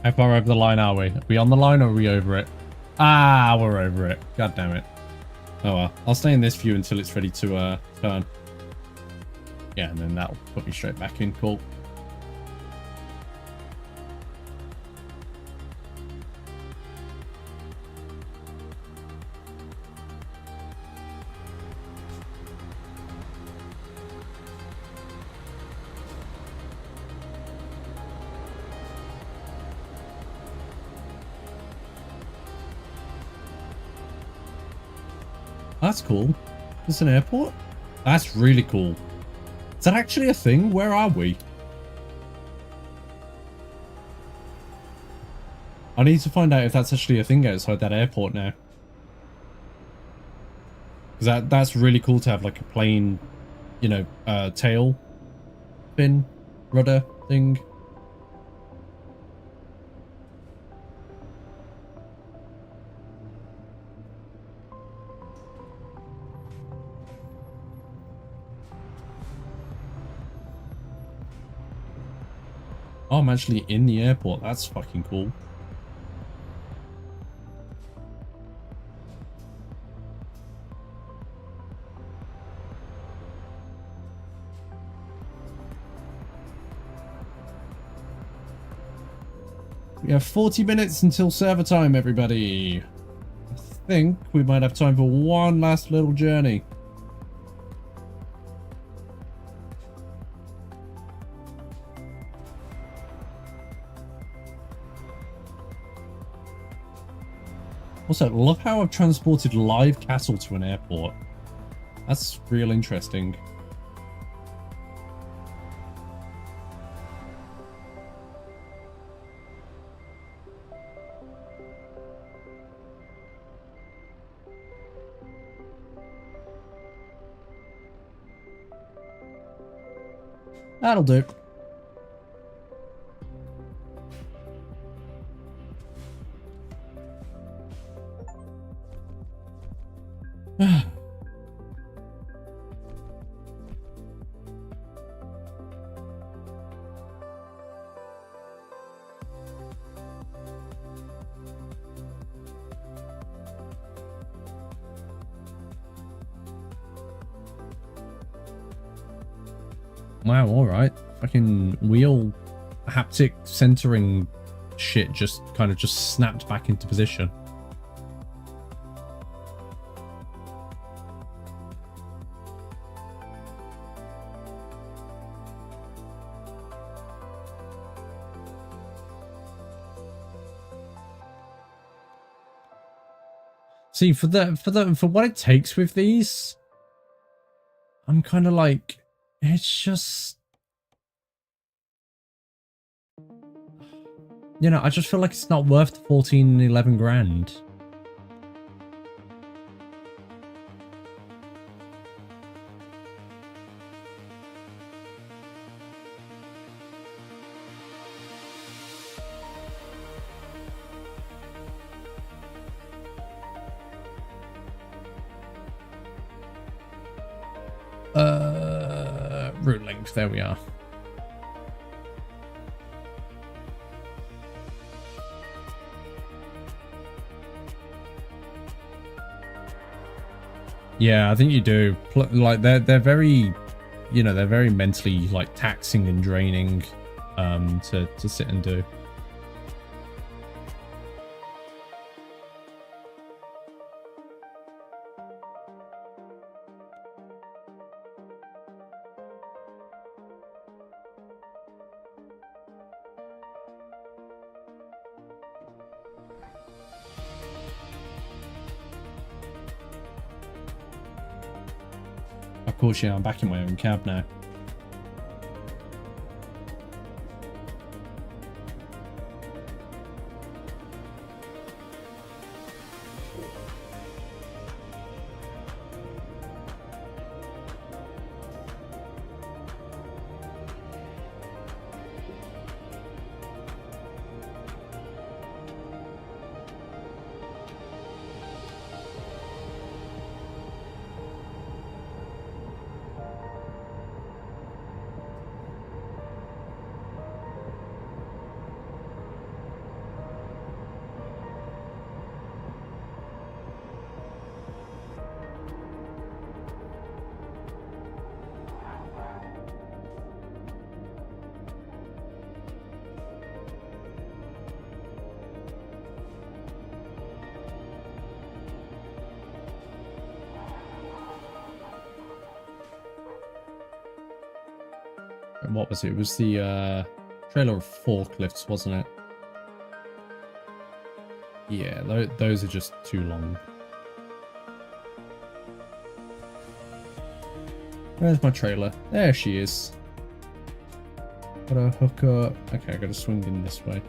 How far over the line are we? Are we on the line or are we over it? Ah, we're over it. God damn it. Oh well. I'll stay in this view until it's ready to turn. Yeah, and then that'll put me straight back in. Cool. That's cool. There's an airport? That's really cool. Is that actually a thing? Where are we? I need to find out if that's actually a thing outside that airport now. Because that's really cool to have like a plain, you know, tail fin rudder thing. Oh, I'm actually in the airport. That's fucking cool. We have 40 minutes until server time, everybody. I think we might have time for one last little journey. Also, love how I've transported live cattle to an airport. That's real interesting. That'll do. Wow, alright. Fucking wheel haptic centering shit just kind of just snapped back into position. See, for what it takes with these, I'm kind of like, it's just, you know, I just feel like it's not worth the 14, 11 grand. Route length, there we are. Yeah, I think you do. Like they're very, you know, they're very mentally like taxing and draining to sit and do. Of course, yeah, I'm back in my own cab now. And what was it? It was the trailer of forklifts, wasn't it? Yeah, those are just too long. Where's my trailer? There she is. Gotta hook up. Okay, I gotta swing in this way.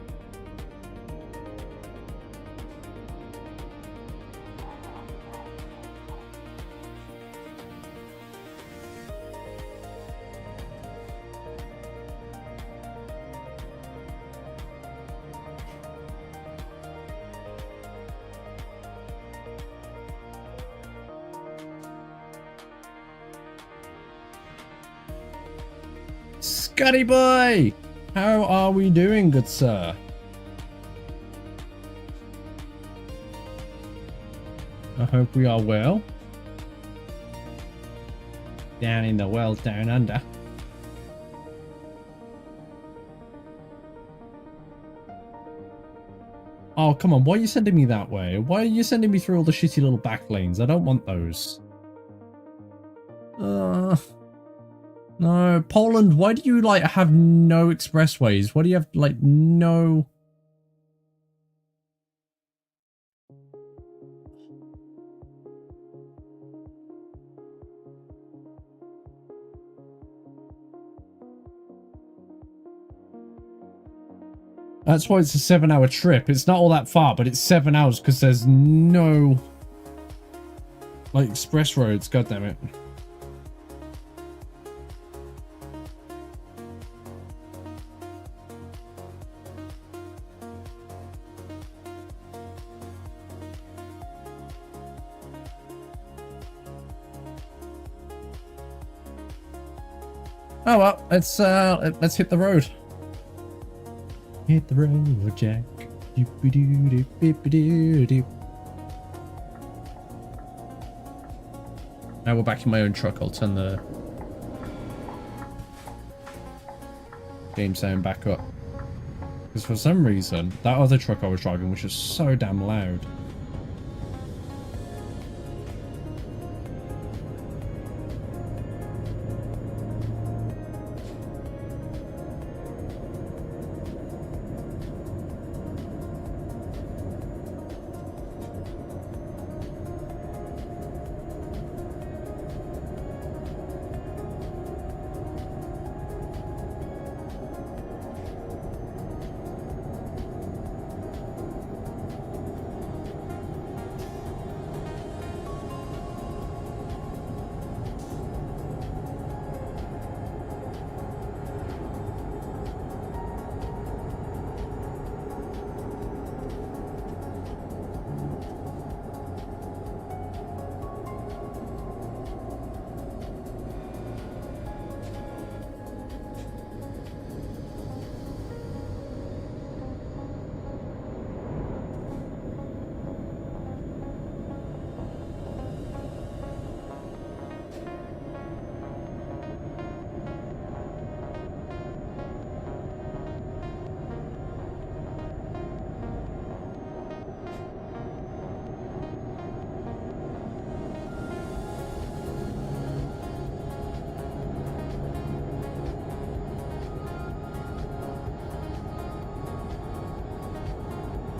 Scotty boy! How are we doing, good sir? I hope we are well. Down in the well down under. Oh, come on. Why are you sending me that way? Why are you sending me through all the shitty little back lanes? I don't want those. No, Poland, why do you, like, have no expressways? Why do you have, like, no... That's why it's a 7-hour trip. It's not all that far, but it's 7 hours because there's no, like, express roads. God damn it. Oh well, let's hit the road. Hit the road, Jack. Now we're back in my own truck. I'll turn the game sound back up. Because for some reason, that other truck I was driving was just so damn loud.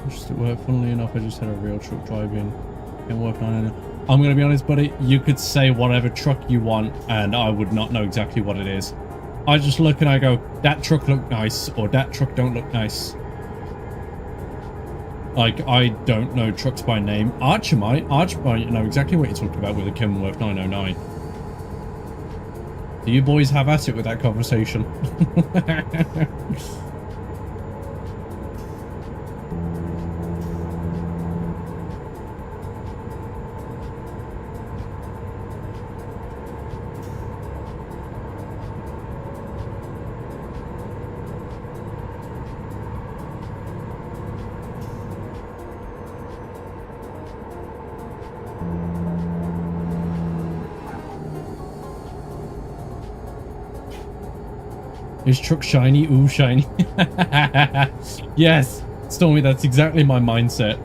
Just at work, funnily enough, I just had a real truck driving and working on it. I'm going to be honest, buddy, you could say whatever truck you want and I would not know exactly what it is. I just look and I go, that truck look nice, or that truck don't look nice. Like, I don't know trucks by name. Archer might know exactly what you're talking about with a Kenworth 909. Do you boys have at it with that conversation? Is truck shiny? Ooh, shiny. Yes, Stormy, that's exactly my mindset.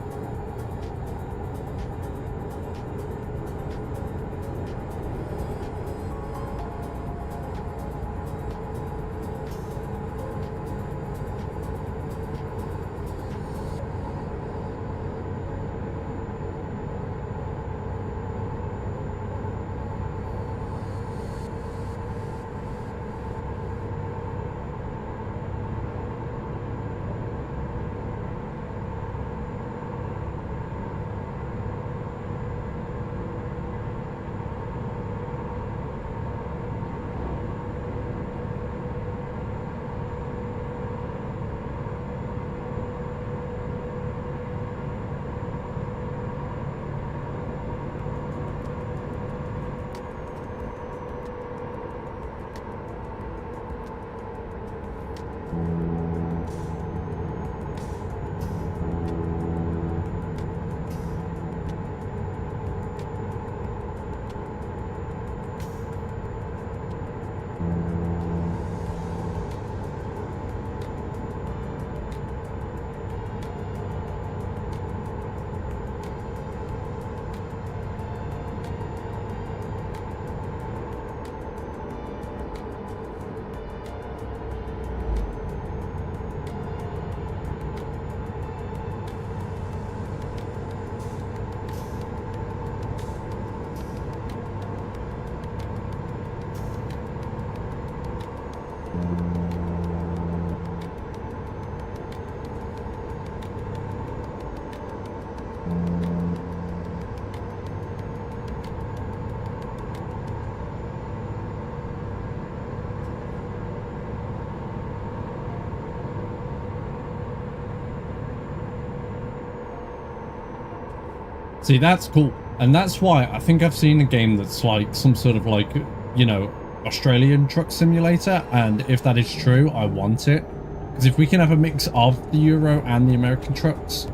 See, that's cool. And that's why I think I've seen a game that's like some sort of like, you know, Australian truck simulator. And if that is true, I want it. Because if we can have a mix of the Euro and the American trucks,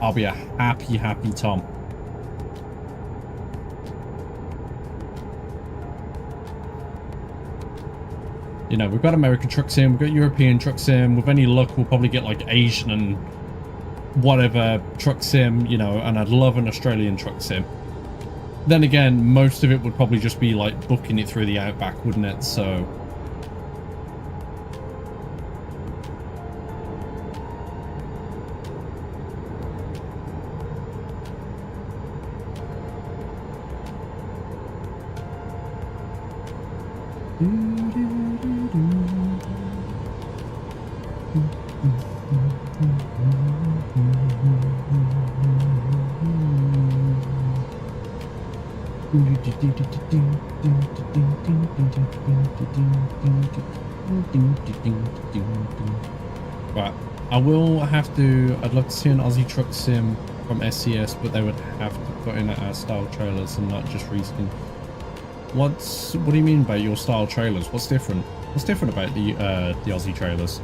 I'll be a happy, happy Tom. You know, we've got American truck sim, we've got European truck sim. With any luck, we'll probably get like Asian and whatever truck sim, you know, and I'd love an Australian truck sim. Then again, most of it would probably just be like booking it through the Outback, wouldn't it? So... Right, I will have to... I'd love to see an Aussie truck sim from SCS, but they would have to put in our style trailers and not just reskin. What do you mean by your style trailers? What's different? What's different about the Aussie trailers?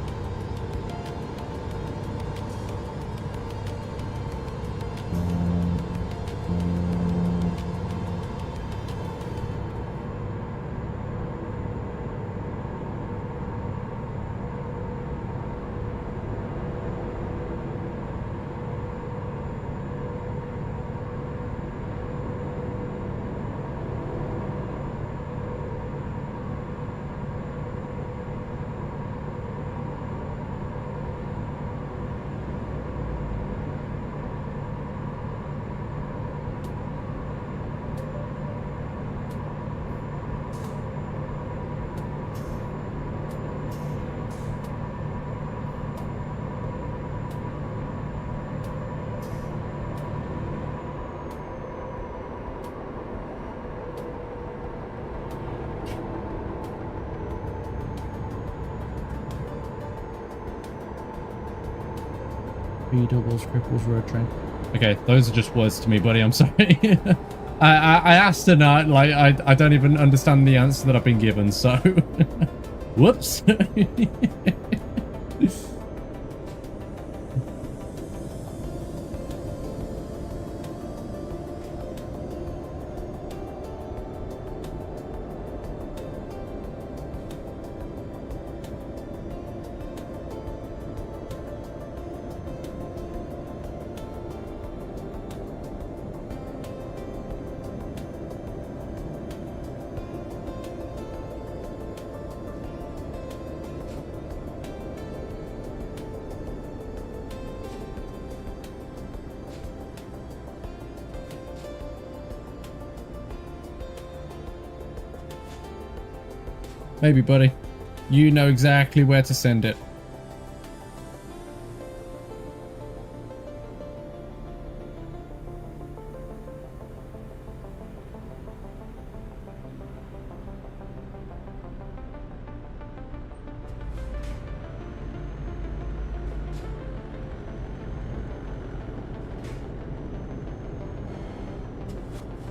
B doubles, cripples, road train. Okay, those are just words to me, buddy. I'm sorry. I asked and I don't even understand the answer that I've been given. So, whoops. Maybe, buddy. You know exactly where to send it.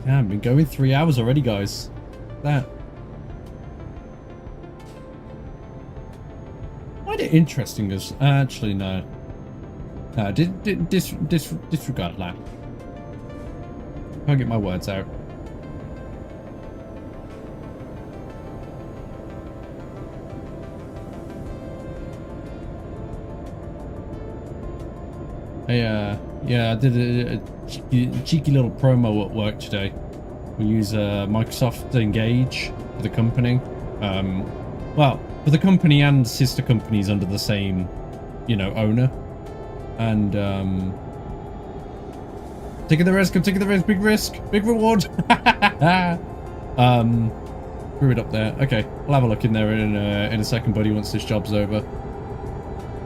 Damn, been going 3 hours already, guys. That. Interesting as actually no disregard that. Can't get my words out. Yeah, I did a cheeky little promo at work today. We use Microsoft Engage for the company. Well, for the company and sister companies under the same, you know, owner. And taking the risk, I'm taking the risk, big risk, big reward. Threw it up there. Okay, I'll have a look in there in a second, buddy, once this job's over.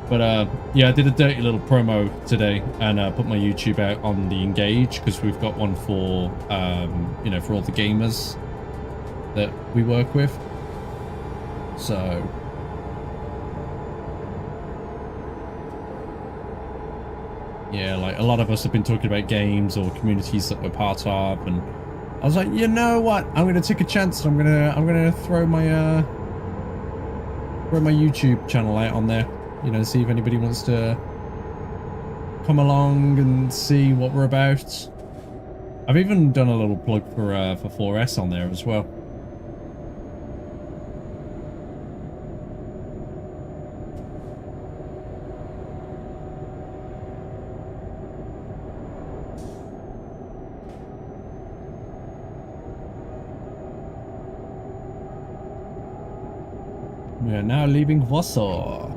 But yeah, I did a dirty little promo today and put my YouTube out on the Engage because we've got one for you know, for all the gamers that we work with. So yeah, like a lot of us have been talking about games or communities that we're part of, and I was like, you know what? I'm gonna take a chance. I'm gonna throw my YouTube channel out on there. You know, see if anybody wants to come along and see what we're about. I've even done a little plug for 4S on there as well. We are now leaving Warsaw.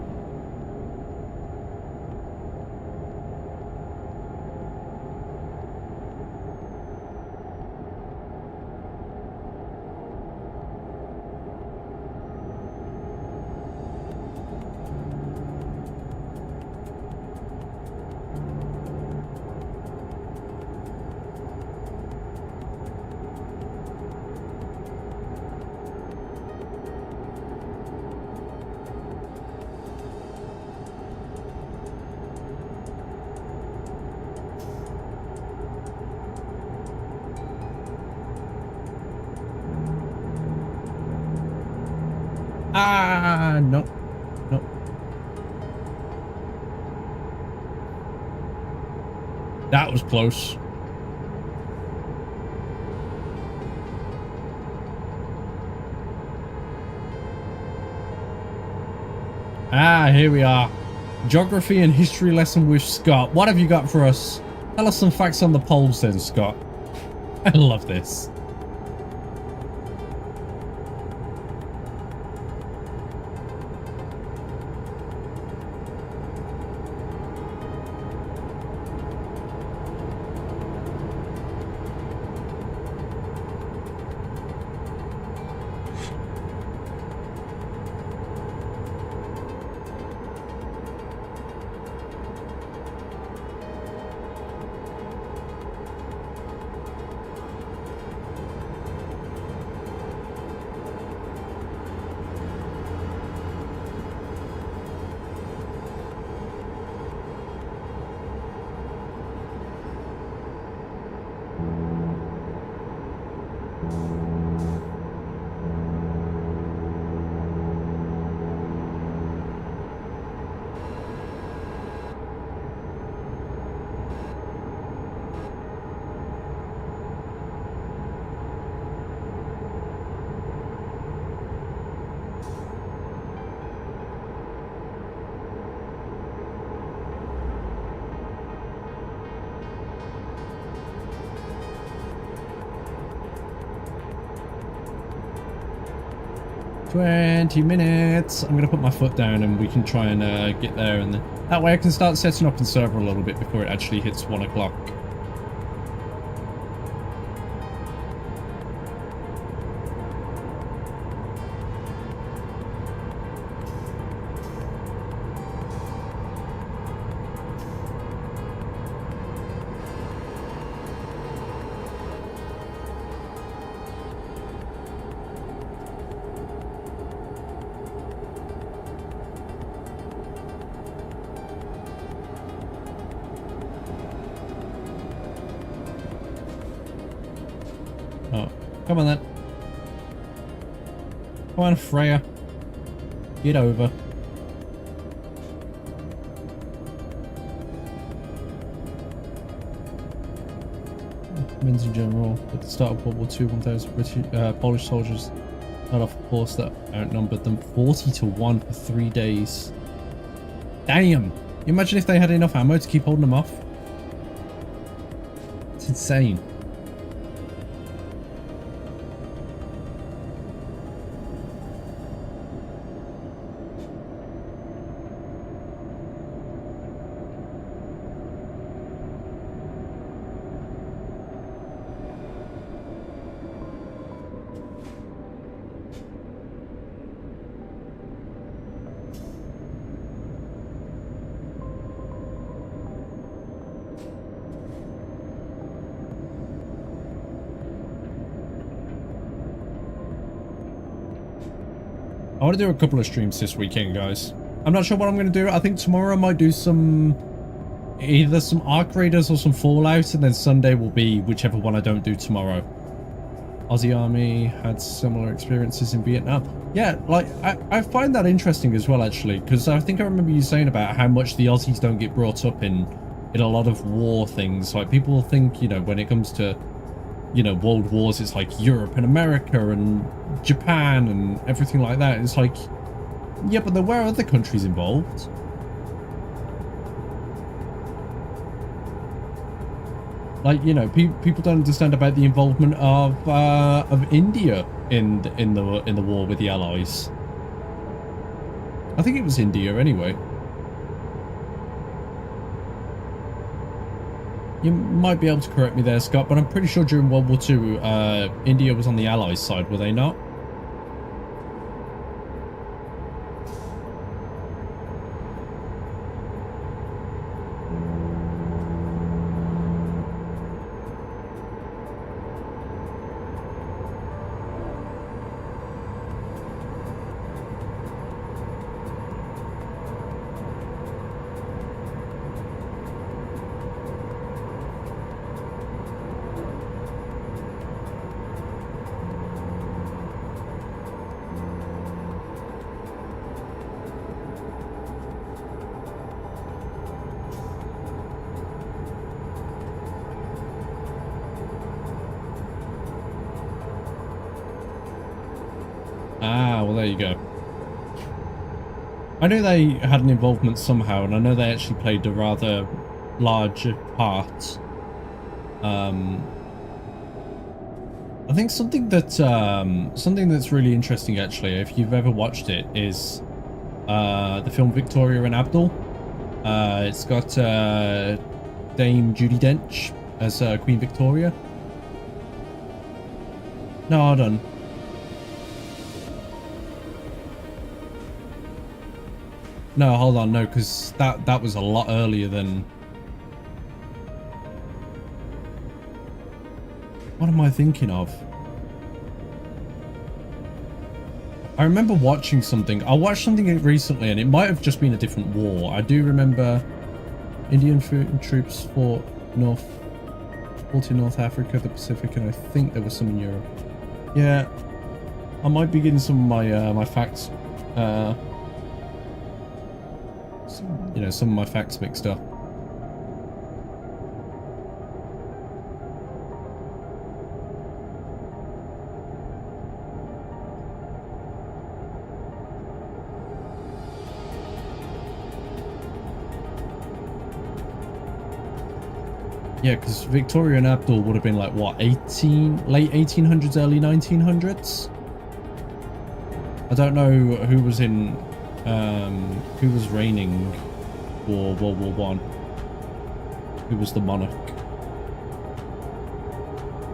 Ah, no. No. That was close. Ah, here we are. Geography and history lesson with Scott. What have you got for us? Tell us some facts on the Poles then, Scott. I love this. $20. I'm gonna put my foot down and we can try and get there, and that way I can start setting up the server a little bit before it actually hits 1 o'clock. Oh, come on then. Come on, Freya. Get over. Men's in general, at the start of World War II, 1,000 British, Polish soldiers led off a force that outnumbered them 40-1 for 3 days. Damn! You imagine if they had enough ammo to keep holding them off? It's insane. I want to do a couple of streams this weekend, guys. I'm not sure what I'm going to do. I think tomorrow I might do some either some Ark Raiders or some Fallout, and then Sunday will be whichever one I don't do tomorrow. Aussie Army had similar experiences in Vietnam. Yeah, like, I find that interesting as well, actually, because I think I remember you saying about how much the Aussies don't get brought up in a lot of war things. Like, people think, you know, when it comes to, you know, world wars, it's like Europe and America and Japan and everything like that. It's like, yeah, but there were other countries involved. Like, you know, people don't understand about the involvement of India in the war with the Allies. I think it was India anyway. You might be able to correct me there, Scott, but I'm pretty sure during World War II, India was on the Allies' side, were they not? Ah, well, there you go. I knew they had an involvement somehow, and I know they actually played a rather large part. I think something that's really interesting, actually, if you've ever watched it, is the film Victoria and Abdul. It's got Dame Judi Dench as Queen Victoria. No, hold on. No, hold on, no, because that was a lot earlier than... What am I thinking of? I remember watching something. I watched something recently, and it might have just been a different war. I do remember Indian troops fought in North Africa, the Pacific, and I think there was some in Europe. Yeah, I might be getting some of my my facts... you know, some of my facts mixed up. Yeah, because Victoria and Abdul would have been like, what, late 1800s, early 1900s? I don't know who was in, who was reigning for World War One. Who was the monarch?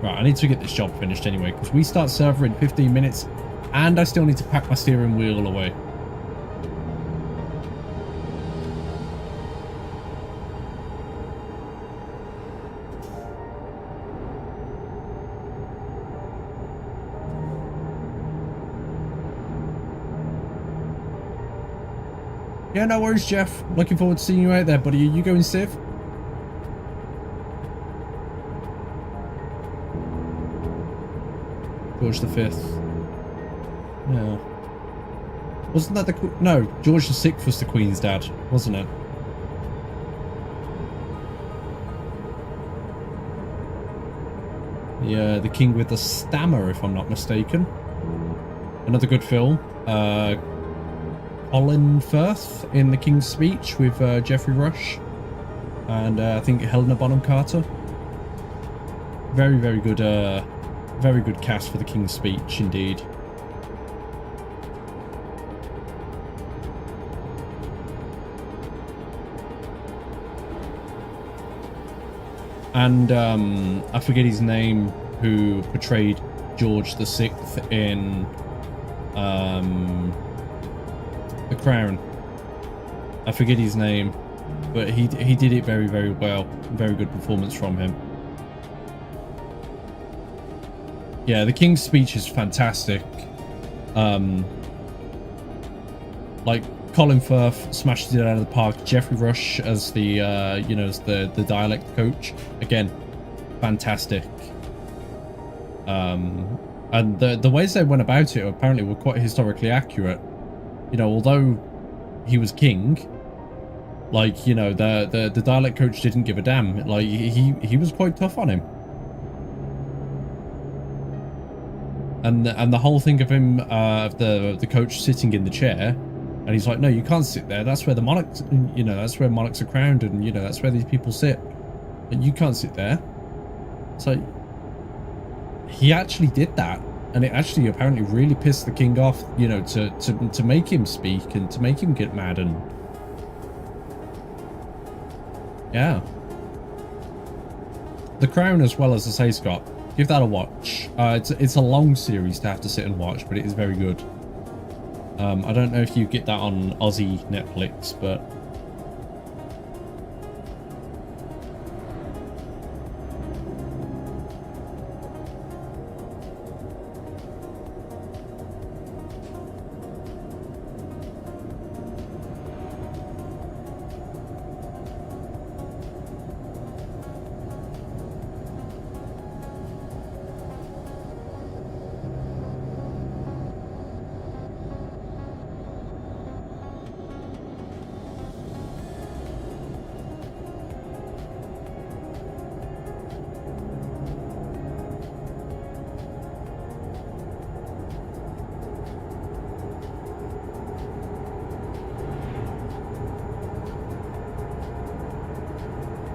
Right, I need to get this job finished anyway, because we start server in 15 minutes, and I still need to pack my steering wheel away. Yeah, no worries, Jeff. Looking forward to seeing you out there, buddy. Are you going Civ? George V. Yeah. Wasn't that the... No, George VI was the Queen's dad, wasn't it? Yeah, the King with the Stammer, if I'm not mistaken. Another good film. Colin Firth in The King's Speech with Geoffrey Rush and I think Helena Bonham Carter. Very, very good cast for The King's Speech, indeed. And I forget his name, who portrayed George VI in The Crown. I forget his name, but he did it very, very well. Very good performance from him. Yeah, The King's Speech is fantastic. Like, Colin Firth smashes it out of the park. Jeffrey Rush as the you know, as the dialect coach, again, fantastic. And the ways they went about it apparently were quite historically accurate. You know, although he was king, like, you know, the dialect coach didn't give a damn. Like, he was quite tough on him. And the whole thing of him, of the coach sitting in the chair, and he's like, no, you can't sit there. That's where the monarchs, you know, that's where monarchs are crowned, and, you know, that's where these people sit. But you can't sit there. So he actually did that, and it actually apparently really pissed the king off, you know, to make him speak and to make him get mad. And yeah, The Crown as well, as I say, Scott, give that a watch. It's a long series to have to sit and watch, but it is very good. I don't know if you get that on Aussie Netflix, but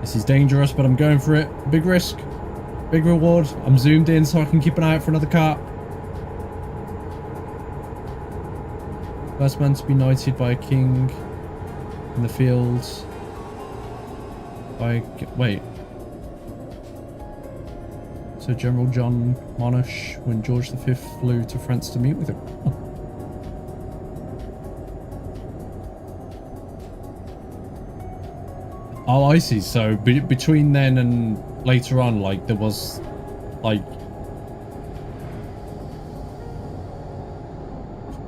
this is dangerous, but I'm going for it. Big risk, big reward. I'm zoomed in so I can keep an eye out for another car. First man to be knighted by a king in the fields. Wait. So General John Monash when George V flew to France to meet with him. Oh. Oh, I see. So between then and later on, like, there was, like...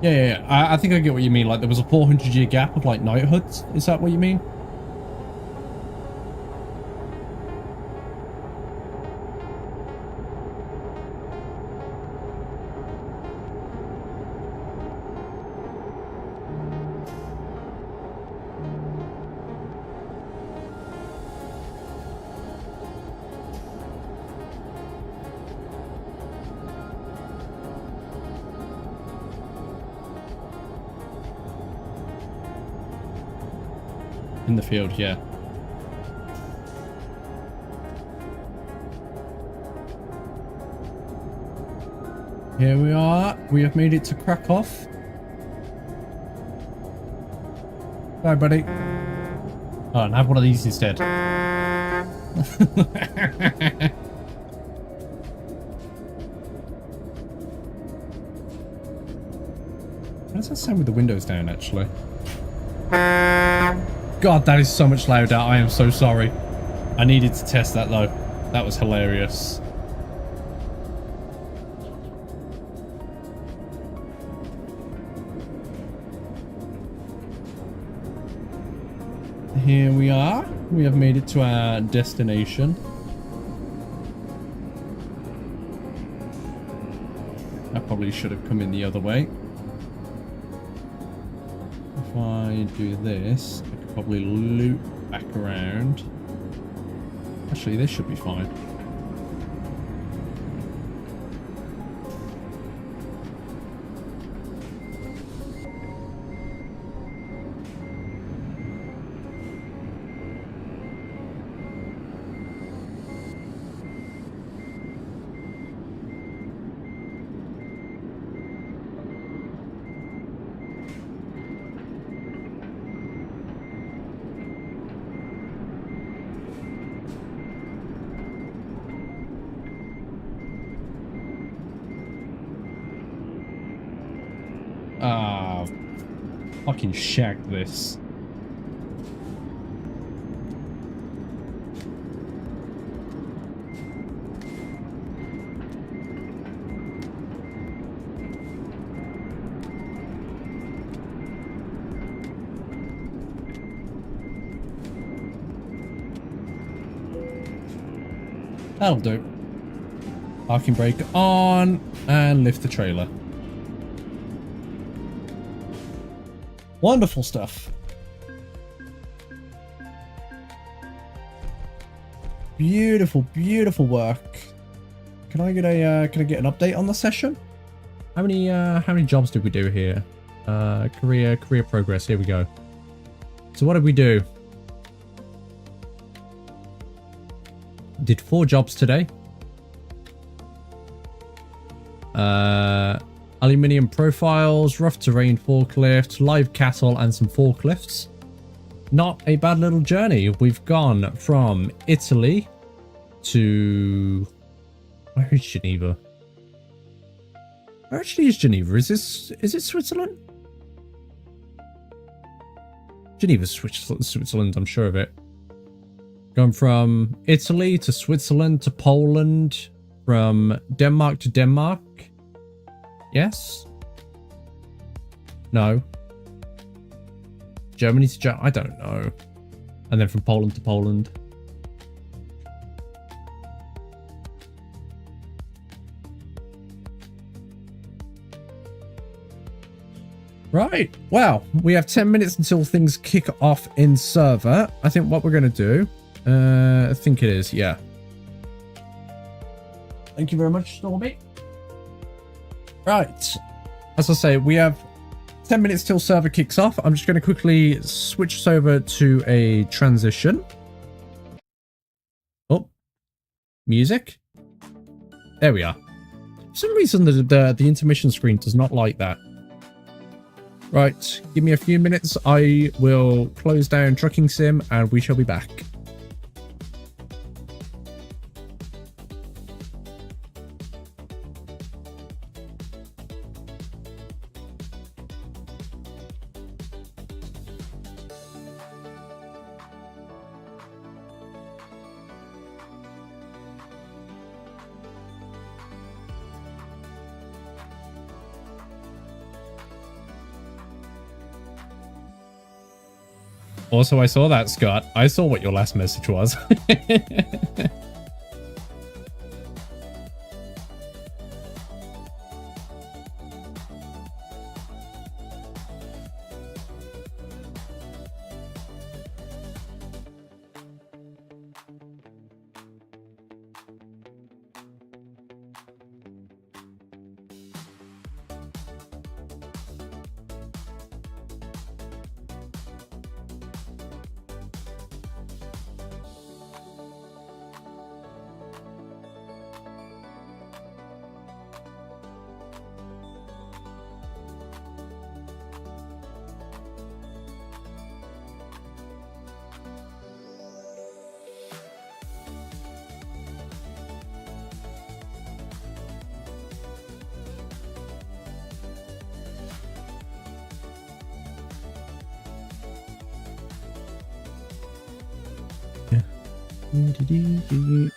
Yeah. I think I get what you mean. Like, there was a 400-year gap of, like, knighthoods. Is that what you mean? In the field, yeah. Here we are. We have made it to Krakow. Bye, buddy. Oh, and have one of these instead. How does that sound with the windows down, actually? God, that is so much louder. I am so sorry. I needed to test that, though. That was hilarious. Here we are. We have made it to our destination. I probably should have come in the other way. If I do this, I could probably loop back around. Actually, this should be fine. Fucking shagged this. That'll do. Parking brake on and lift the trailer. Wonderful stuff. Beautiful, beautiful work. Can I get an update on the session? How many jobs did we do here? Career progress. Here we go. So what did we do? Did 4 jobs today. Aluminium profiles, rough terrain forklift, live cattle, and some forklifts. Not a bad little journey. We've gone from Italy to... Where is Geneva? Where actually is Geneva? Is it Switzerland? Geneva's Switzerland, I'm sure of it. Gone from Italy to Switzerland to Poland, from Denmark to Denmark. Yes? No. Germany to Germany? I don't know. And then from Poland to Poland. Right. Well, we have 10 minutes until things kick off in server. I think what we're going to do... I think it is, yeah. Thank you very much, Stormy. Right. As I say, we have 10 minutes till server kicks off. I'm just going to quickly switch us over to a transition. Oh. Music. There we are. For some reason, the intermission screen does not like that. Right. Give me a few minutes. I will close down Trucking Sim and we shall be back. Also, I saw that, Scott. I saw what your last message was.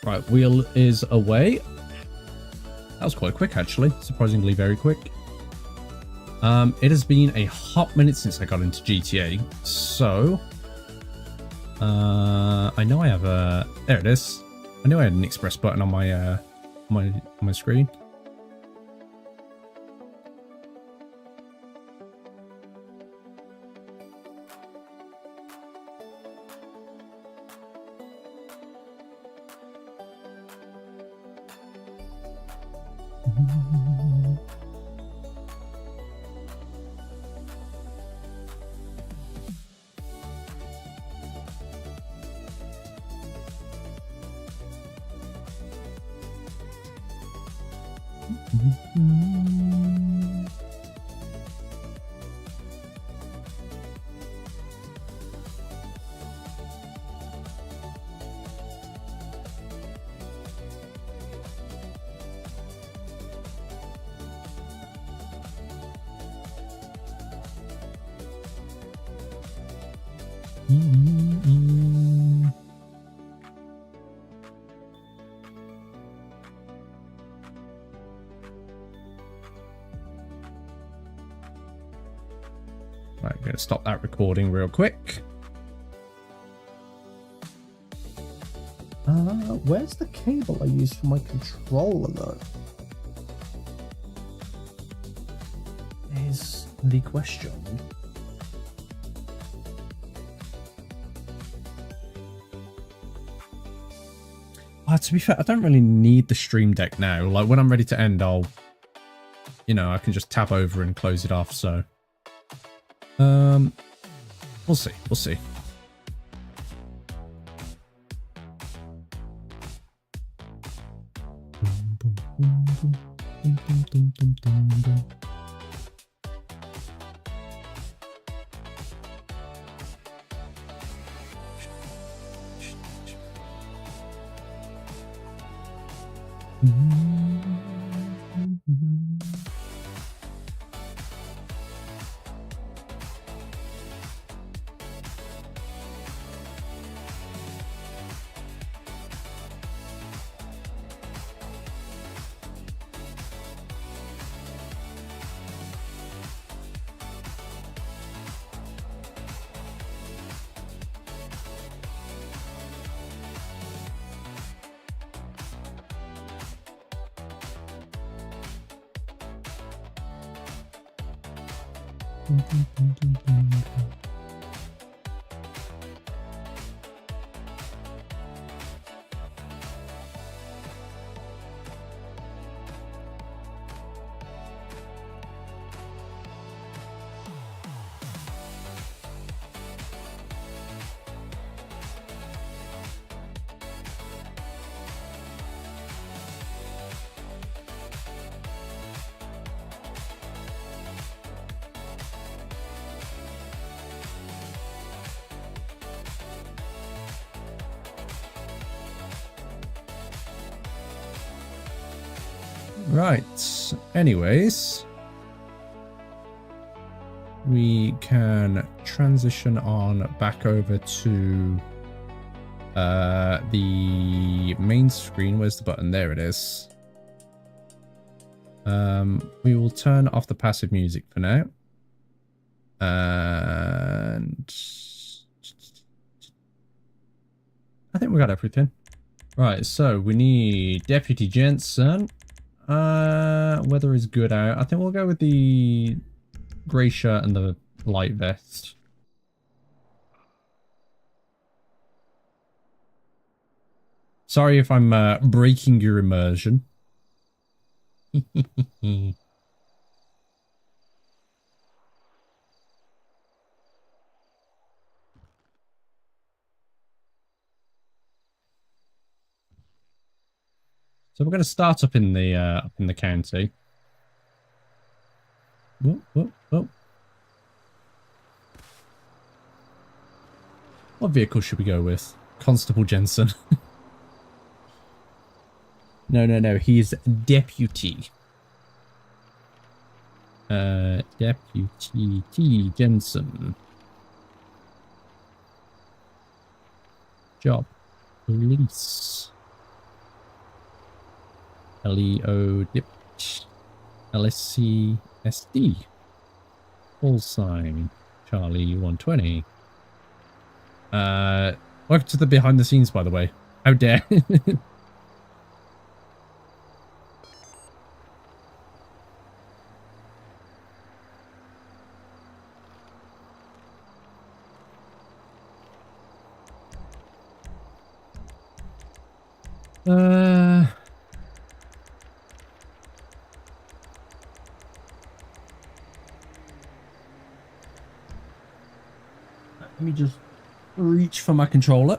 Right, wheel is away. That was quite quick, actually. Surprisingly very quick. It has been a hot minute since I got into GTA, so I know I have a... There it is. I knew I had an express button on my my screen. Right, I'm going to stop that recording real quick. Where's the cable I use for my controller though? Is the question. To be fair, I don't really need the stream deck now. Like when I'm ready to end, I'll, you know, I can just tab over and close it off. So, we'll see. We'll see. Right. Anyways, we can transition on back over to the main screen. Where's the button? There it is. We will turn off the passive music for now. And I think we got everything. Right, so we need Deputy Jensen. Weather is good out. I think we'll go with the grey shirt and the light vest. Sorry if I'm breaking your immersion. So we're going to start up in the county. Whoa, whoa, whoa. What vehicle should we go with? Constable Jensen. No. He's deputy. Deputy T. Jensen. Job. Police. LEO dip. LSC SD. Call sign. Charlie 120. Welcome to the behind the scenes, by the way. How dare. Let me just reach for my controller.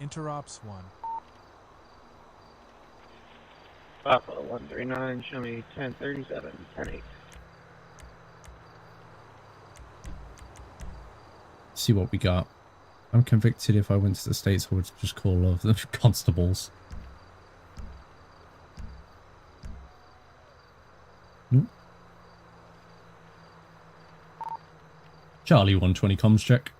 Interops 1. Papa 139, show me 1037, 108. See what we got. I'm convicted if I went to the States I would just call all of the constables. Nope. Charlie 120 comms check.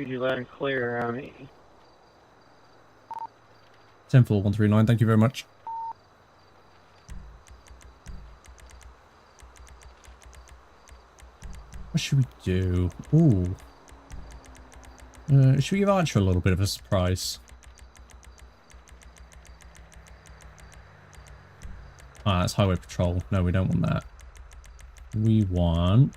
Read you loud and clear around me. 104139, thank you very much. What should we do? Ooh. Should we give Archer a little bit of a surprise? Ah, that's highway patrol. No, we don't want that. We want...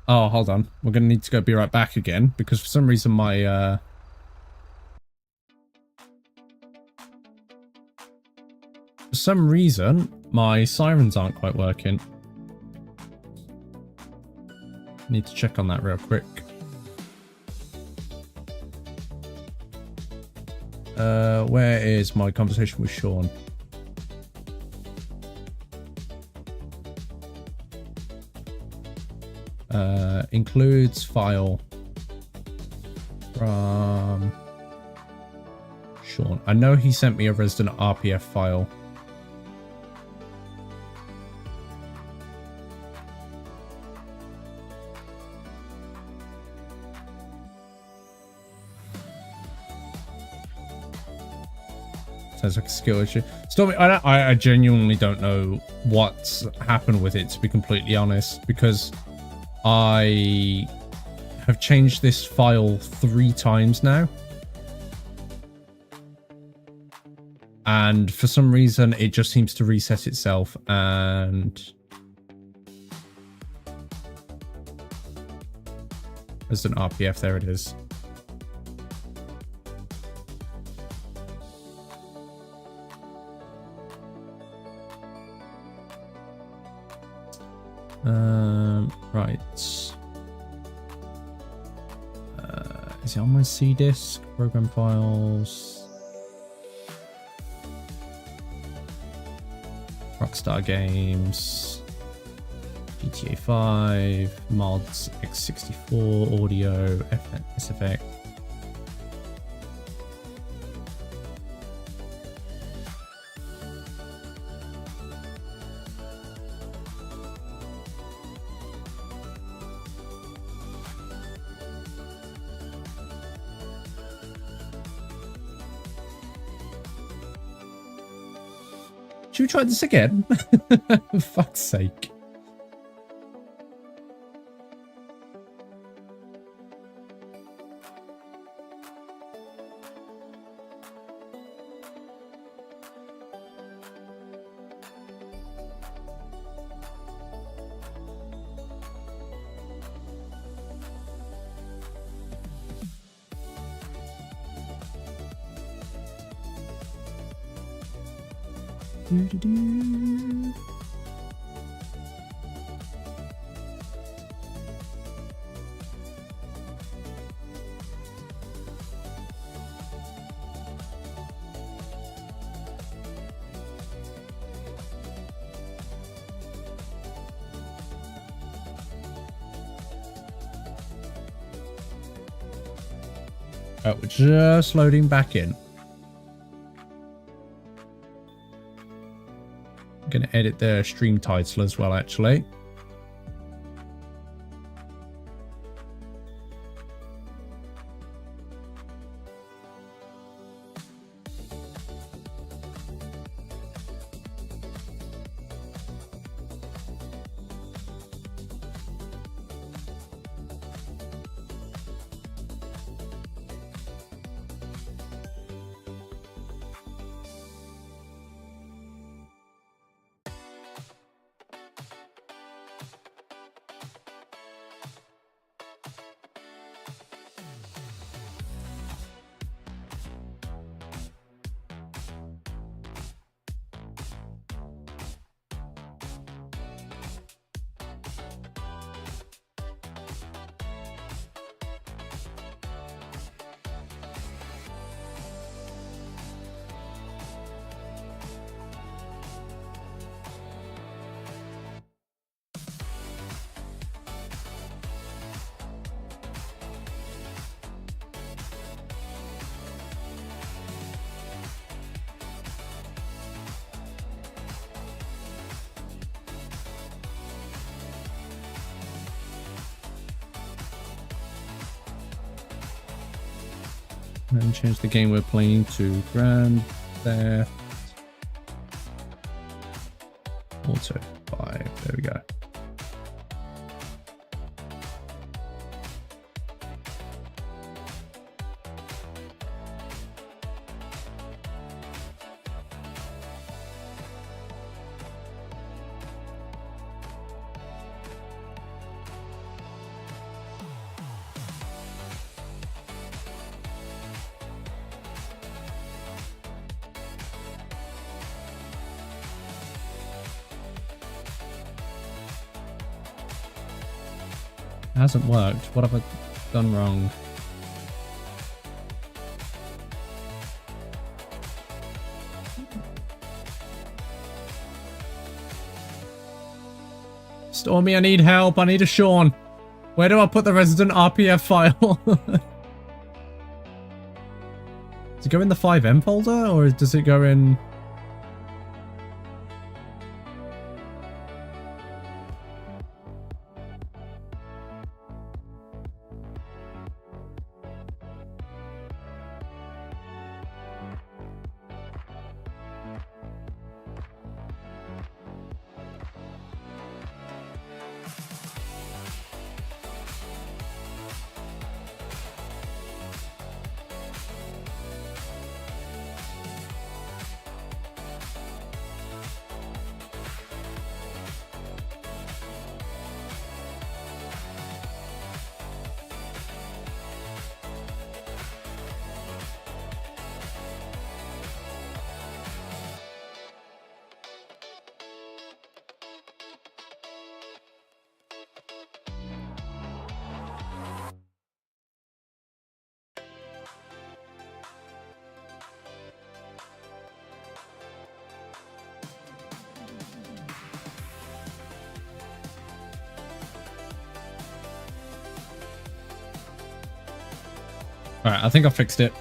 Oh, hold on. We're going to need to go be right back again because for some reason my... For some reason, my sirens aren't quite working. Need to check on that real quick. Where is my conversation with Sean? Includes file from Sean. I know he sent me a resident RPF file. Sounds like a skill issue. Stormy, I genuinely don't know what's happened with it, to be completely honest, because I have changed this file 3 times now. And for some reason, it just seems to reset itself and... There's an RPF, there it is. Right. Is it on my C disk? Program files. Rockstar Games. GTA 5. Mods. X64. Audio. SFX. Should we try this again? For fuck's sake. Oh, we're just loading back in. I'm going to edit the stream title as well, actually. And change the game we're playing to Grand Theft Auto 5. There we go. It hasn't worked. What have I done wrong? Stormy, I need help. I need a Sean. Where do I put the resident RPF file? Does it go in the 5M folder or does it go in... Alright, I think I fixed it.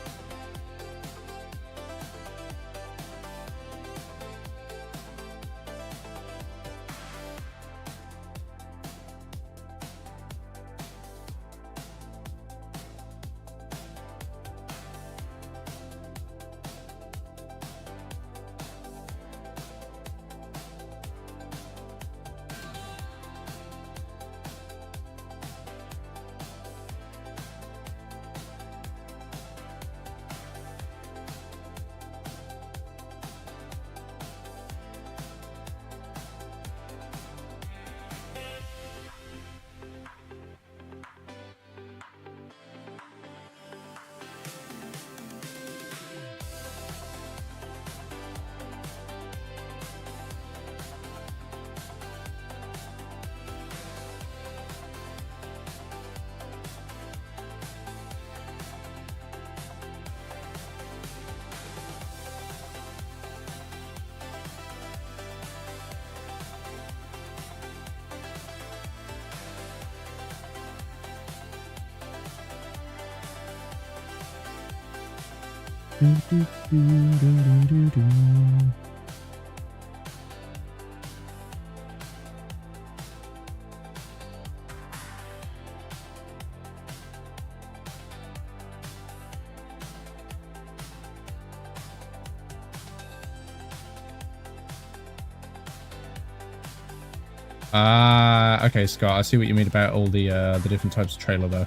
Okay, Scott, I see what you mean about all the different types of trailer though.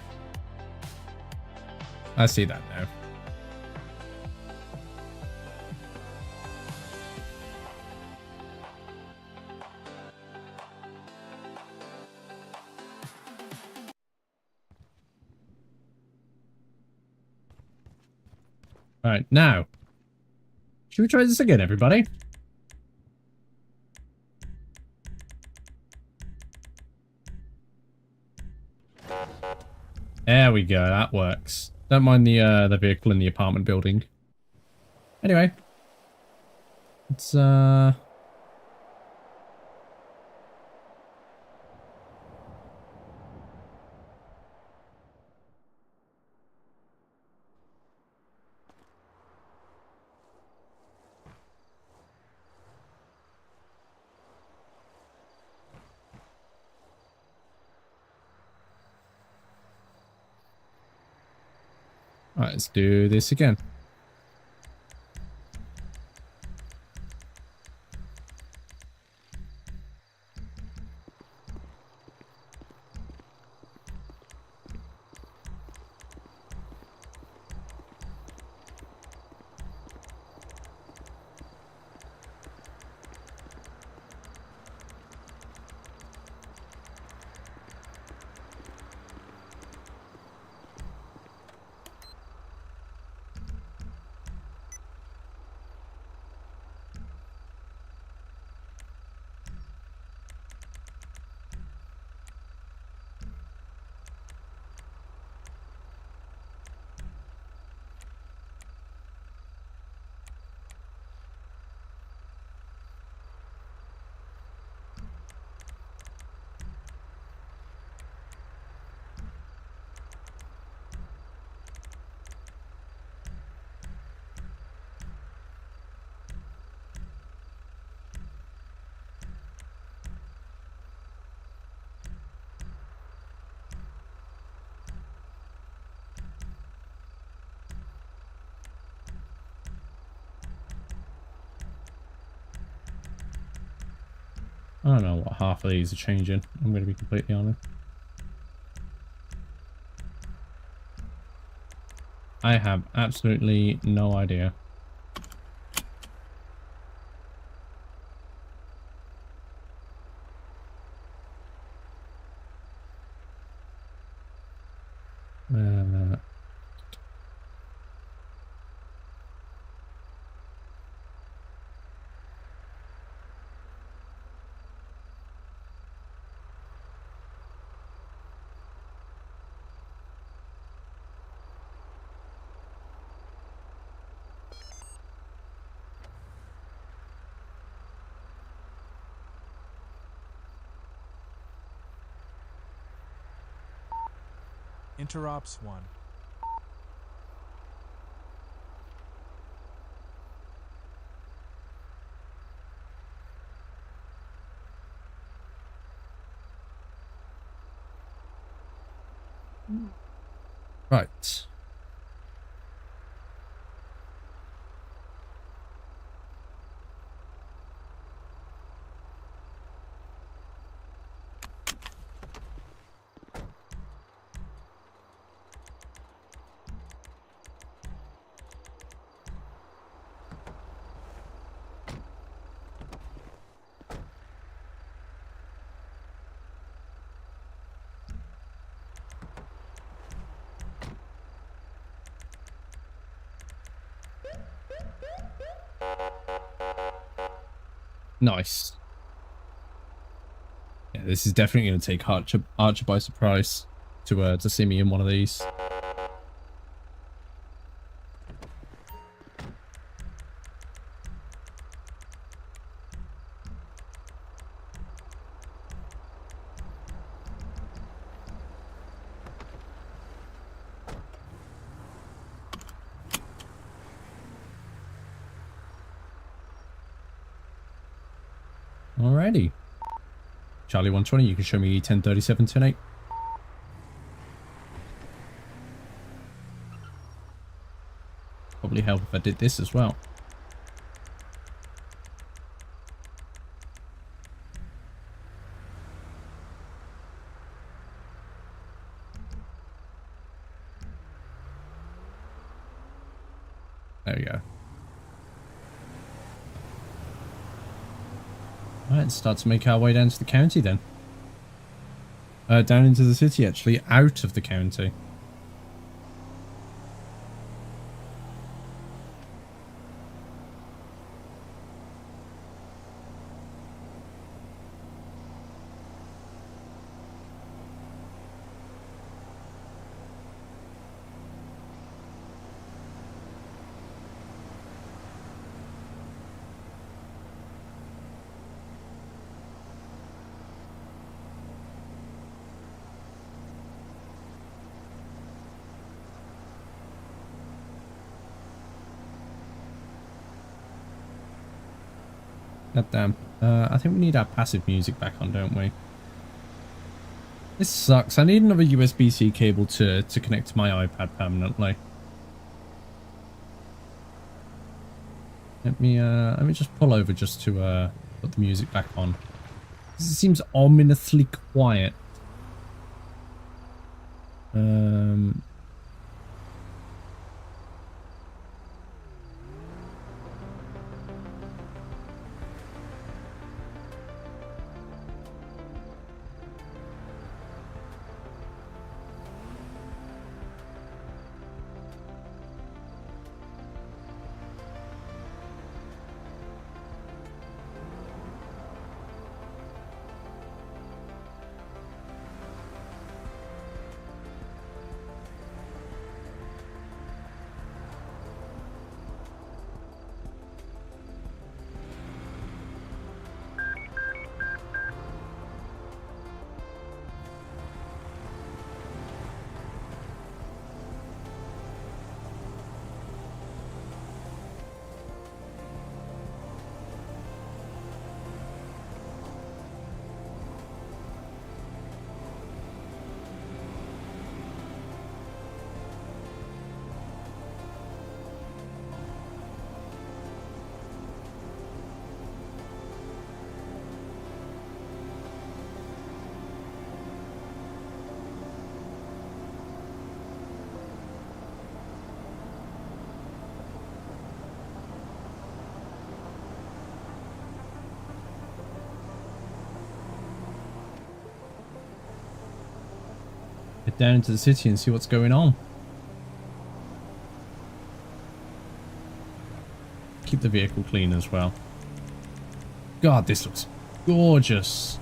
I see that now. Alright, now. Should we try this again, everybody? There we go, that works. Don't mind the vehicle in the apartment building. Anyway. It's All right, let's do this again. I don't know what half of these are changing. I'm going to be completely honest. I have absolutely no idea. Interops 1. Right. Nice. Yeah, this is definitely going to take Archer by surprise to see me in one of these. Alrighty. Charlie 120, you can show me 1037, 108. Probably help if I did this as well. There we go. Alright, start to make our way down to the county then. Down into the city actually, out of the county. God damn. I think we need our passive music back on, don't we? This sucks. I need another USB-C cable to connect to my iPad permanently. Let me just pull over just to put the music back on. It seems ominously quiet. Get down into the city and see what's going on. Keep the vehicle clean as well. God, this looks gorgeous.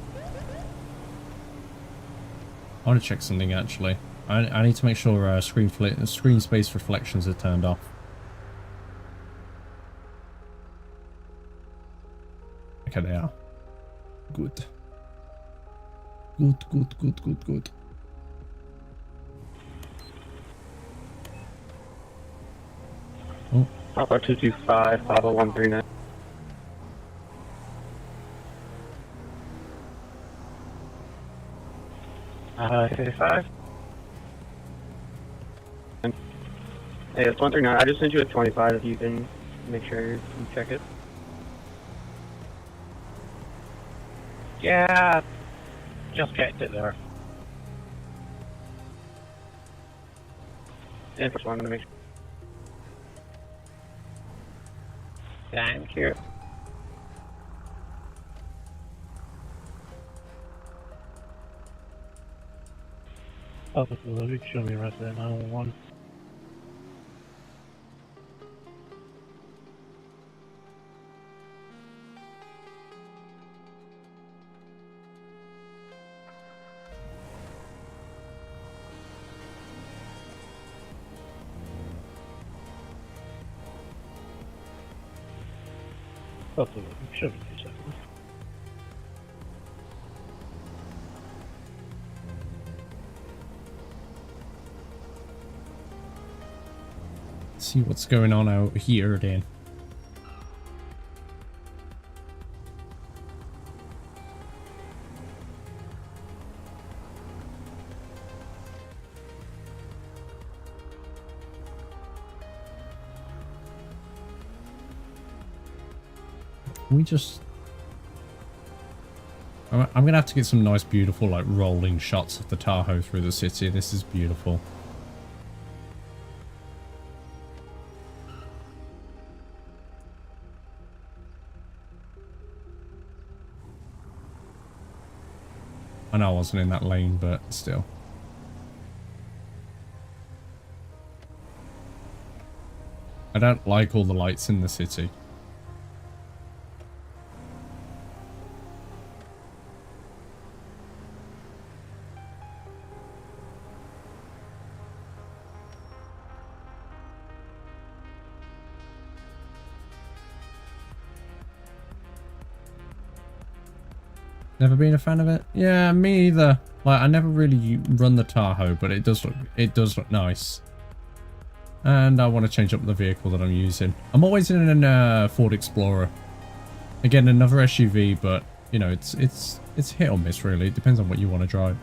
I want to check something actually. I need to make sure screen space reflections are turned off. Okay, they are. Good. Good. Oh. Papa 225, Papa 139. Fifty-five. Hey, it's 139. I just sent you a 25 if you can make sure you check it. Yeah, just checked it there. And just wanted to make sure. Thank you. Oh, you can show me right there, 911. Oh, you can show me 2 seconds. See what's going on out here then. We just... I'm gonna have to get some nice beautiful like rolling shots of the Tahoe through the city. This is beautiful. I know I wasn't in that lane, but still. I don't like all the lights in the city. Never been a fan of it? Yeah, me either. Like, I never really run the Tahoe, but it does look nice. And I want to change up the vehicle that I'm using. I'm always in a Ford Explorer. Again, another SUV, but you know, it's hit or miss really. It depends on what you want to drive.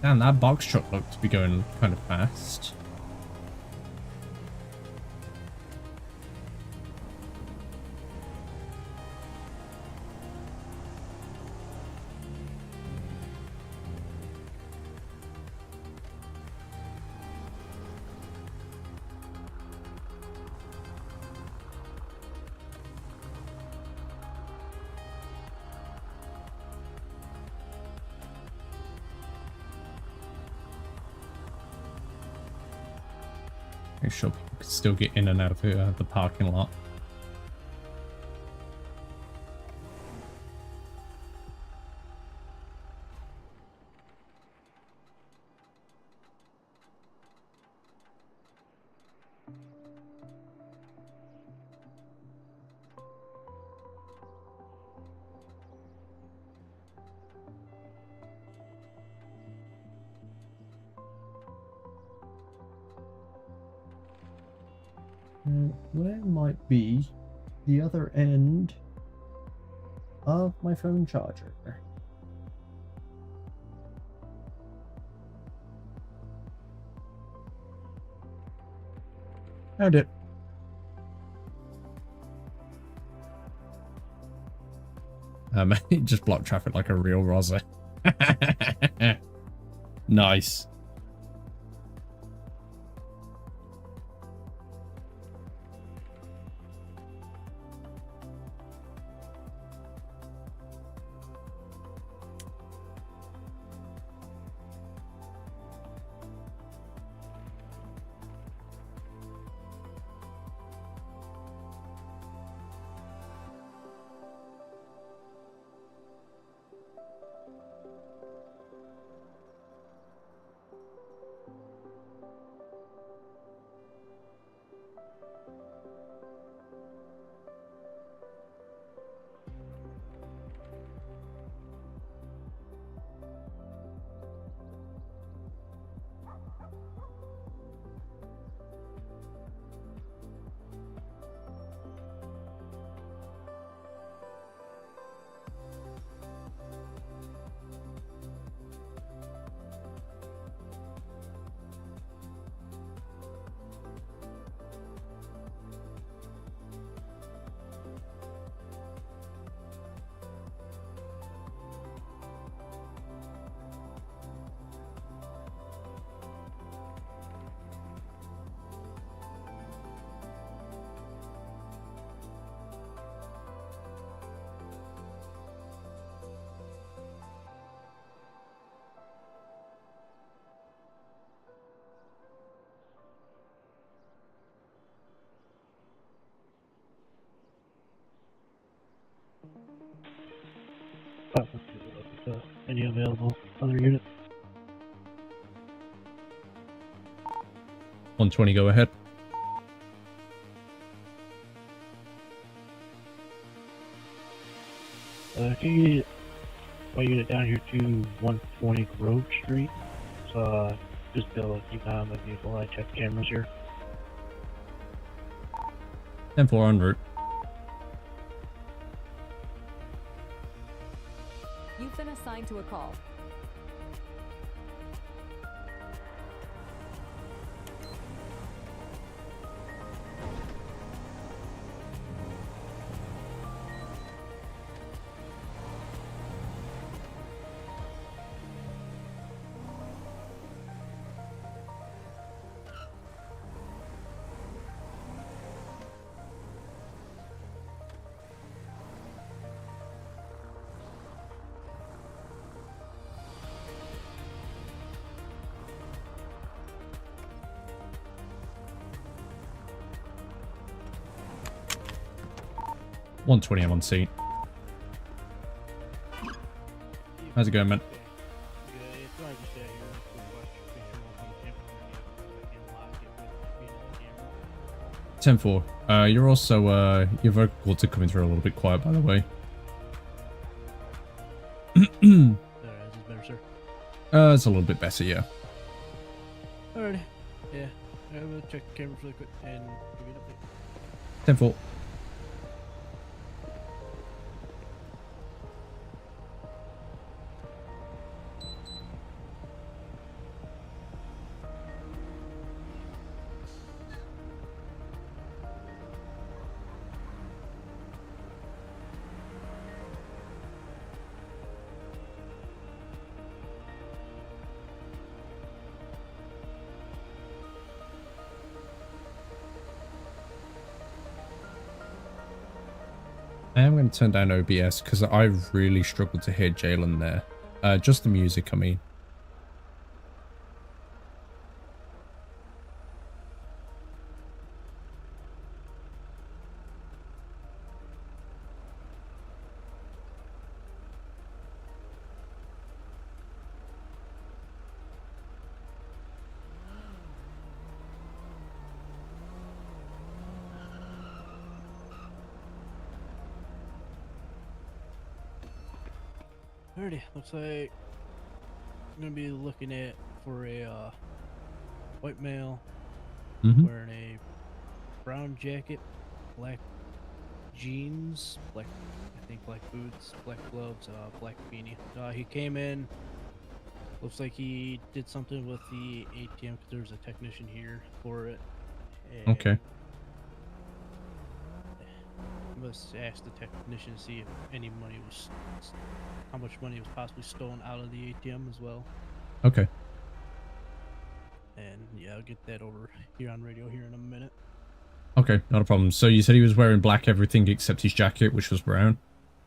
Damn, that box truck looked to be going kind of fast. Make sure people can still get in and out of the parking lot. Where might be the other end of my phone charger? Found it. It just blocked traffic like a real Rosa. Nice. Any available other units? 120, go ahead. Can you get my unit down here to 120 Grove Street? So, just be able to keep an eye on the vehicle while I check cameras here. 10-4 en route. You've been assigned to a call. $120, I'm on seat. How's it going, man? 10-4. You're also, your vocal cords are coming through a little bit quiet, by the way. Is this better, sir? It's a little bit better, yeah. Alrighty. Yeah. I'm gonna check the cameras really quick and give you an update. 10-4. I am going to turn down OBS because I really struggled to hear Jalen there. Just the music, I mean. Alrighty, looks like I'm gonna be looking at for a white male wearing a brown jacket, black jeans, black black boots, black gloves, black beanie. He came in. Looks like he did something with the ATM because there's a technician here for it. And Okay. I must ask the technician to see if any money was, how much money was possibly stolen out of the ATM as well. Okay. And yeah, I'll get that over here on radio here in a minute. Okay, not a problem. So you said he was wearing black everything except his jacket, which was brown?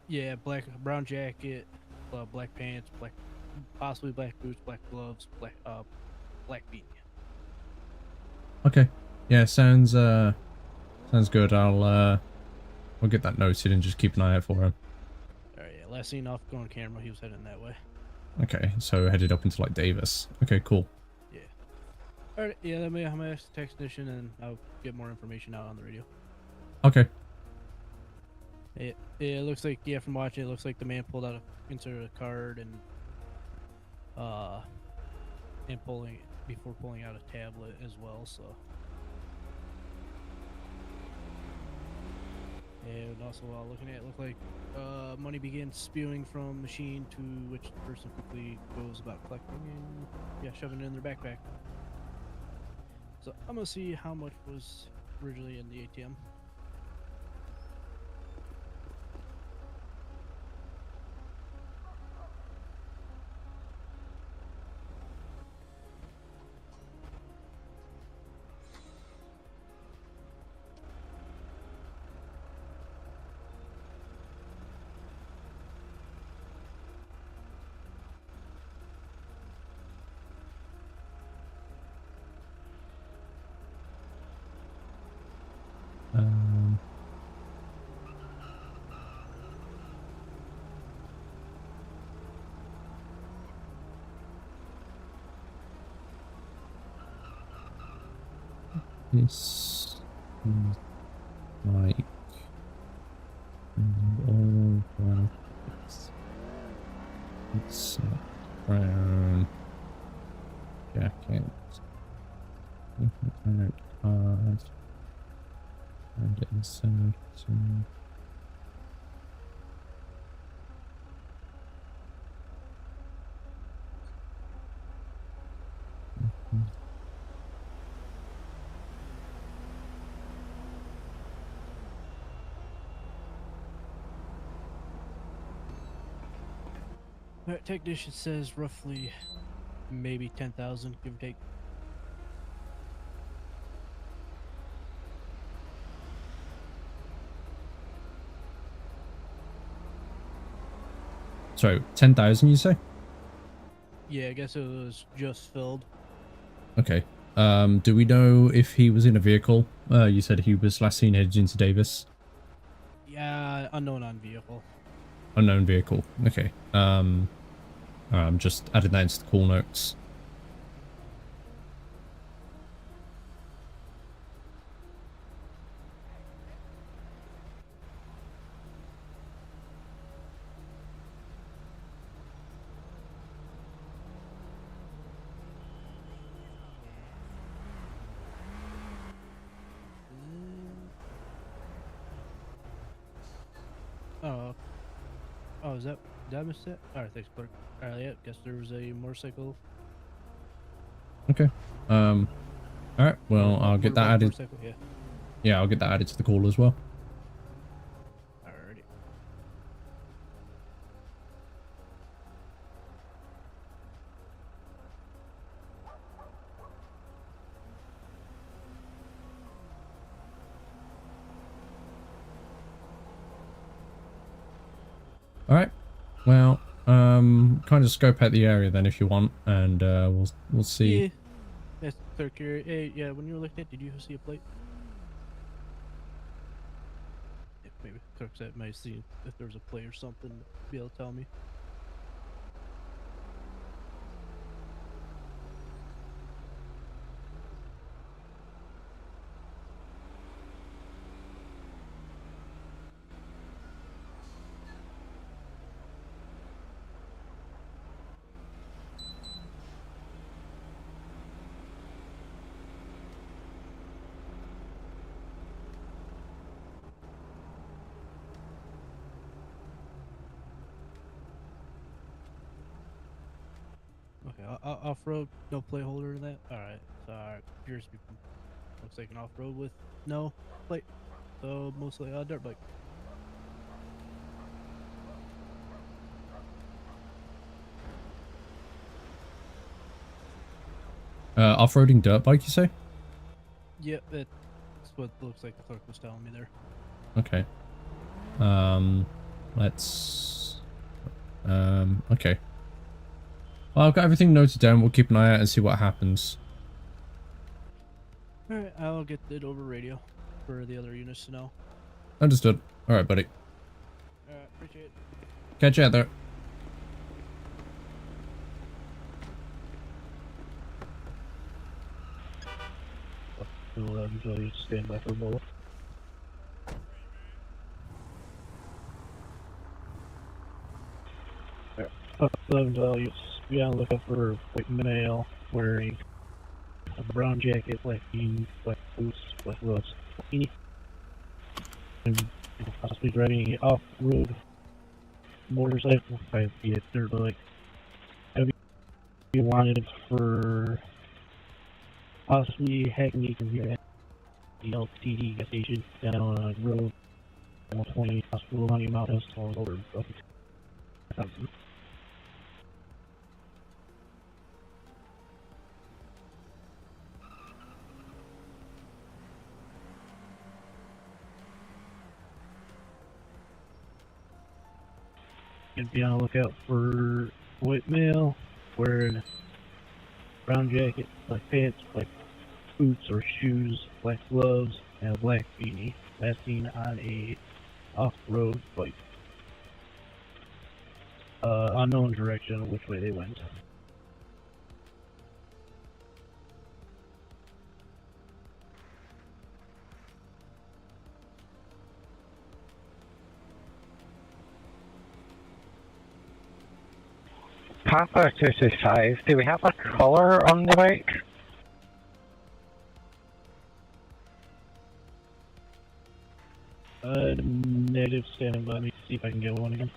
Yeah, brown jacket, black pants, possibly black boots, black gloves, black beanie. Okay. Yeah, sounds good. I'll get that noted and just keep an eye out for him. Alright, yeah, last seen off going camera, he was heading that way. Okay, so headed up into like Davis. Okay, cool. Yeah. Alright, yeah, I'm gonna ask the technician and I'll get more information out on the radio. Okay. It looks like, yeah, from watching, it looks like the man pulled out inserted a card and before pulling out a tablet as well, so. And also while looking at it, looked like money began spewing from machine to which the person quickly goes about collecting and yeah, shoving it in their backpack. So I'm gonna see how much was originally in the ATM. This is like all graphics. It's a brown jacket. Credit card. And insert. Alright, technician says roughly maybe 10,000, give or take. So 10,000 you say? Yeah, I guess it was just filled. Okay. Do we know if he was in a vehicle? You said he was last seen headed into Davis. Yeah, unknown on vehicle. Unknown vehicle. Okay. I'm just adding that into the call notes. Oh, is that, did I miss that? Alright, thanks, clerk. Alright, yeah, guess there was a motorcycle. Okay. Alright, well, I'll get that added. Motorcycle, yeah. Yeah, I'll get that added to the call as well. Alrighty. All right. Well, kind of scope out the area then if you want, and we'll see. Yeah. That's clerk here. Hey, yeah, when you were looking at, did you see a plate? Yeah, maybe clerk said might see if there's a plate or something. Be able to tell me. Okay, off-road, no plate holder in that. All right, so appears to be looks like an off-road with no plate, so mostly a dirt bike. Off-roading dirt bike, you say? Yep, that's what looks like the clerk was telling me there. Okay. Let's. Okay. Well, I've got everything noted down. We'll keep an eye out and see what happens. All right, I'll get it over radio for the other units to know. Understood. All right, buddy. All right, appreciate it. Catch you out there. Usually stand by for both. 11 values. Be on the lookout for white male wearing a brown jacket, black jeans, black boots, black gloves, bikini, and possibly driving a off-road motorcycle. I'd be a dirt bike. I'd be wanted for possibly Hackney from here at the LTD gas station down on road 120, possible Honey Mountain, all over. And be on the lookout for white male wearing brown jacket, black pants, black boots or shoes, black gloves, and a black beanie. Last seen on a off-road bike. Unknown direction of which way they went. Papa 225, do we have a color on the bike? Negative, standing by me to see if I can get one again.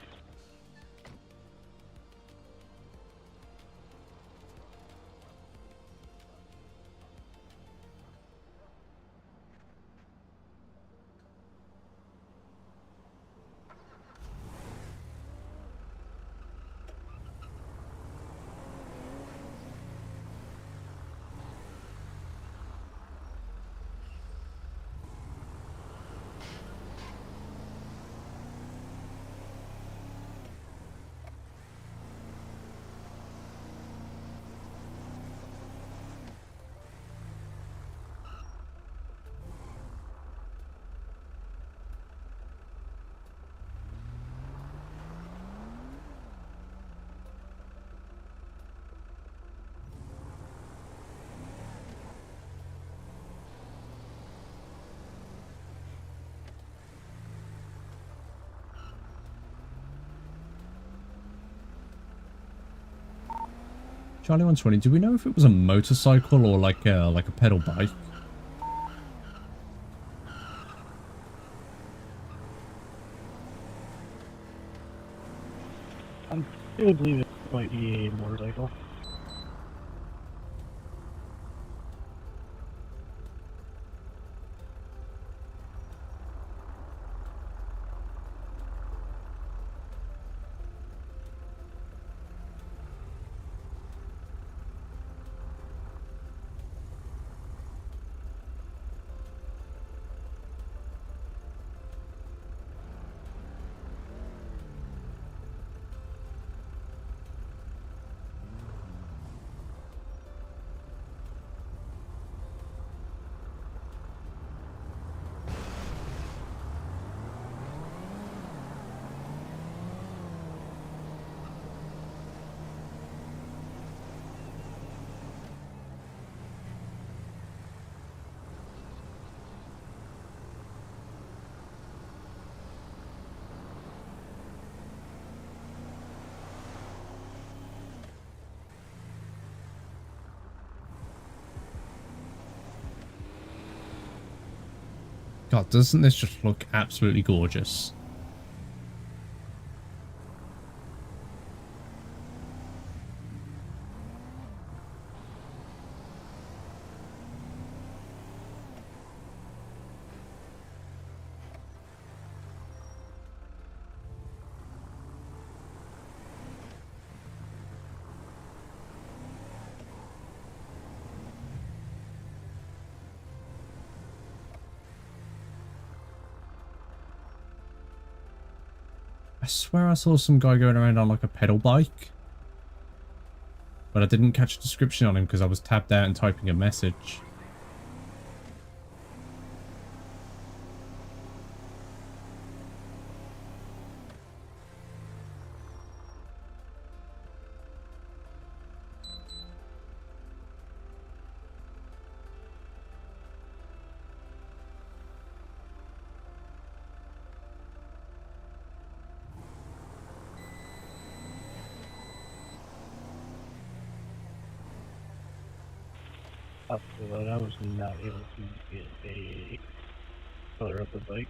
Charlie 120, do we know if it was a motorcycle or like a pedal bike? I believe it might be a motorcycle. God, doesn't this just look absolutely gorgeous? I swear I saw some guy going around on like a pedal bike. But I didn't catch a description on him because I was tabbed out and typing a message. But I was not able to get a color of the bike.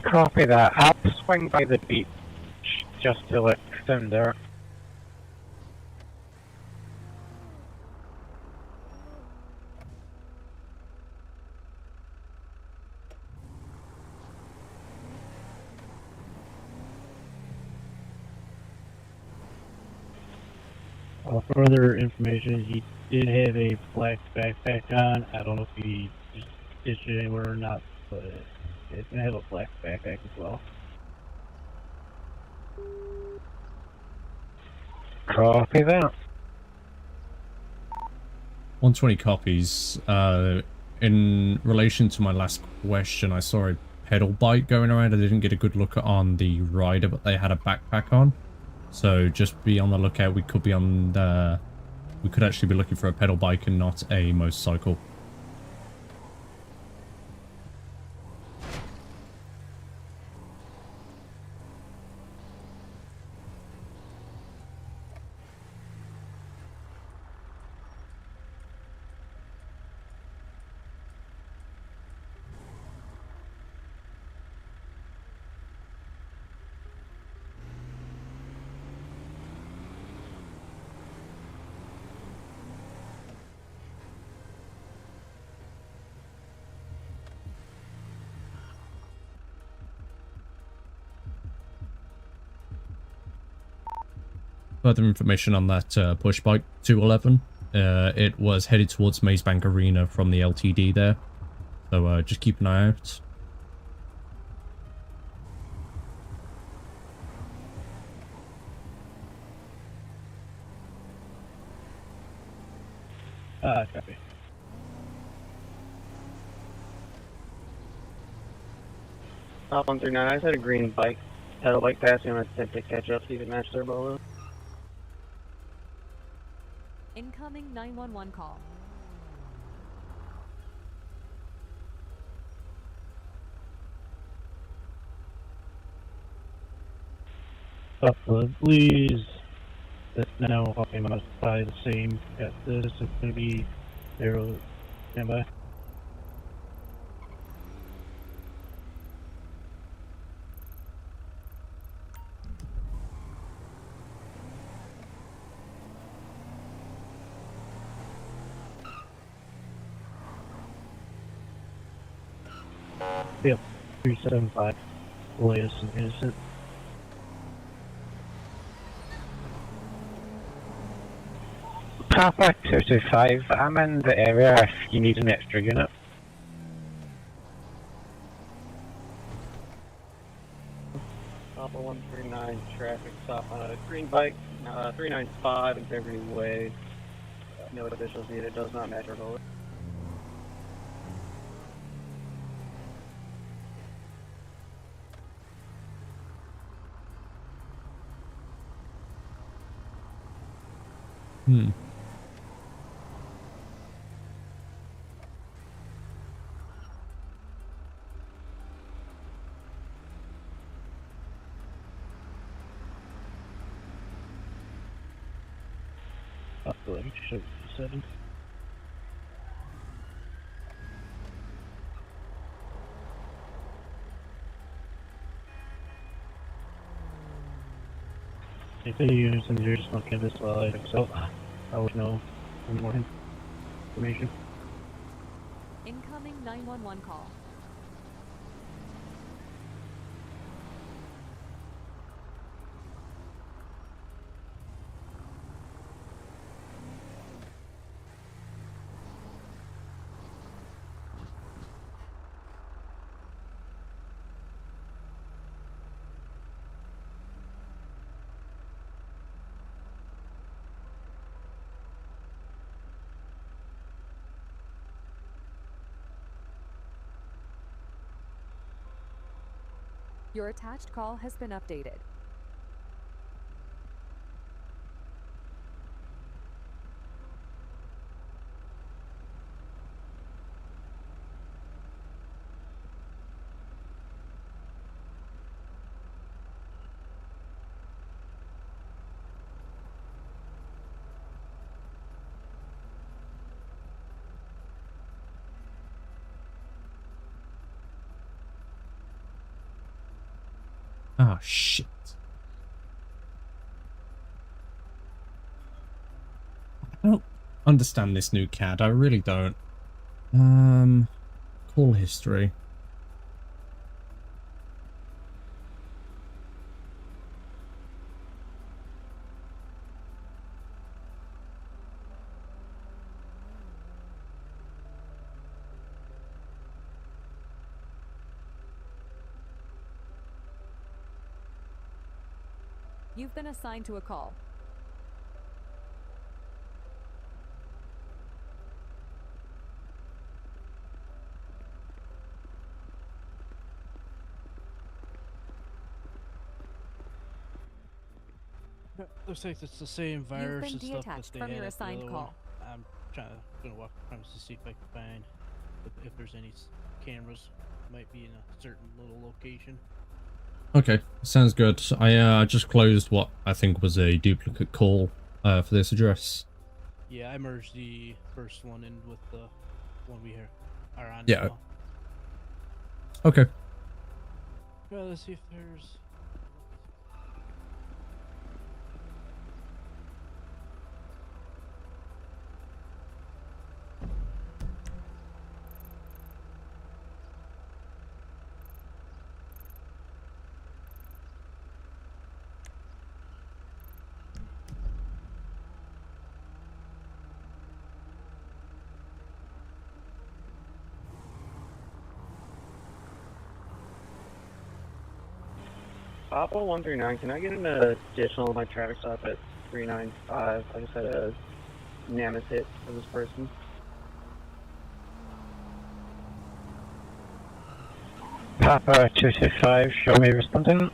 Copy that. I'll swing by the beach just to look down there. For other information, he did have a black backpack on. I don't know if he ditched it anywhere or not, but it's gonna have a black backpack as well. Copy that. 120 copies. In relation to my last question, I saw a pedal bike going around. I didn't get a good look on the rider, but they had a backpack on. So just be on the lookout. We could be on the... We could actually be looking for a pedal bike and not a motorcycle. Further information on that push bike 211. It was headed towards Mazebank Arena from the LTD there. So just keep an eye out. Copy. Top 139, I just had a green bike, pedal bike passing, and I attempt to catch up so you can match their bolo. Incoming 911 call. Please. That's now occupy the same. This is going to be arrow standby. Yep, 375. Latest and innocent. Papa 225, I'm in the area if you need an extra unit. Top 139, traffic stop on a green bike, 395, Integrity Way. No officials needed, does not match our bolo. Show 7. If they use and they're just not canvas items out, I would know more information. Incoming 911 call. Your attached call has been updated. Oh, shit. I don't understand this new CAD. I really don't. Call history. You've been assigned to a call. Looks like it's the same virus been and stuff that detached they from had your at the assigned other call. one. I'm gonna walk the premise to see if I can find if there's any cameras. Might be in a certain little location. Okay, sounds good. I just closed what I think was a duplicate call for this address. Yeah, I merged the first one in with the one we are on Yeah. now. Okay. Well, let's see if there's. Papa 139, can I get an additional of my traffic stop at 395? I just had a Namus hit for this person. Papa 225, show me responding.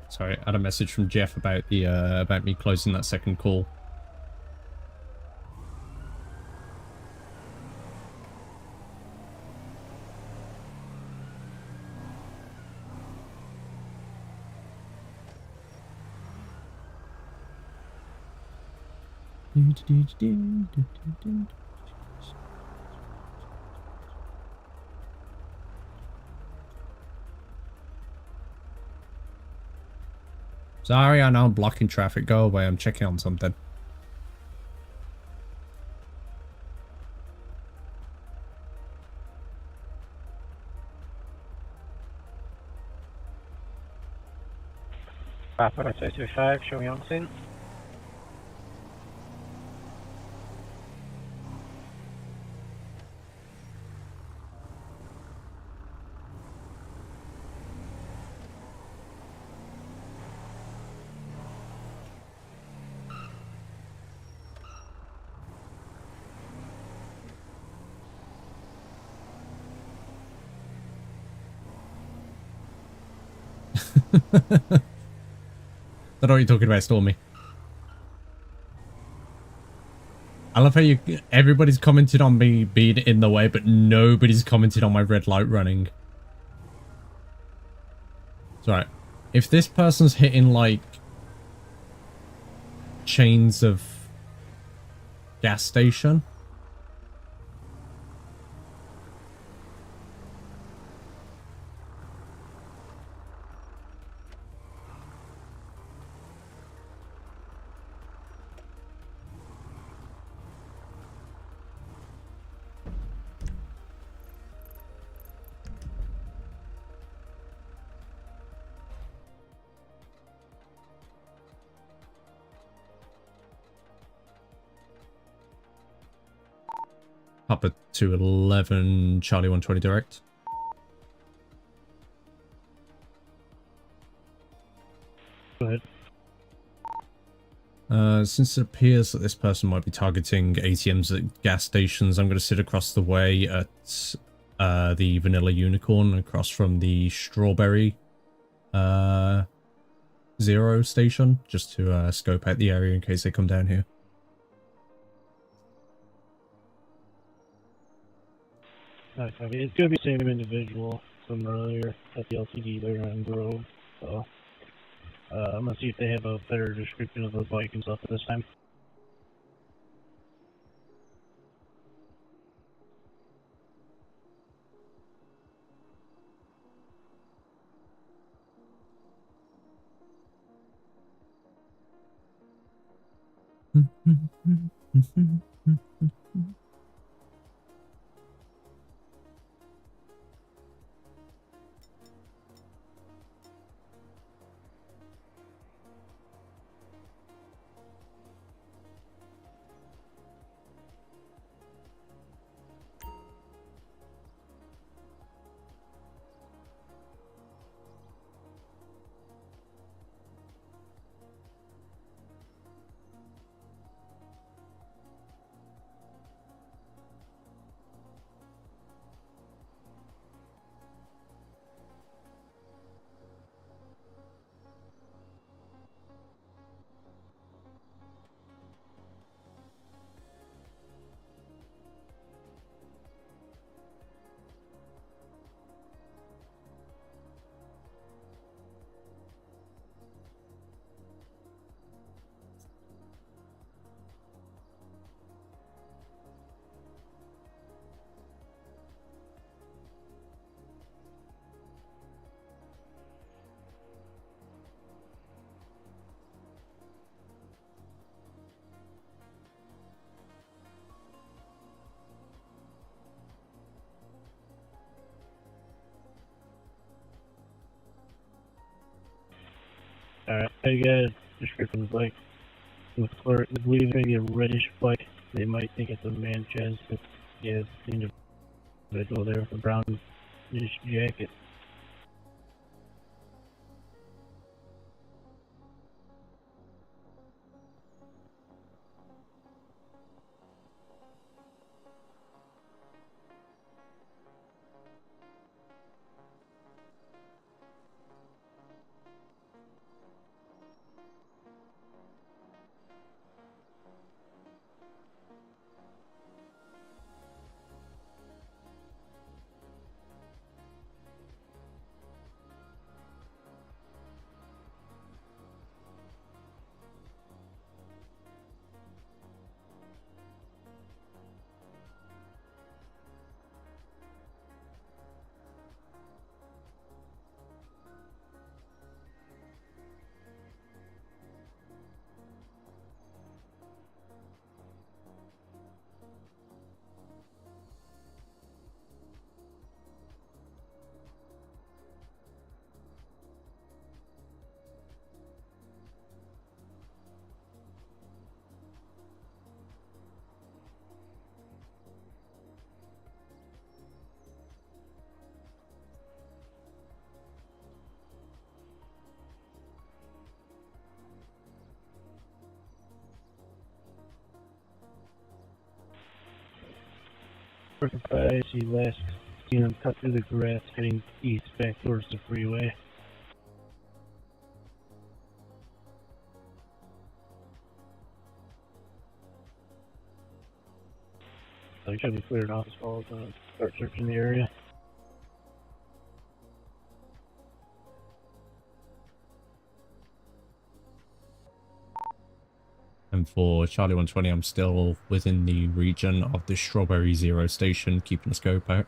Sorry, I had a message from Jeff about the about me closing that second call. Sorry, I know I'm blocking traffic. Go away. I'm checking on something. Papa 225, show me on scene. Don't know what you're talking about, Stormy. I love how everybody's commented on me being in the way, but nobody's commented on my red light running. It's alright. If this person's hitting like chains of gas station, up to 11 Charlie 120 direct. Go ahead. Since it appears that this person might be targeting ATMs at gas stations, I'm going to sit across the way at the Vanilla Unicorn across from the Strawberry Zero station, just to scope out the area in case they come down here. Nice. I mean, it's gonna be the same individual from earlier at the LTD there on Grove. So I'm gonna see if they have a better description of the bike and stuff at this time. Alright, I got a description of the bike. Looks for, I believe it's maybe a reddish bike. They might think it's a Manchester. Yeah, the individual there with a brownish jacket. I see last seen him cut through the grass heading east back towards the freeway. you should be cleared off as well as start searching the area. And for Charlie 120, I'm still within the region of the Strawberry Zero station, keeping the scope out.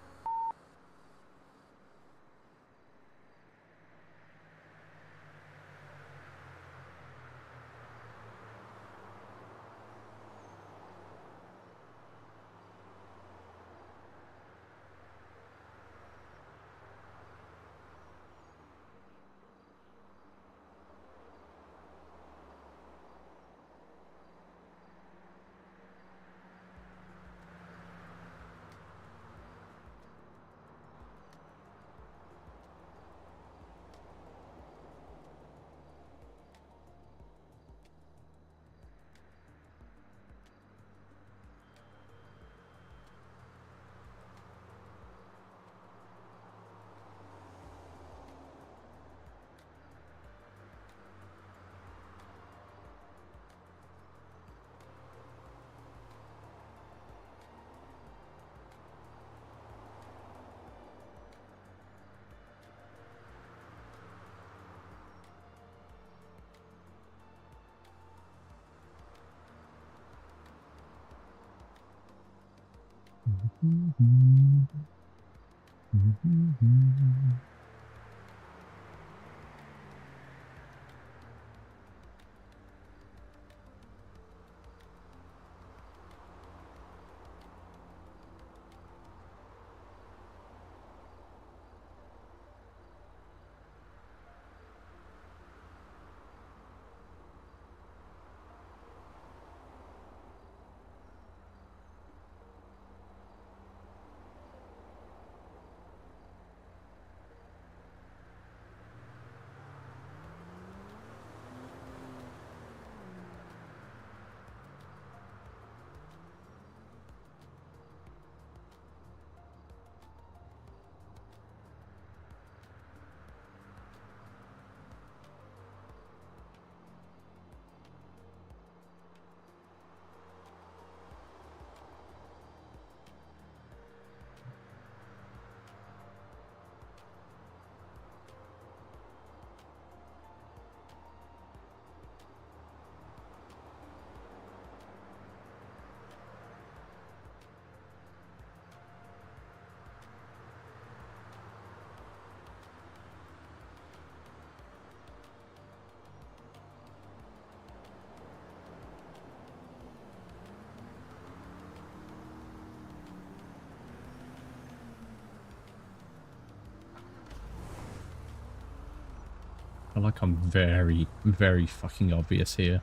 I feel like I'm very, very fucking obvious here.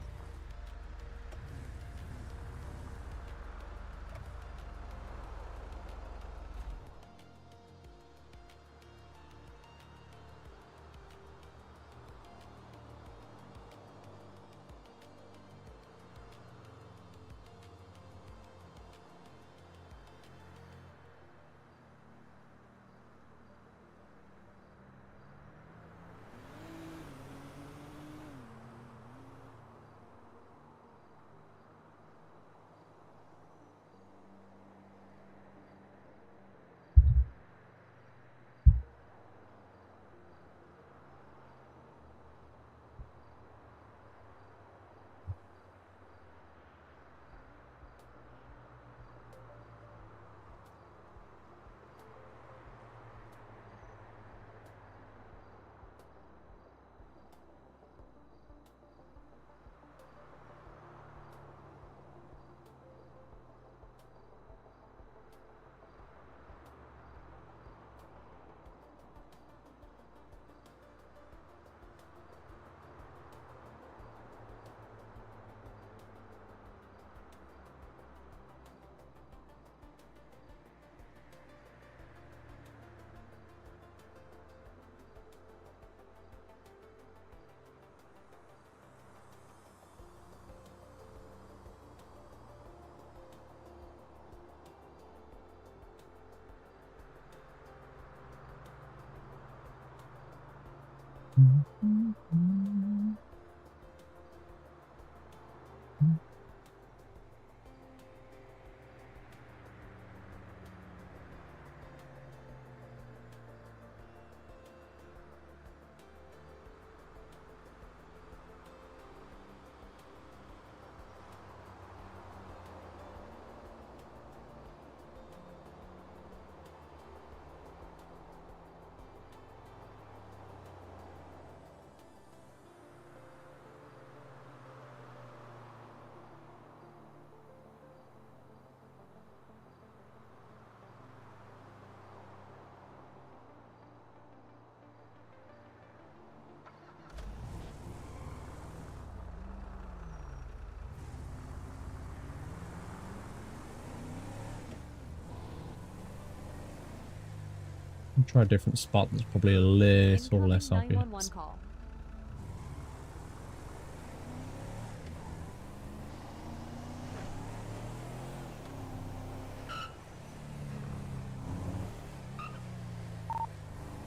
Try a different spot that's probably a little Incoming less 911 obvious. call.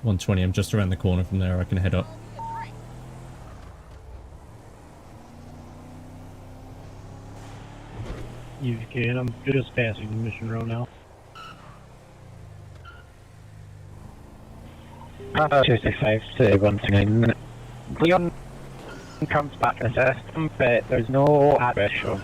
$120. I'm just around the corner from there. I can head up. You can. I'm just passing the mission row now. 265 to 129. Leon comes back in the system, but there's no address shown.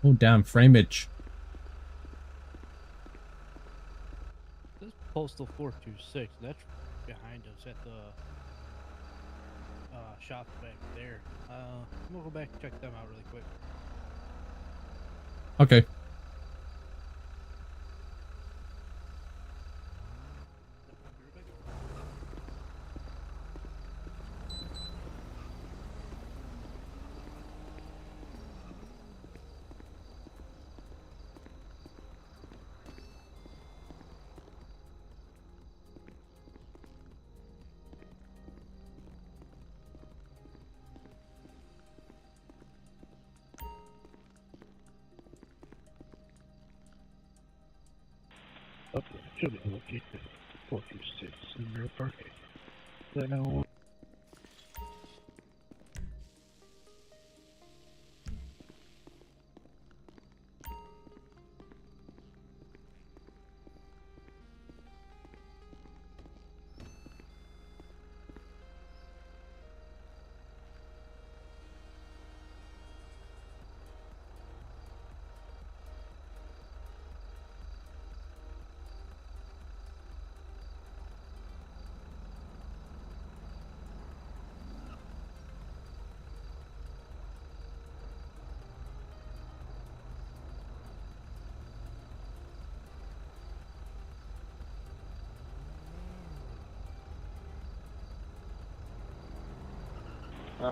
Oh, damn. Frameage. This is Postal 426. That's behind us at the shop back there. I'm gonna go back and check them out really quick. Okay. Okay, should be located 426 in real parking. Then now.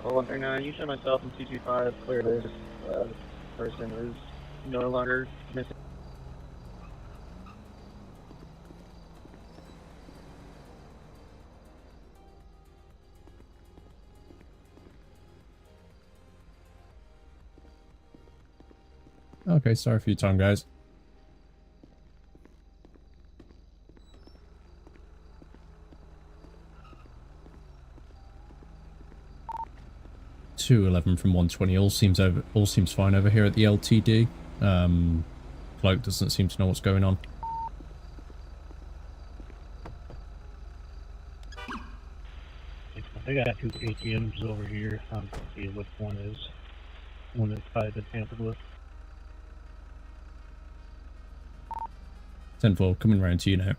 For 139, you show myself and 225 clear this person is no longer missing. Okay, sorry for your time, guys. $211 from 120. All seems fine over here at the LTD. Cloak doesn't seem to know what's going on. I got two ATMs over here. I'm gonna see which one is one that's probably been tampered with. 10-4, coming round to you now.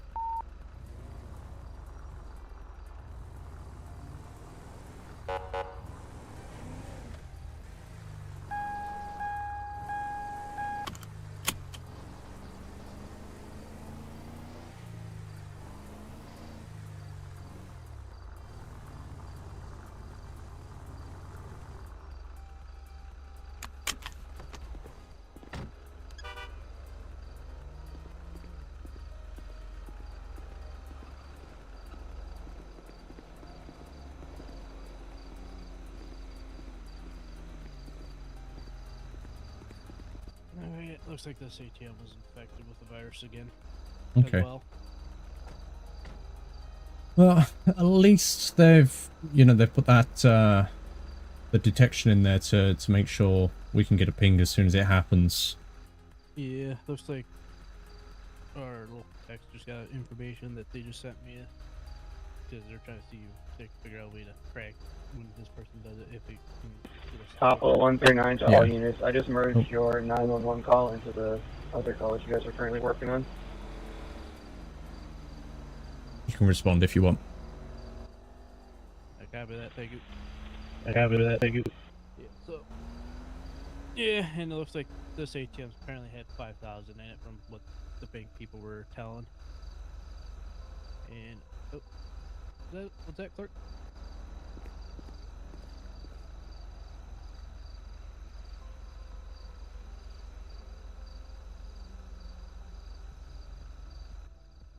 Alright, looks like this ATM was infected with the virus again. Okay. As well. Well, at least they've, they've put that, the detection in there to make sure we can get a ping as soon as it happens. Yeah, looks like our little text just got information that they just sent me. Because they're trying to see if they can figure out a way to track when this person does it, if they can get us. Papa 139 to Yeah. all units. I just merged your 911 call into the other call that you guys are currently working on. You can respond if you want. I copy that, thank you. I copy that. Thank you. Yeah, so. Yeah, and it looks like this ATM apparently had 5,000 in it from what the bank people were telling. And, what's that, clerk?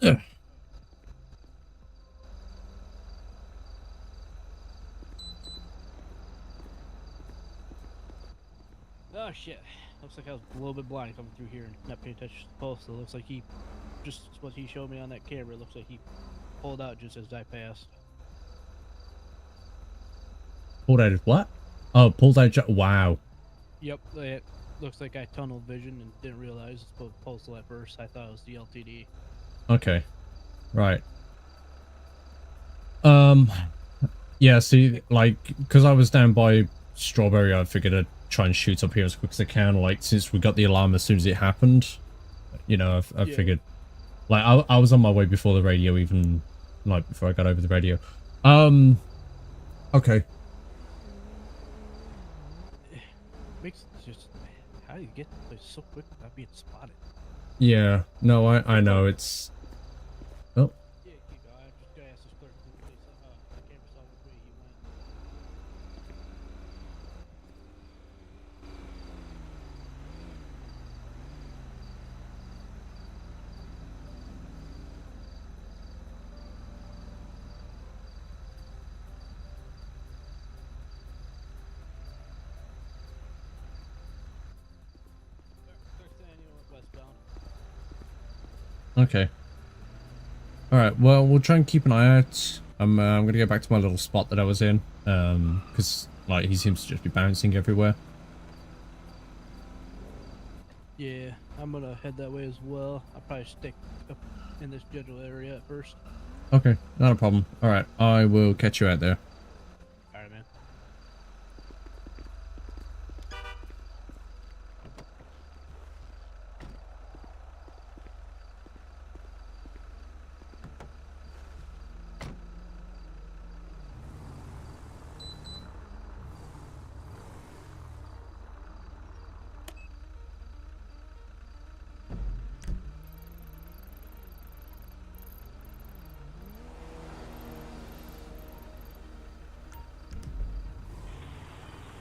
Ugh. Oh shit. Looks like I was a little bit blind coming through here and not paying attention to the post. It looks like he, just what he showed me on that camera, it looks like he pulled out just as I passed. Pulled out of what? Oh, pulled out. Wow. Yep, it looks like I tunnel vision and didn't realize it's both postal at first. I thought it was the LTD. Okay. Right. Yeah, see, like, because I was down by Strawberry, I figured I'd try and shoot up here as quick as I can, like, since we got the alarm as soon as it happened. I figured, like, I was on my way before the radio, even, like, before I got over the radio. Okay. Makes just, how do you get to the place so quick without being spotted? Yeah, no, I know, it's... Oh. Yeah, keep going. I just gotta ask this clerk in case the camera saw which way you went. Clerk's saying you went westbound. Okay. Alright, well, we'll try and keep an eye out. I'm gonna go back to my little spot that I was in, because, like, he seems to just be bouncing everywhere. Yeah, I'm gonna head that way as well. I'll probably stick up in this general area at first. Okay, not a problem. Alright, I will catch you out there. Alright, man.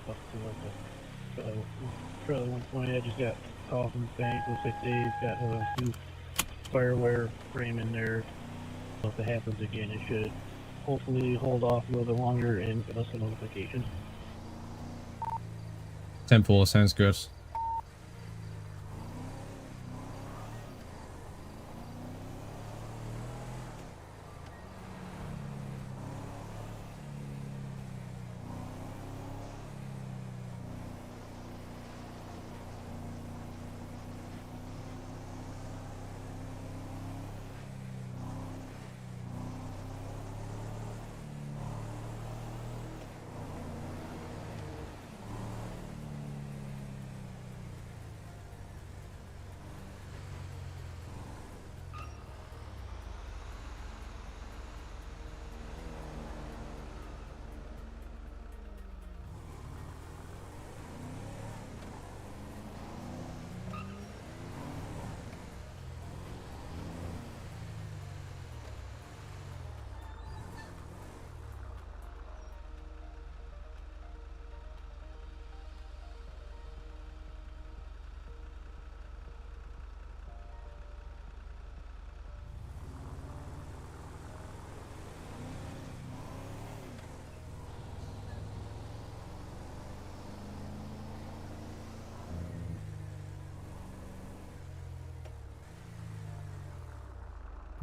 Up to like trailer 120. I just got a call from the bank. Looks like they've got a new firewire frame in there. So if it happens again, it should hopefully hold off a little bit longer and give us a notification. 10-4, sounds good.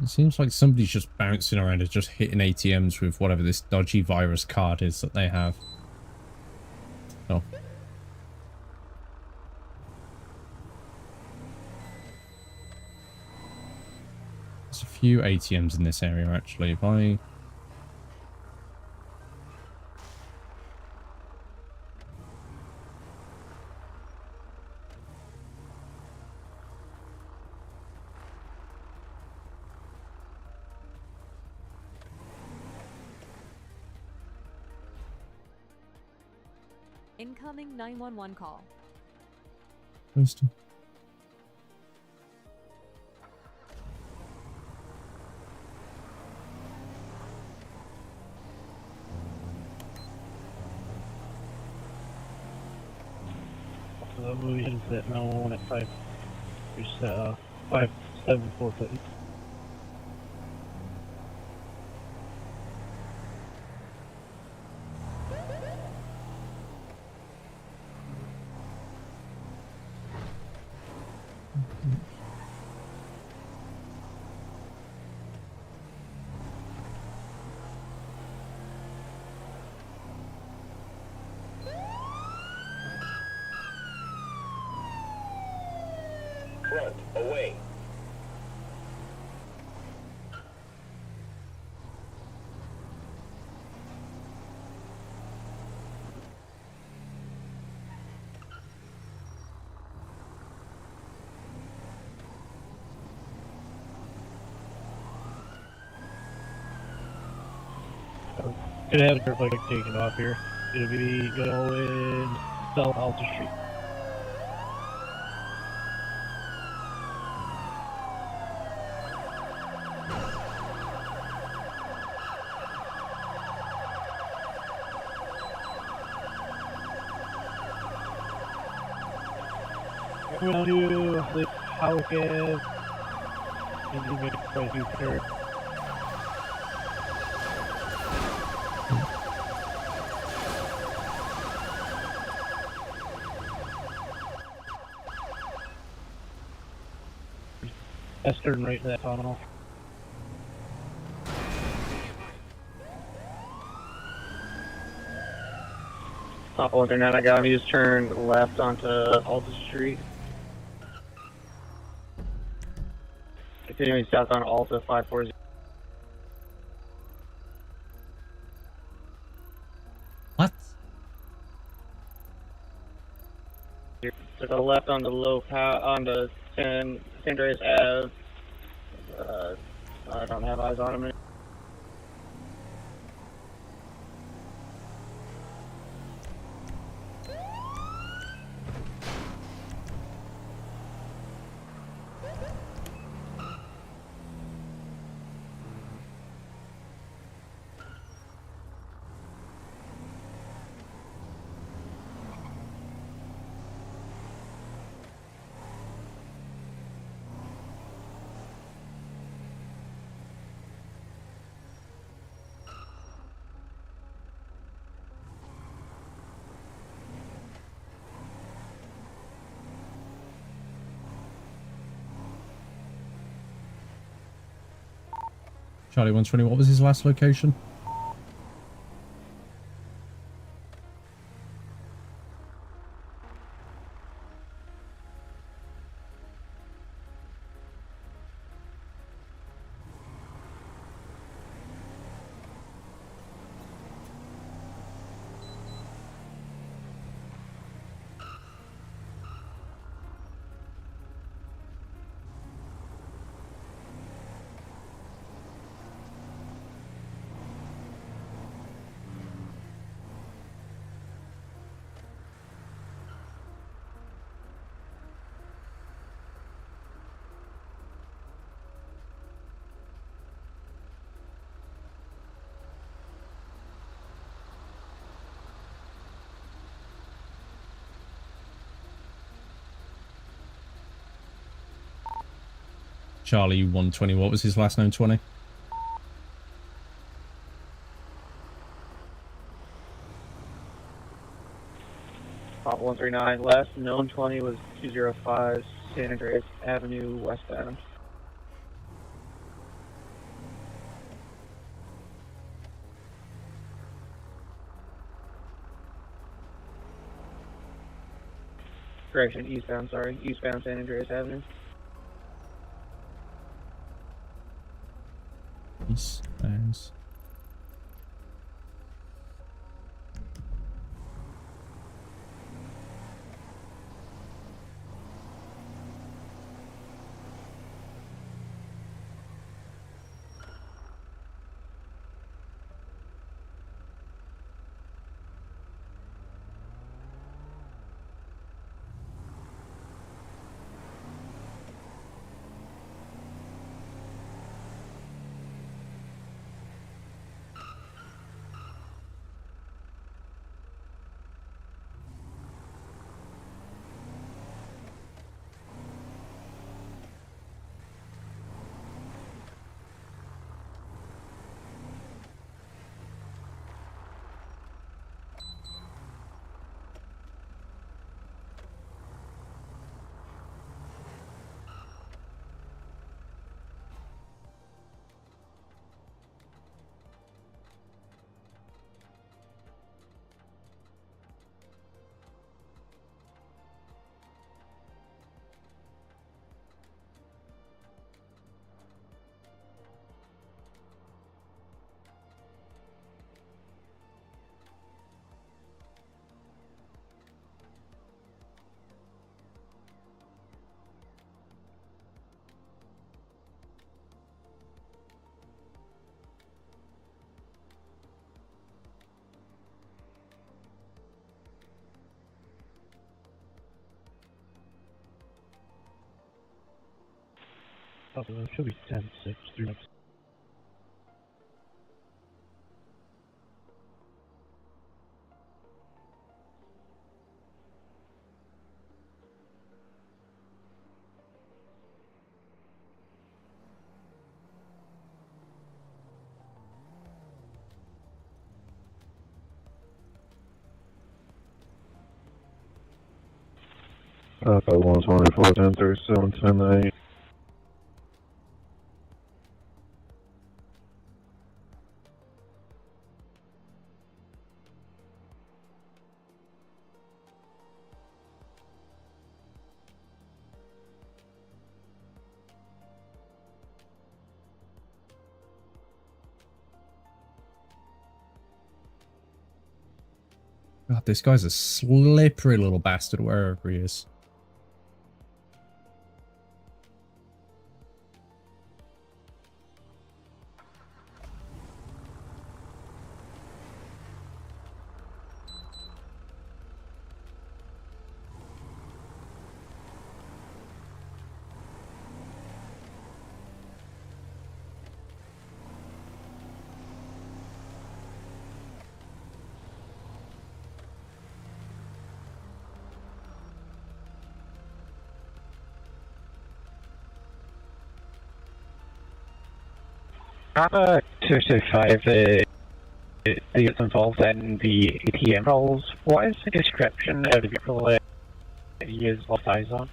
It seems like somebody's just bouncing around and just hitting ATMs with whatever this dodgy virus card is that they have. Oh. There's a few ATMs in this area, actually. If I... Incoming 911 call. Postal. So that movie is at 911 at 5. We set 574 please. Front, away. Gonna have a dirt bike taking off here. It'll be going south Alta Street. Coming down to the Howard. He's gonna make quite a few turns. That's turn right to that tunnel. Top 139, I got him. He just turned left onto Alta Street. Continuing south on Alta 540. What? To the left on the onto San Andreas Ave. I don't have eyes on him. Charlie 120, what was his last location? Charlie 120, what was his last known 20? Top 139 left, known 20 was 205 San Andreas Avenue westbound. Correction, eastbound, sorry. Eastbound San Andreas Avenue. Eastbound. Oh, it should be 10-6, 3 next. Code 124, 1037, 10-8. God, this guy's a slippery little bastard wherever he is. Papa 225, is involved in the ATM rolls. What is the description of the vehicle he is lost eyes on?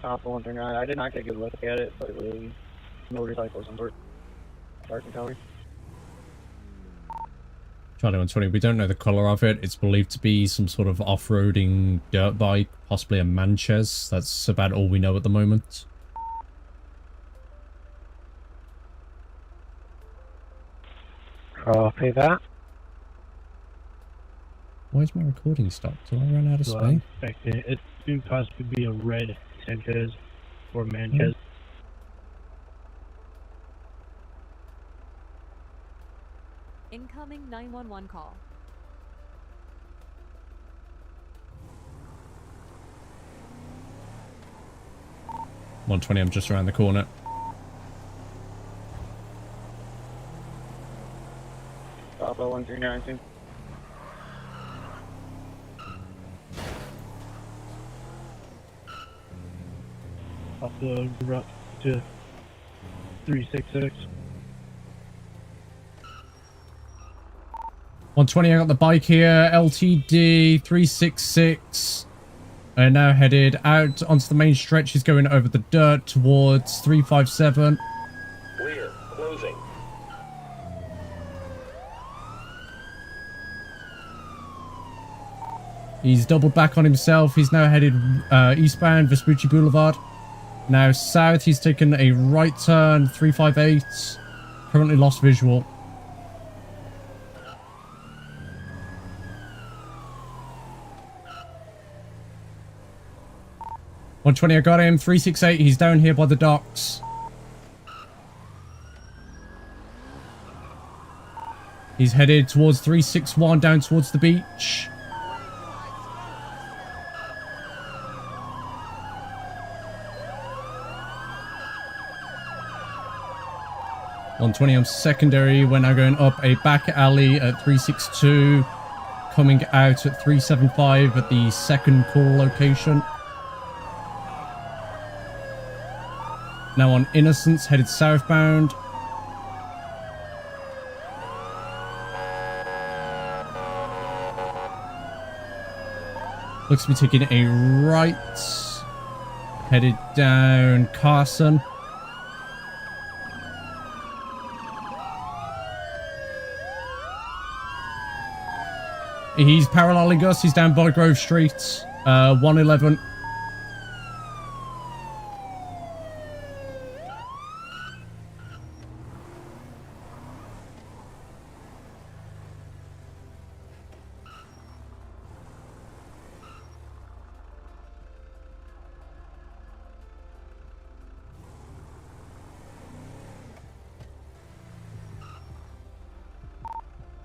Alpha 139. I did not take a good look at it, but the motorcycle some sort. Dark in color. Charlie 120, we don't know the colour of it. It's believed to be some sort of off-roading dirt bike, possibly a Manchez. That's about all we know at the moment. Copy that. Why is my recording stopped? Did I run out of space? It could possibly be a red Sanchez or Manchez. Incoming 911 call. $120, I'm just around the corner. Alpha 1392. Off the route to 366. 120, I got the bike here. LTD 366. And now headed out onto the main stretch. He's going over the dirt towards 357. Rear, closing. He's doubled back on himself. He's now headed eastbound, Vespucci Boulevard. Now south, he's taken a right turn, 358. Currently lost visual. .120, I got him. 368, he's down here by the docks. He's headed towards 361, down towards the beach. .120 on secondary. We're now going up a back alley at 362. Coming out at 375 at the second call location. Now on Innocence, headed southbound. Looks to be taking a right. Headed down Carson. He's paralleling us. He's down by Grove Street. 111.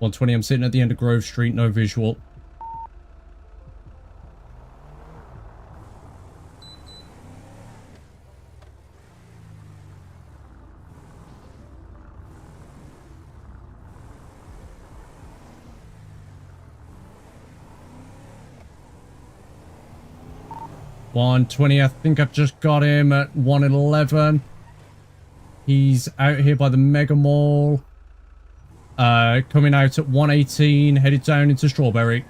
.120, I'm sitting at the end of Grove Street, no visual. .120, I think I've just got him at 111. He's out here by the Mega Mall. Coming out at 118, headed down into Strawberry.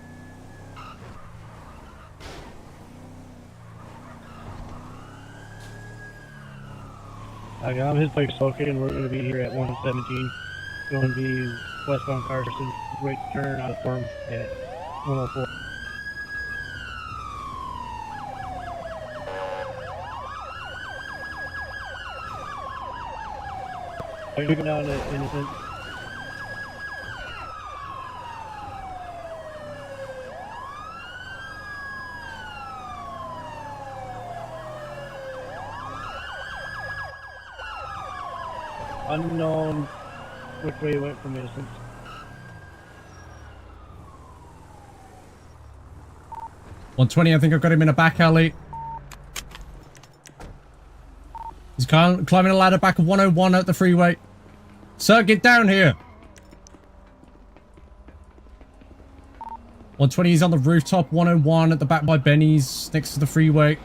I got his bike's located, and we're going to be here at 117. Going to be westbound Carson, right turn out of form at 104. Are you moving down to Innocent? Unknown which way he went from Innocence. .120, I think I've got him in a back alley. He's climbing a ladder back of 101 at the freeway. Sir, get down here. .120, he's on the rooftop, 101 at the back by Benny's, next to the freeway.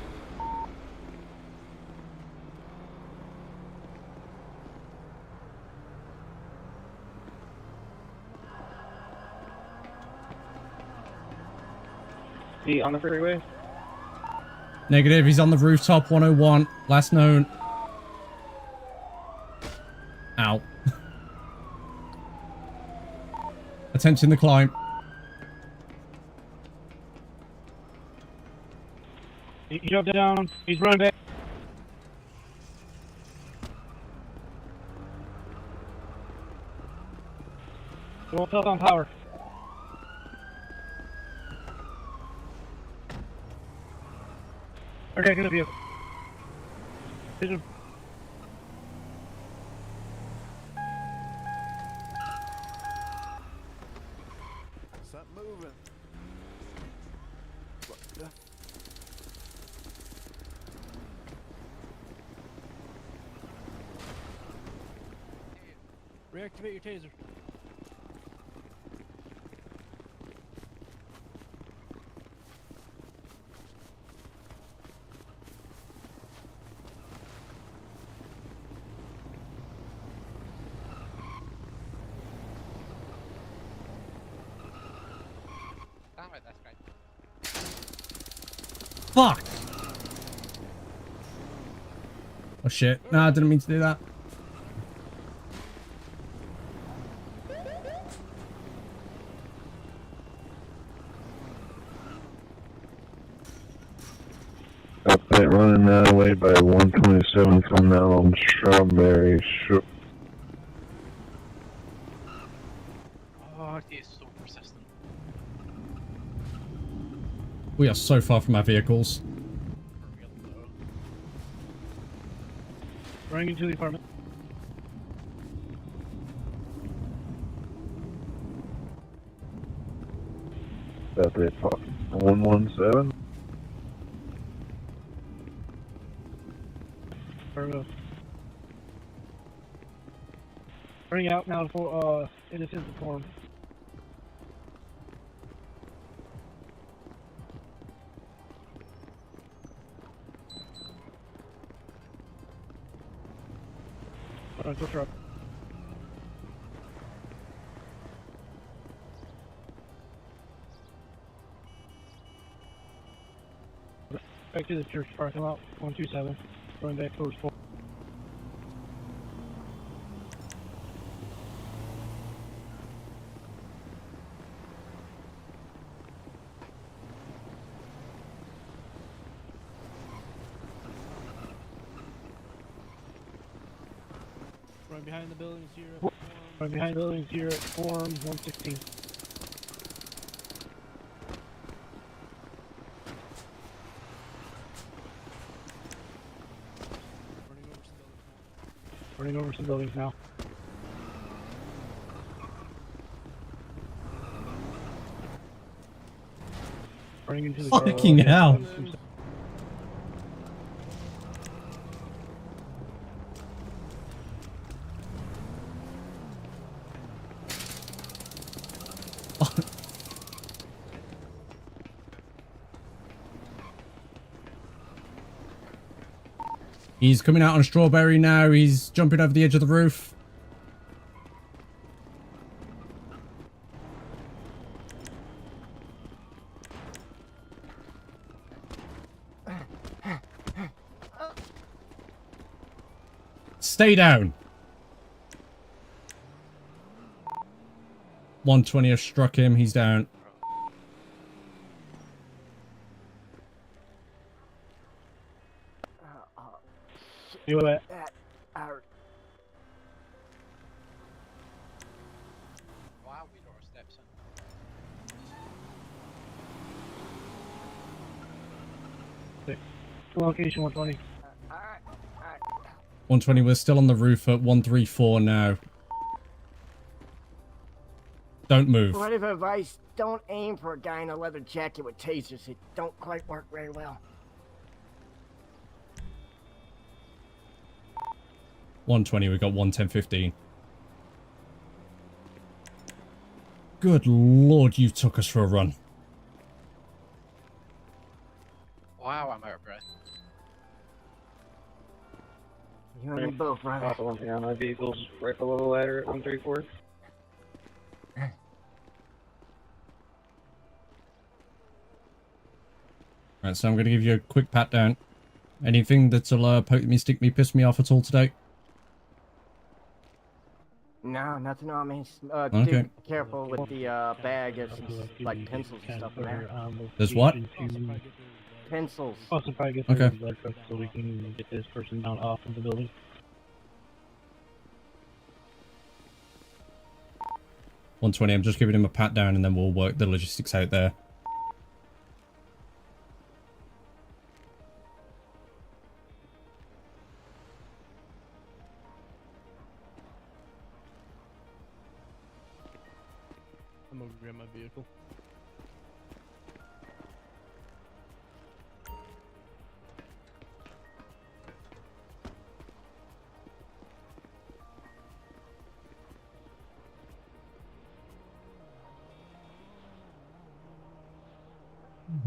On the freeway? Negative, he's on the rooftop, 101, last known. Ow. Attempting the climb. He jumped down, he's running back. Go up on power. Okay, good view. Vision. Stop moving. What the? Reactivate your taser. fuck! Oh shit. No, I didn't mean to do that. Update running that way by 127 coming out on Strawberry. Oh, he is so persistent. We are so far from our vehicles. Running into the apartment. Update 117. Running out now for innocent form. Go truck. Back to the church parking lot, 127. Going back towards 4. Right behind the buildings here. At Right behind the buildings here at Form 116. Running over some buildings now. Running into the Fucking hell. He's coming out on Strawberry now. He's jumping over the edge of the roof. Stay down. 120 have struck him. He's down. You what? Wow, we door steps in. Location 120. 120, we're still on the roof at 134 now. Don't move. Word of advice, don't aim for a guy in a leather jacket with tasers. It don't quite work very well. 120, we got 110-15. Good lord, you took us for a run. Wow, I'm out of breath. You and me both, brother. Also, one thing on my vehicle's right below the ladder at 134. Right, so I'm going to give you a quick pat down. Anything that'll poke me, stick me, piss me off at all today? No, nothing on me. Okay. Be careful with the bag. There's some, like pencils and stuff in there. There's what? Pencils. Also, probably get Okay. the truck so we can get this person down off of the building. 120, I'm just giving him a pat down and then we'll work the logistics out there. I'm gonna grab my vehicle.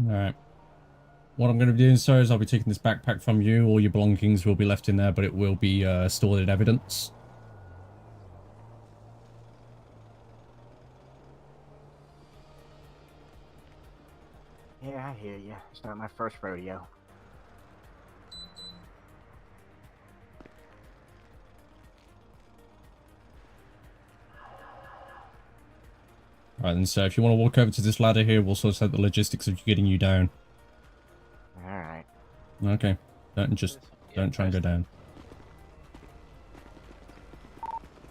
Alright. What I'm going to be doing, sir, is I'll be taking this backpack from you. All your belongings will be left in there, but it will be stored as evidence. Yeah, I hear you. It's not my first rodeo. Right, and so if you want to walk over to this ladder here, we'll sort out the logistics of getting you down. Alright. Okay. Don't try and go down.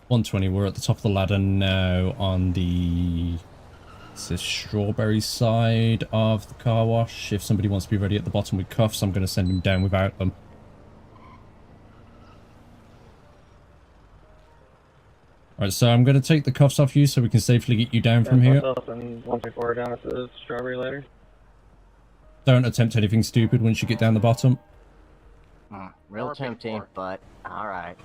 120, we're at the top of the ladder now on the... It's the strawberry side of the car wash. If somebody wants to be ready at the bottom with cuffs, I'm going to send him down without them. Right, so I'm going to take the cuffs off you so we can safely get you down from here. And 134 down at the strawberry ladder. Don't attempt anything stupid once you get down the bottom. Real tempting, but alright.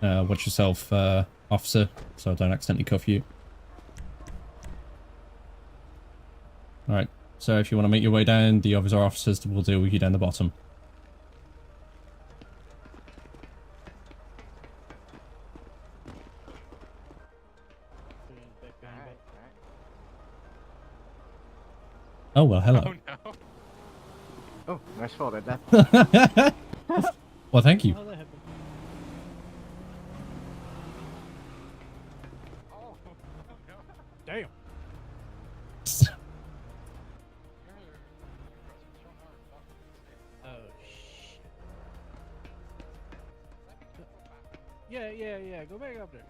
Watch yourself, officer, so I don't accidentally cuff you. Alright, so if you want to make your way down, the other officers will deal with you down the bottom. Oh, well, hello. Oh, no. Oh, nice fault at that. Well, thank you. How that happened? Oh, no. Damn. Oh, shit. Yeah. Go back up there.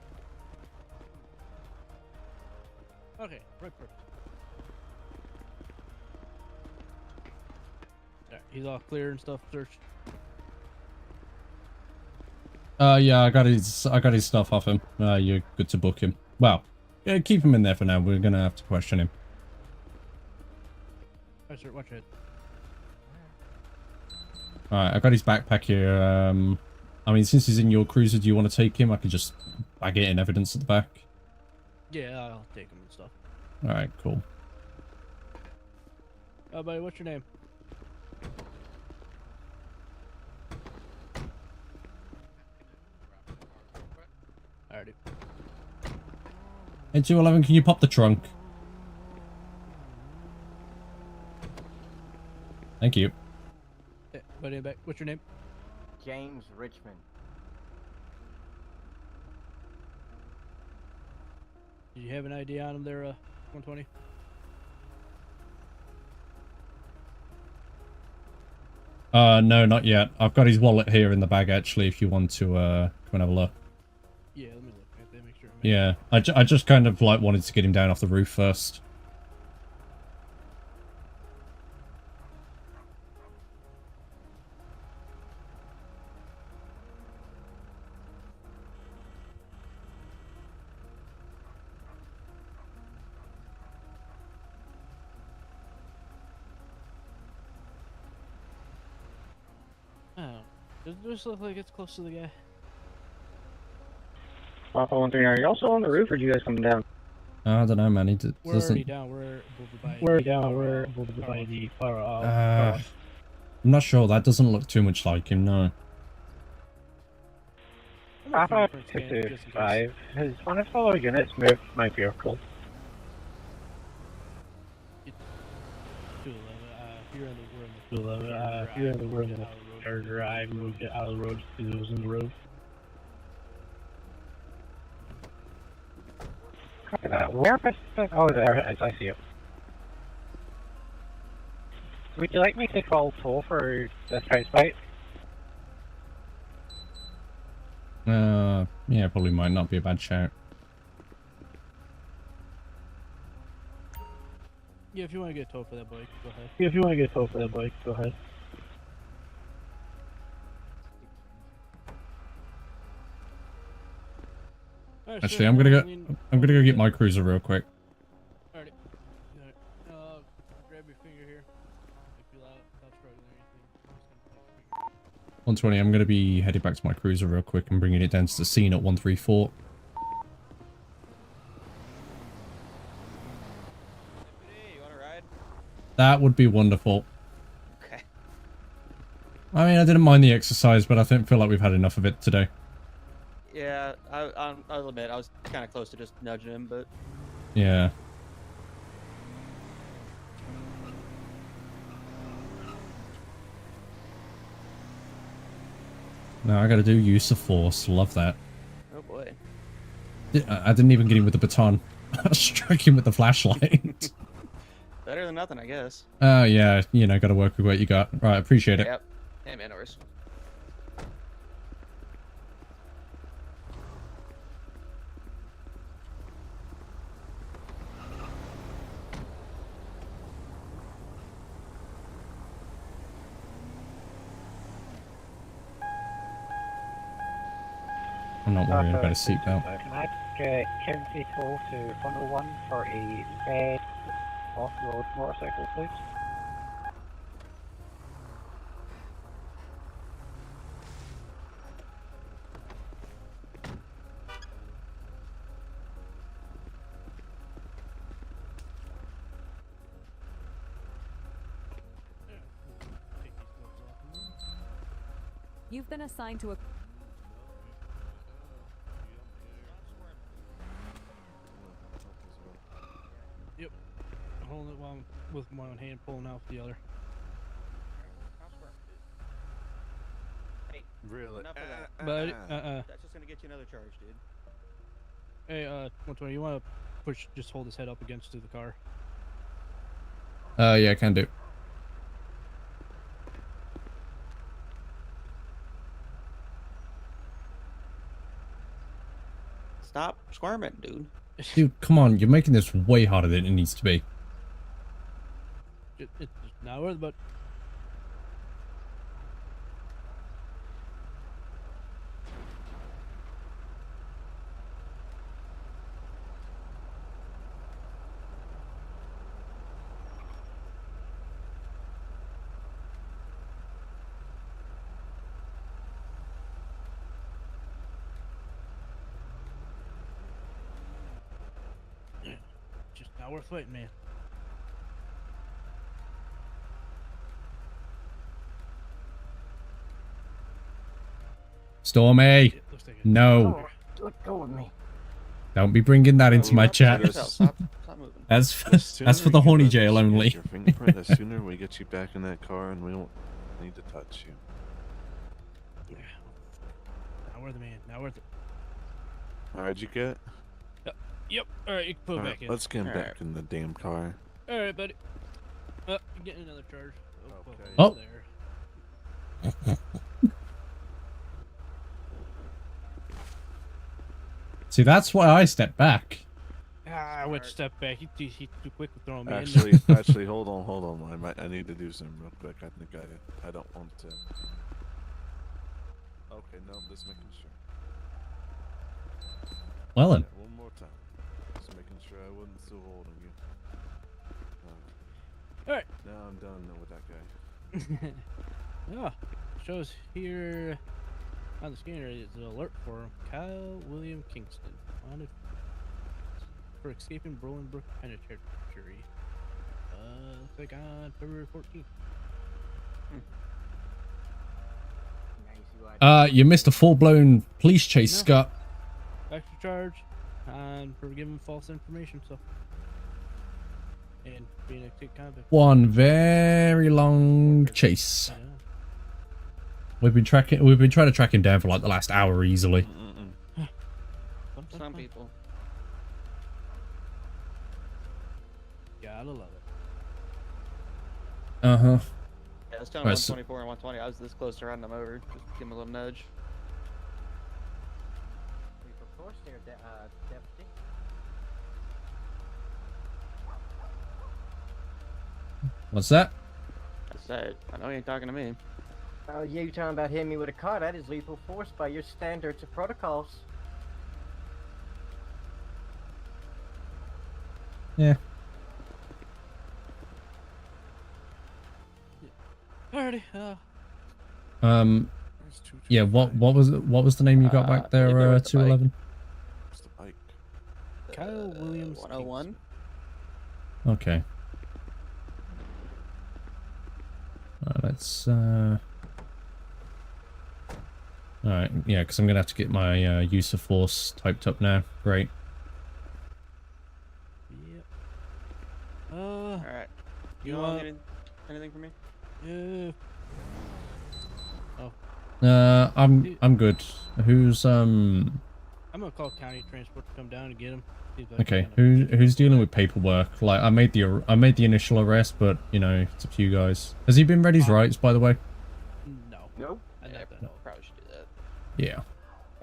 Okay, right, perfect. Alright, he's all clear and stuff, searched. Yeah, I got his stuff off him. You're good to book him. Well, yeah, keep him in there for now. We're gonna have to question him. Alright, sir, watch it. Alright, I got his backpack here. I mean, since he's in your cruiser, do you want to take him? I could just bag it in evidence at the back. Yeah, I'll take him and stuff. Alright, cool. Buddy, what's your name? Alrighty. Hey, 211, can you pop the trunk? Thank you. Yeah, buddy, back. What's your name? James Richmond. Did you have an ID on him there, 120? No, not yet. I've got his wallet here in the bag, actually, if you want to, come and have a look. Yeah, let me look at that, make sure. Yeah, I just kind of, like, wanted to get him down off the roof first. Oh, does this look like it's close to the guy? Papa 139, are you also on the roof, or did you guys come down? I don't know, man. He We're doesn't... already down. We're above the We're down, we're above by the far I'm not sure. That doesn't look too much like him, no. Papa 225, has one of fellow units moved my vehicle? 211, if you're in the room with the charger, I moved it out of the road because it was in the road. Copy that. Where is it? Oh, there it is. I see it. Would you like me to call toll for this house bite? Yeah, probably might not be a bad shout. Yeah, if you want to get towed for that bike, go ahead. If you want to get towed for that bike, go ahead. Alright, Actually, sir, I'm gonna I go. mean- I'm gonna go get my cruiser real quick. Alrighty. Alright. Grab your finger here. If you stop struggling or anything, I'm just gonna place your finger. 120. I'm gonna be headed back to my cruiser real quick and bringing it down to the scene at 134. You wanna ride? That would be wonderful. Okay. I mean, I didn't mind the exercise, but I feel like we've had enough of it today. Yeah, I'll admit I was kind of close to just nudging him, but Yeah. Now I gotta do use of force. Love that. Oh boy. I didn't even get him with the baton. I struck him with the flashlight. Better than nothing, I guess. Oh, yeah. You know, gotta work with what you got. Right, appreciate it. Yep. Hey, man, no worries. I'm not worried about a seatbelt. Can I get Kempsey 4 to 101 for a red off-road motorcycle, please? You've been assigned to a Yep. I'm holding it while I'm with one hand pulling out the other. Really? Enough of that. But That's just gonna get you another charge, dude. hey, 120, you want to push? Just hold his head up against the car. Yeah, can do. Stop squirming, dude. Dude, come on. You're making this way harder than it needs to be. It's not worth it, but just not worth fighting, man. Stormy. No. Oh, let go of me. Don't be bringing that into my chat. Stop moving. That's for the horny jail only. Your fingerprint, the sooner we get you back in that car and we don't need to touch you. Not worth it, man. Not worth it. Alright, you get it? Yep. All right, you can put it Alright, back in. let's get him back in the damn car. All right, buddy. You're getting another charge. Okay. Oh. There. See, that's why I stepped back. I went step back. He's too quick with throwing me in. Actually, hold on. I need to do something real quick. I think I don't want to. Okay, no, just making sure. Well then. Yeah, one more time. Just making sure I wasn't still holding you. All right. Now I'm done with that guy. Yeah, shows here on the scanner is an alert for Kyle William Kingston, wanted for escaping Bolingbrook Penitentiary. Looks like on February 14th. You missed a full-blown police chase, No. Scott. Extra charge for giving false information, so and being a tick convict. One very long chase. We've been trying to track him down for like the last hour easily. Some people. Gotta love it. Uh-huh. Yeah, I was telling 124 and 120. I was this close to running them over. Just give him a little nudge. Of course, there, deputy. What's that? That's it. I know he ain't talking to me. Oh, yeah, you talking about hitting me with a car? That is lethal force by your standards of protocols. Yeah. Alrighty. Yeah. What was the name you got back there? 211. What's the bike? Kyle Williams 101. Okay. Let's. All right. Yeah, because I'm gonna have to get my use of force typed up now. Great. Yep. All right. You want anything from me? Yeah. Oh. I'm good. Who's I'm gonna call county transport to come down and get him. Okay, who's dealing with paperwork? Like, I made the initial arrest, but you know, it's up to you guys. Has he been read his rights, by the way? No. Nope. I Yeah, don't know. probably should do that. Yeah.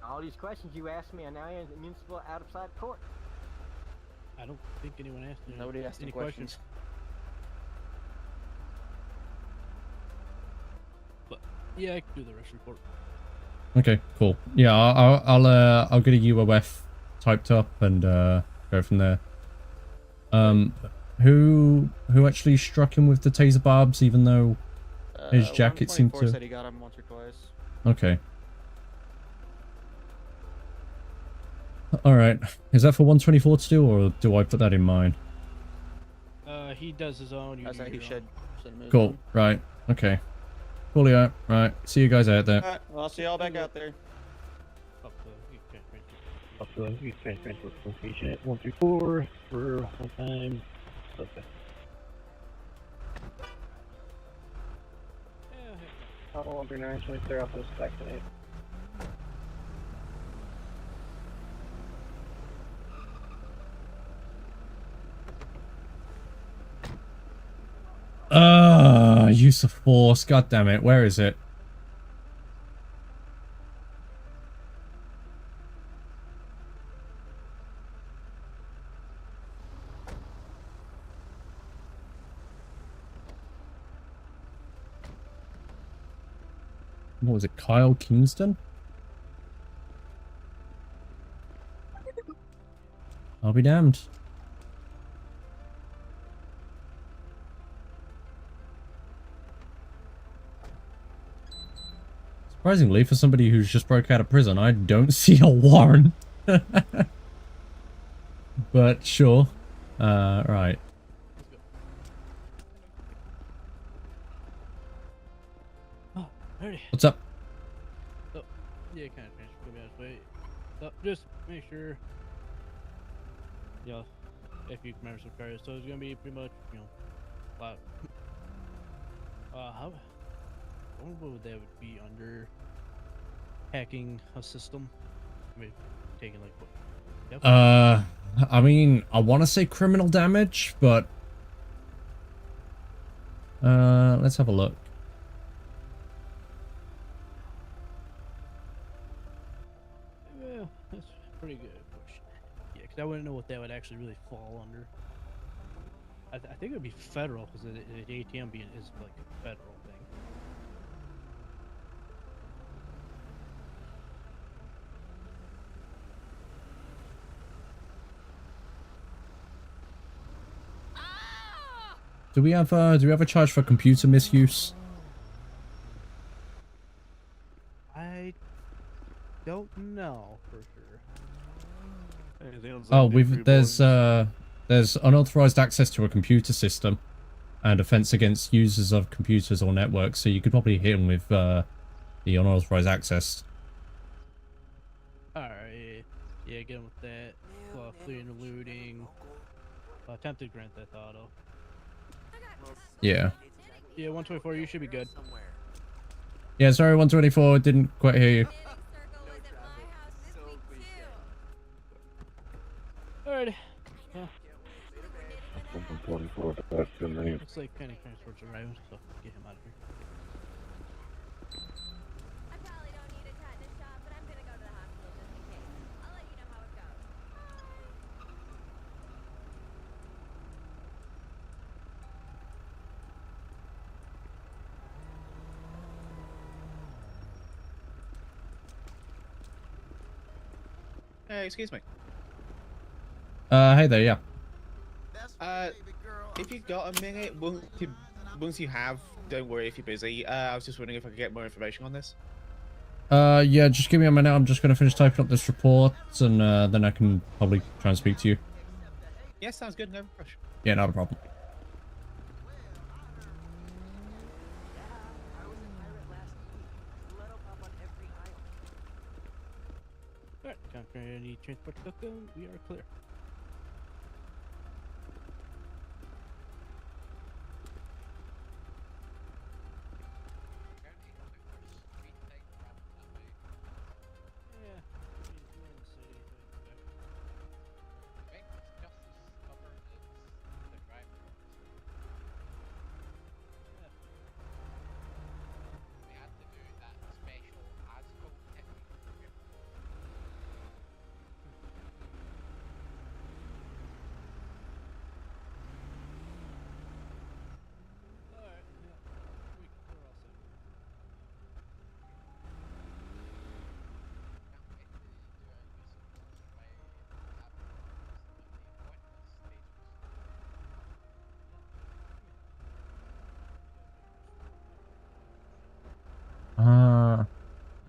All these questions you asked me are now in municipal out-of-side court. I don't think anyone asked me. Nobody asked any questions. But yeah, I can do the arrest report. Okay, cool. Yeah, I'll get a UOF typed up and go from there. Who actually struck him with the taser barbs, even though his jacket seemed to... said he got him once or twice. Okay. Alright. Is that for 124 to do, or do I put that in mine? He does his own. I said he should send him his Cool. own. Right. Okay. Coolio. Right. See you guys out there. Alright, well, I'll see y'all back out there. Up to you can transfer to location at 134 for one time. Okay. Papa 139, so we clear out those back today. Use of force. God damn it. Where is it? What was it? Kyle Kingston? I'll be damned. Surprisingly, for somebody who's just broke out of prison, I don't see a warrant. But sure. Right. Oh, alrighty. What's up? So, yeah, kind of transfer to me this way. So, just make sure, you know, if you remember some cars. So it's gonna be pretty much, you know, like, how? I wonder what that would be under hacking a system. I mean, taking like what? Yep. I mean, I want to say criminal damage, but let's have a look. Well, that's a pretty good question. Yeah, because I wouldn't know what that would actually really fall under. I think it would be federal, because the ATM being is like a federal thing. Do we have a charge for computer misuse? I don't know for sure. Oh, there's unauthorized access to a computer system and offense against users of computers or networks, so you could probably hit them with the unauthorized access. Alright, yeah, get him with that. Fleeing and looting. Attempted grand theft auto. Yeah. Yeah, 124, you should be good. Yeah, sorry, 124, didn't quite hear you. Alright. Yeah. 124, that's the name. Looks like Penny Transport's arriving, so get him out of here. Hey, excuse me. Hey there, yeah. If you got a minute, once you have, don't worry if you're busy. I was just wondering if I could get more information on this. Yeah, just give me a minute. I'm just gonna finish typing up this report, and then I can probably try and speak to you. Yeah, sounds good. No rush. Yeah, not a problem. Alright, conquer any transport token, we are clear.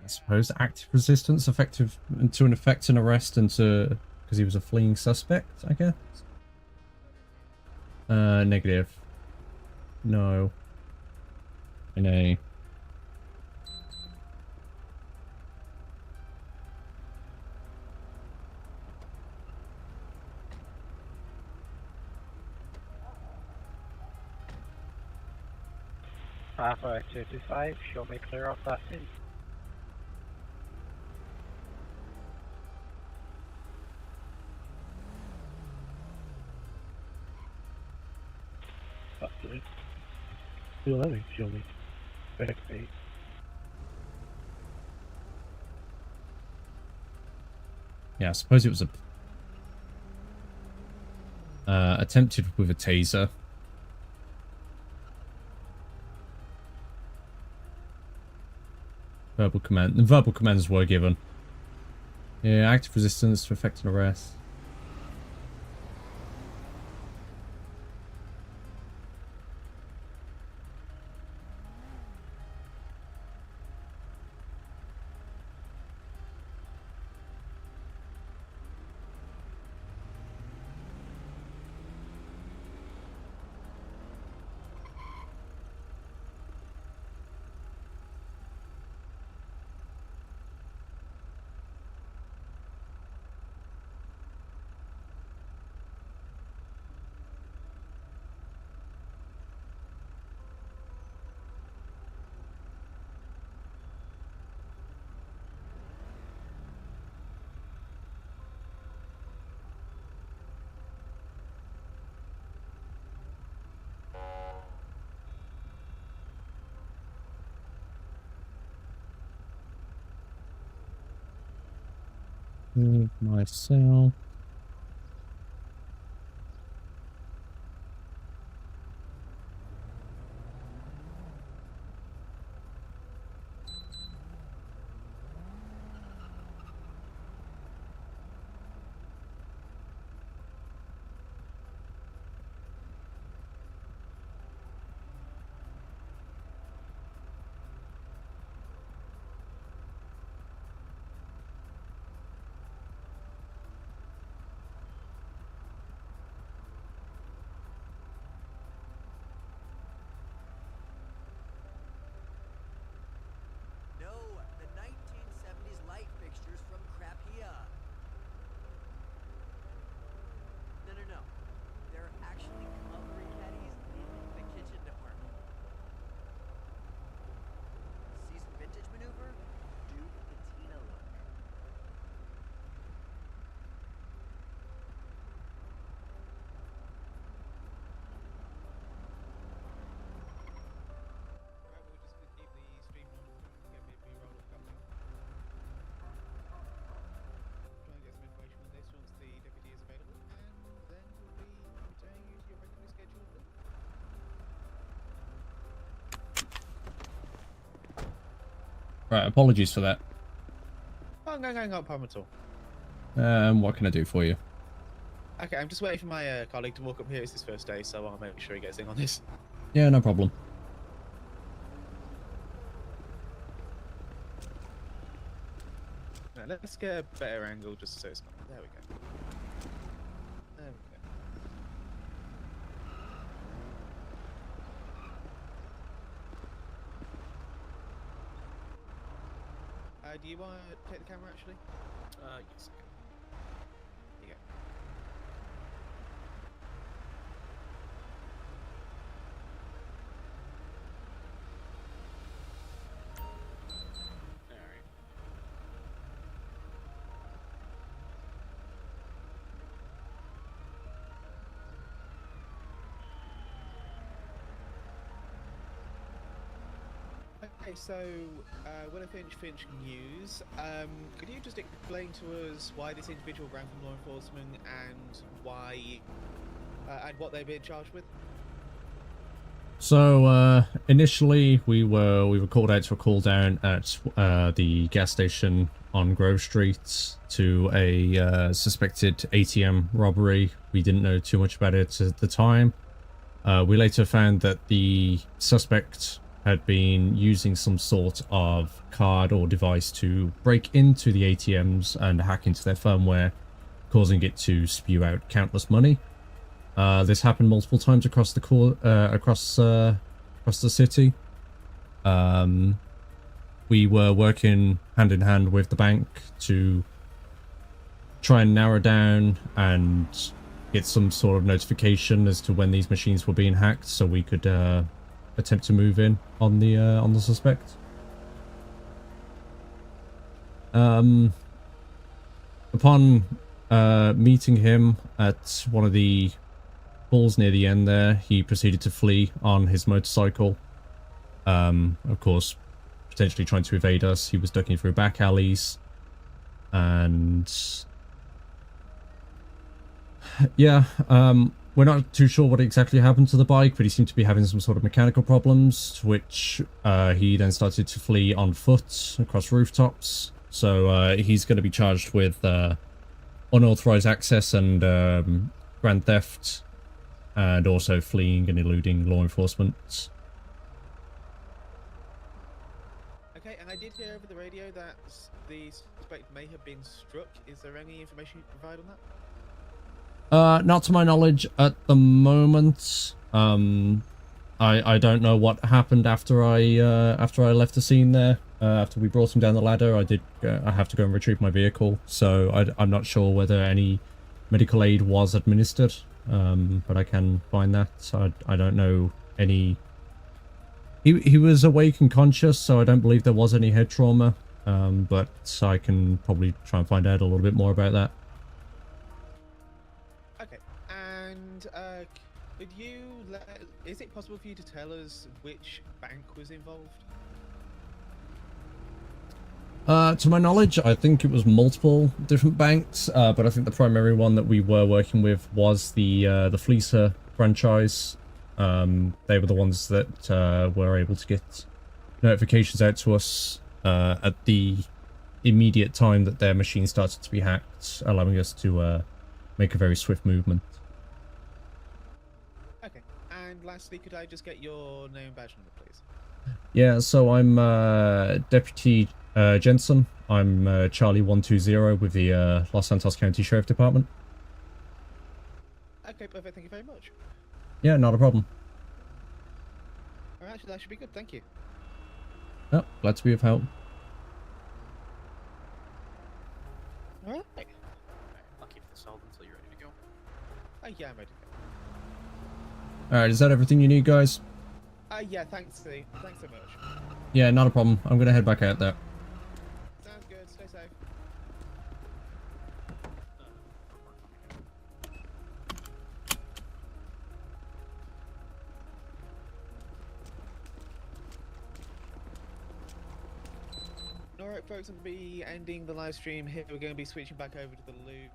I suppose active resistance, effective to an effect and arrest, and to because he was a fleeing suspect, I guess. Negative. No. Nay. Alpha 225, show me clear off that scene. That's it. 211, show me. Backspace. Yeah, I suppose it was a attempted with a taser. Verbal command. The verbal commands were given. Yeah, active resistance to effect an arrest. Leave my cell. No, the 1970s light fixtures from Crapia. No. They're actually cutlery caddies in the kitchen department. Seasoned vintage maneuver? Duke patina look. Right, apologies for that. Oh, no problem at all. What can I do for you? Okay, I'm just waiting for my colleague to walk up here. It's his first day, so I'll make sure he gets in on this. Yeah, no problem. Now, let's get a better angle just so it's not... There we go. There we go. Do you want to take the camera, actually? Yes. Here you go. Alright. Okay, so Willow Finch News. Could you just explain to us why this individual ran from law enforcement and why and what they've been charged with? So initially we were called out to a call down at the gas station on Grove Street to a suspected ATM robbery. We didn't know too much about it at the time. We later found that the suspect had been using some sort of card or device to break into the ATMs and hack into their firmware, causing it to spew out countless money. This happened multiple times across the city. We were working hand in hand with the bank to try and narrow down and get some sort of notification as to when these machines were being hacked, so we could attempt to move in on the suspect. Upon meeting him at one of the balls near the end there, he proceeded to flee on his motorcycle. Of course, potentially trying to evade us. He was ducking through back alleys, and yeah, we're not too sure what exactly happened to the bike, but he seemed to be having some sort of mechanical problems, to which he then started to flee on foot across rooftops. So he's going to be charged with unauthorized access and grand theft, and also fleeing and eluding law enforcement. Okay, and I did hear over the radio that the suspect may have been struck. Is there any information you can provide on that? Not to my knowledge at the moment. I don't know what happened after I left the scene there. After we brought him down the ladder, I have to go and retrieve my vehicle, so I'm not sure whether any medical aid was administered. But I can find that. I don't know any. He was awake and conscious, so I don't believe there was any head trauma. But I can probably try and find out a little bit more about that. Okay, and could you is it possible for you to tell us which bank was involved? To my knowledge, I think it was multiple different banks, but I think the primary one that we were working with was the Fleecer franchise. They were the ones that were able to get notifications out to us at the immediate time that their machine started to be hacked, allowing us to make a very swift movement. Okay, and lastly, could I just get your name and badge number, please? Yeah, so I'm Deputy Jensen. I'm Charlie 120 with the Los Santos County Sheriff Department. Okay, perfect. Thank you very much. Yeah, not a problem. Alright, that should be good. Thank you. Oh, glad to be of help. Alright. I'll keep this held until you're ready to go. Yeah, I'm ready to Alright, is that everything you need, guys? go. Yeah, thanks, Steve. Thanks so much. Yeah, not a problem. I'm gonna head back out there. Sounds good. Stay safe. Alright, folks, I'm going to be ending the live stream here. We're going to be switching back over to the loop.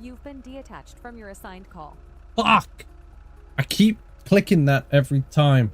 You've been detached from your assigned call. Fuck! I keep clicking that every time.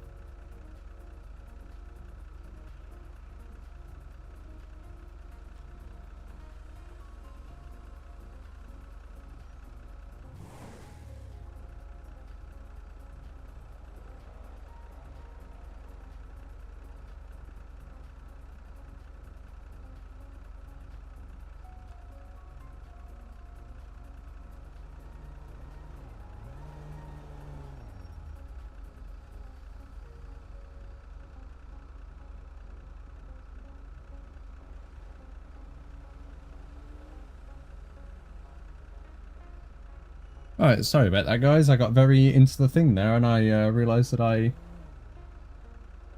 Alright, sorry about that, guys. I got very into the thing there, and I realised that I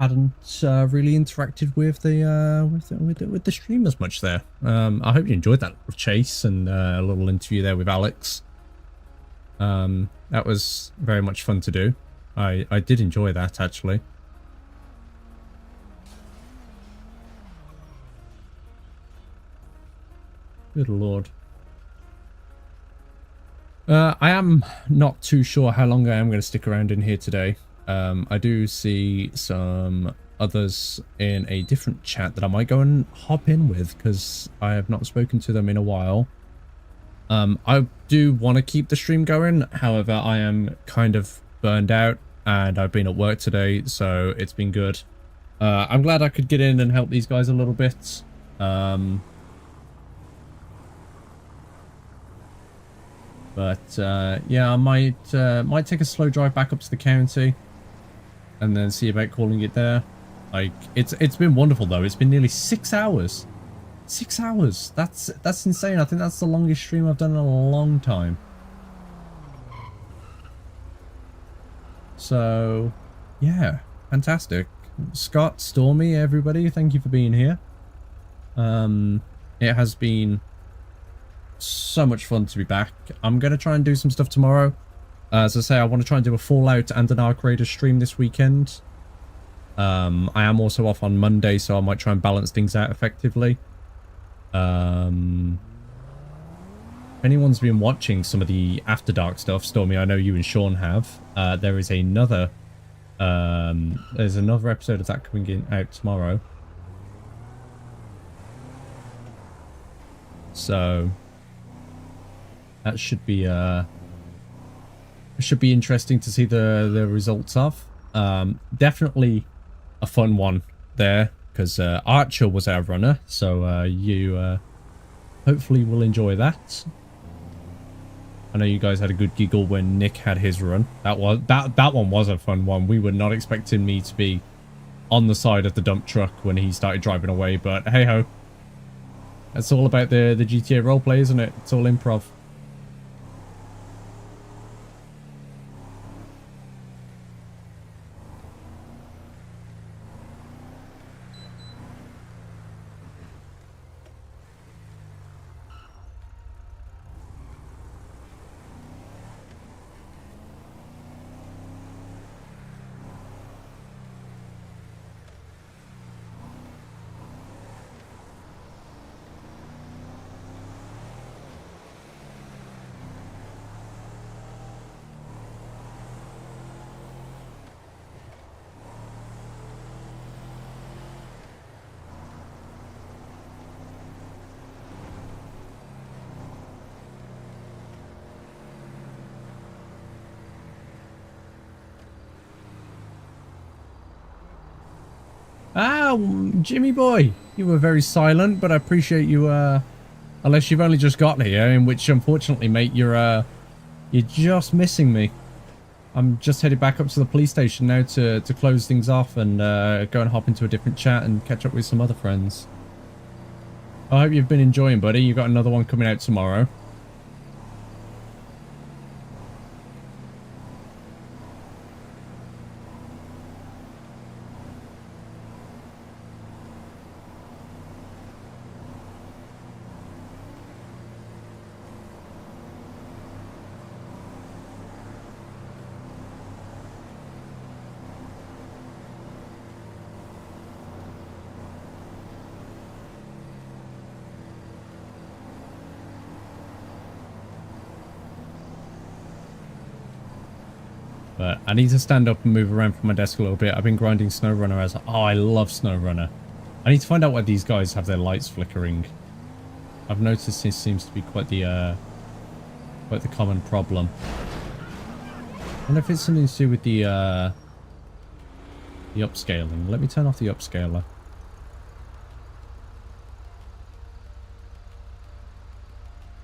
hadn't really interacted with the stream as much there. I hope you enjoyed that chase and a little interview there with Alex. That was very much fun to do. I did enjoy that, actually. Good lord. I am not too sure how long I am going to stick around in here today. I do see some others in a different chat that I might go and hop in with because I have not spoken to them in a while. I do want to keep the stream going. However, I am kind of burned out and I've been at work today, so it's been good. I'm glad I could get in and help these guys a little bit. But yeah, I might take a slow drive back up to the county and then see about calling it there. Like, it's been wonderful though. It's been nearly 6 hours. 6 hours. That's insane. I think that's the longest stream I've done in a long time. So, yeah, fantastic. Scott, Stormy, everybody, thank you for being here. It has been so much fun to be back. I'm going to try and do some stuff tomorrow. As I say, I want to try and do a Fallout and an Ark Raider stream this weekend. I am also off on Monday, so I might try and balance things out effectively. If anyone's been watching some of the After Dark stuff, Stormy, I know you and Sean have. There is another there's another episode of that coming out tomorrow. So that should be interesting to see the results of. Definitely a fun one there because Archer was our runner, so you hopefully will enjoy that. I know you guys had a good giggle when Nick had his run. That one was a fun one. We were not expecting me to be on the side of the dump truck when he started driving away, but hey ho. That's all about the GTA roleplay, isn't it? It's all improv. Ah, Jimmy boy, you were very silent, but I appreciate you, unless you've only just got here, in which, unfortunately, mate, you're just missing me. I'm just headed back up to the police station now to close things off and, go and hop into a different chat and catch up with some other friends. I hope you've been enjoying, buddy. You've got another one coming out tomorrow. But I need to stand up and move around from my desk a little bit. I've been grinding SnowRunner as... Oh, I love SnowRunner. I need to find out why these guys have their lights flickering. I've noticed this seems to be quite the common problem. I wonder if it's something to do with the upscaling. Let me turn off the upscaler.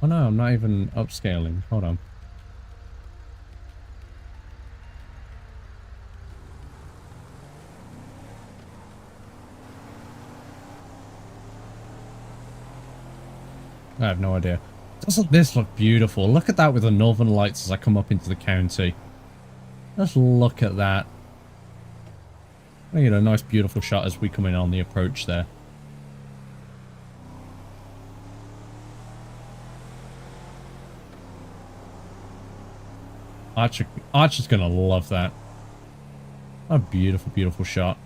Oh no, I'm not even upscaling. Hold on. I have no idea. Doesn't this look beautiful? Look at that with the northern lights as I come up into the county. Just look at that. I get a nice beautiful shot as we come in on the approach there. Archer's gonna love that. A beautiful, beautiful shot.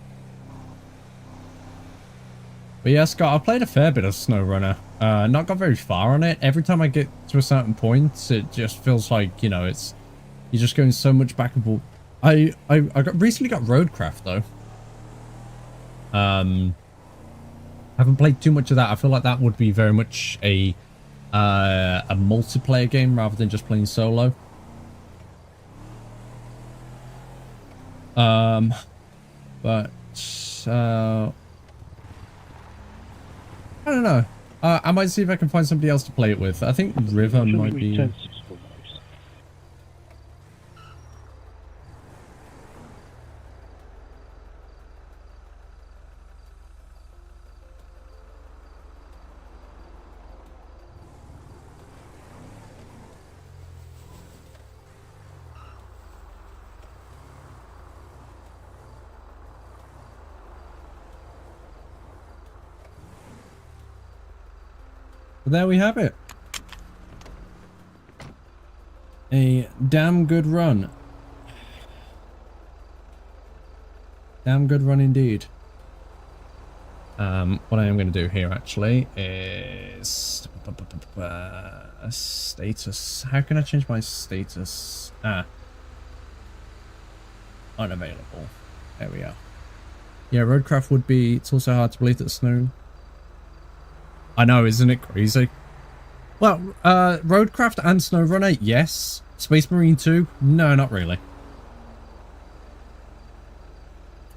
But yeah, Scott, I played a fair bit of SnowRunner. Not got very far on it. Every time I get to a certain point, it just feels like, you know, you're just going so much back and forth. I recently got Roadcraft though. Haven't played too much of that. I feel like that would be very much a multiplayer game rather than just playing solo. But I don't know. I might see if I can find somebody else to play it with. I think River might be. But there we have it. A damn good run. Damn good run indeed. What I am going to do here actually is status. How can I change my status? Unavailable. There we are. Yeah, Roadcraft would be. It's also hard to believe that snow. I know, isn't it crazy? Well, Roadcraft and SnowRunner, yes. Space Marine 2, no, not really.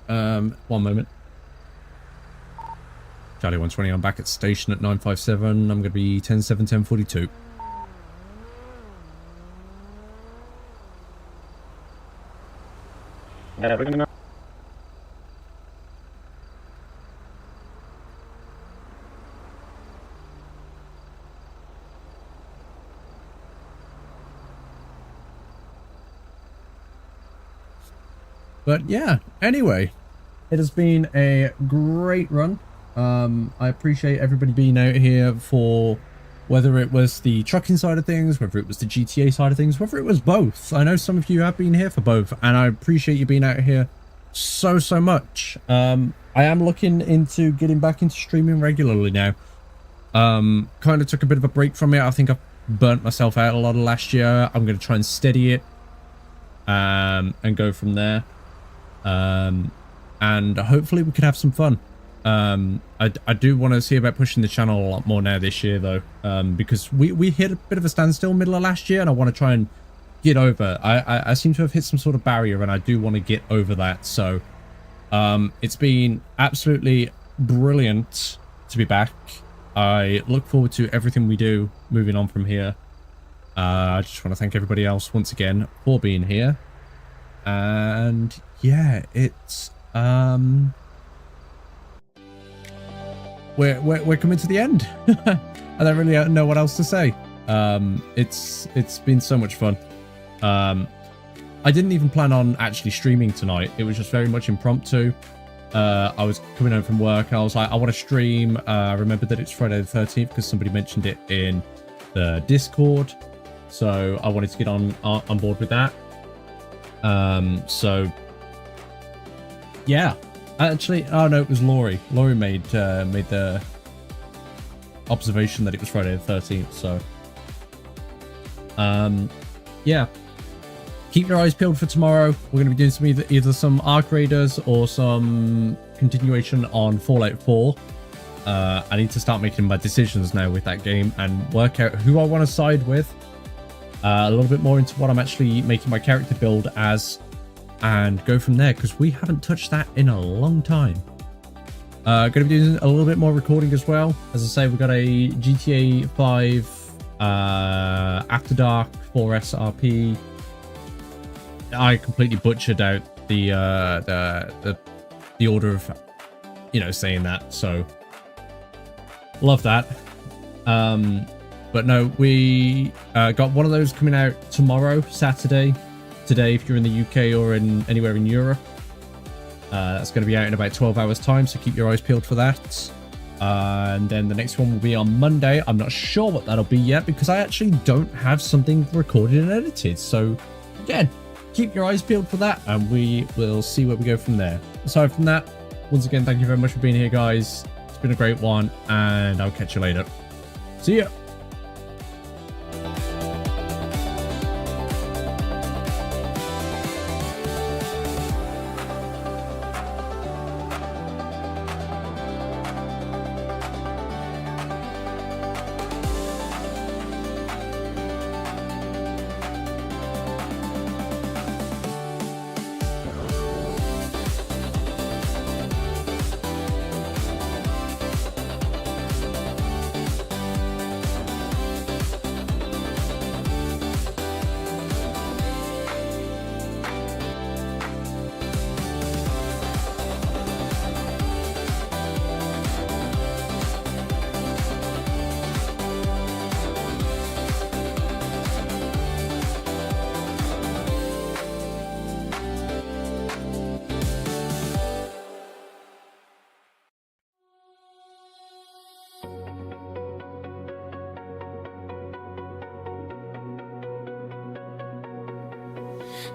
One moment. Charlie 120, I'm back at station at 957. I'm going to be 10-7, 10-42. Yeah, we're gonna... But yeah, anyway, it has been a great run. I appreciate everybody being out here for whether it was the trucking side of things, whether it was the GTA side of things, whether it was both. I know some of you have been here for both, and I appreciate you being out here so much. I am looking into getting back into streaming regularly now. Kind of took a bit of a break from it. I think I burnt myself out a lot of last year. I'm going to try and steady it and go from there. And hopefully we can have some fun. I do want to see about pushing the channel a lot more now this year though, because we hit a bit of a standstill middle of last year, and I want to try and get over. I seem to have hit some sort of barrier, and I do want to get over that. So it's been absolutely brilliant to be back. I look forward to everything we do moving on from here. I just want to thank everybody else once again for being here. And yeah, it's we're coming to the end. I don't really know what else to say. It's been so much fun. I didn't even plan on actually streaming tonight. It was just very much impromptu. I was coming home from work. I was like, I want to stream. I remembered that it's Friday the 13th because somebody mentioned it in the Discord. So I wanted to get on board with that. So yeah, actually, oh no, it was Laurie. Laurie made the observation that it was Friday the 13th. So yeah, keep your eyes peeled for tomorrow. We're going to be doing some either some Arc Raiders or some continuation on Fallout 4. I need to start making my decisions now with that game and work out who I want to side with. A little bit more into what I'm actually making my character build as, and go from there, because we haven't touched that in a long time. Going to be doing a little bit more recording as well. As I say, we've got a GTA 5 After Dark 4S RP. I completely butchered out the order of, you know, saying that, so love that. But no, we got one of those coming out tomorrow, Saturday. Today, if you're in the UK or in anywhere in Europe. That's going to be out in about 12 hours time, so keep your eyes peeled for that. And then the next one will be on Monday. I'm not sure what that'll be yet, because I actually don't have something recorded and edited. So again, keep your eyes peeled for that, and we will see where we go from there. Aside from that, once again, thank you very much for being here, guys. It's been a great one, and I'll catch you later. See ya.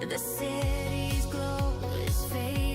The city's glow is fading.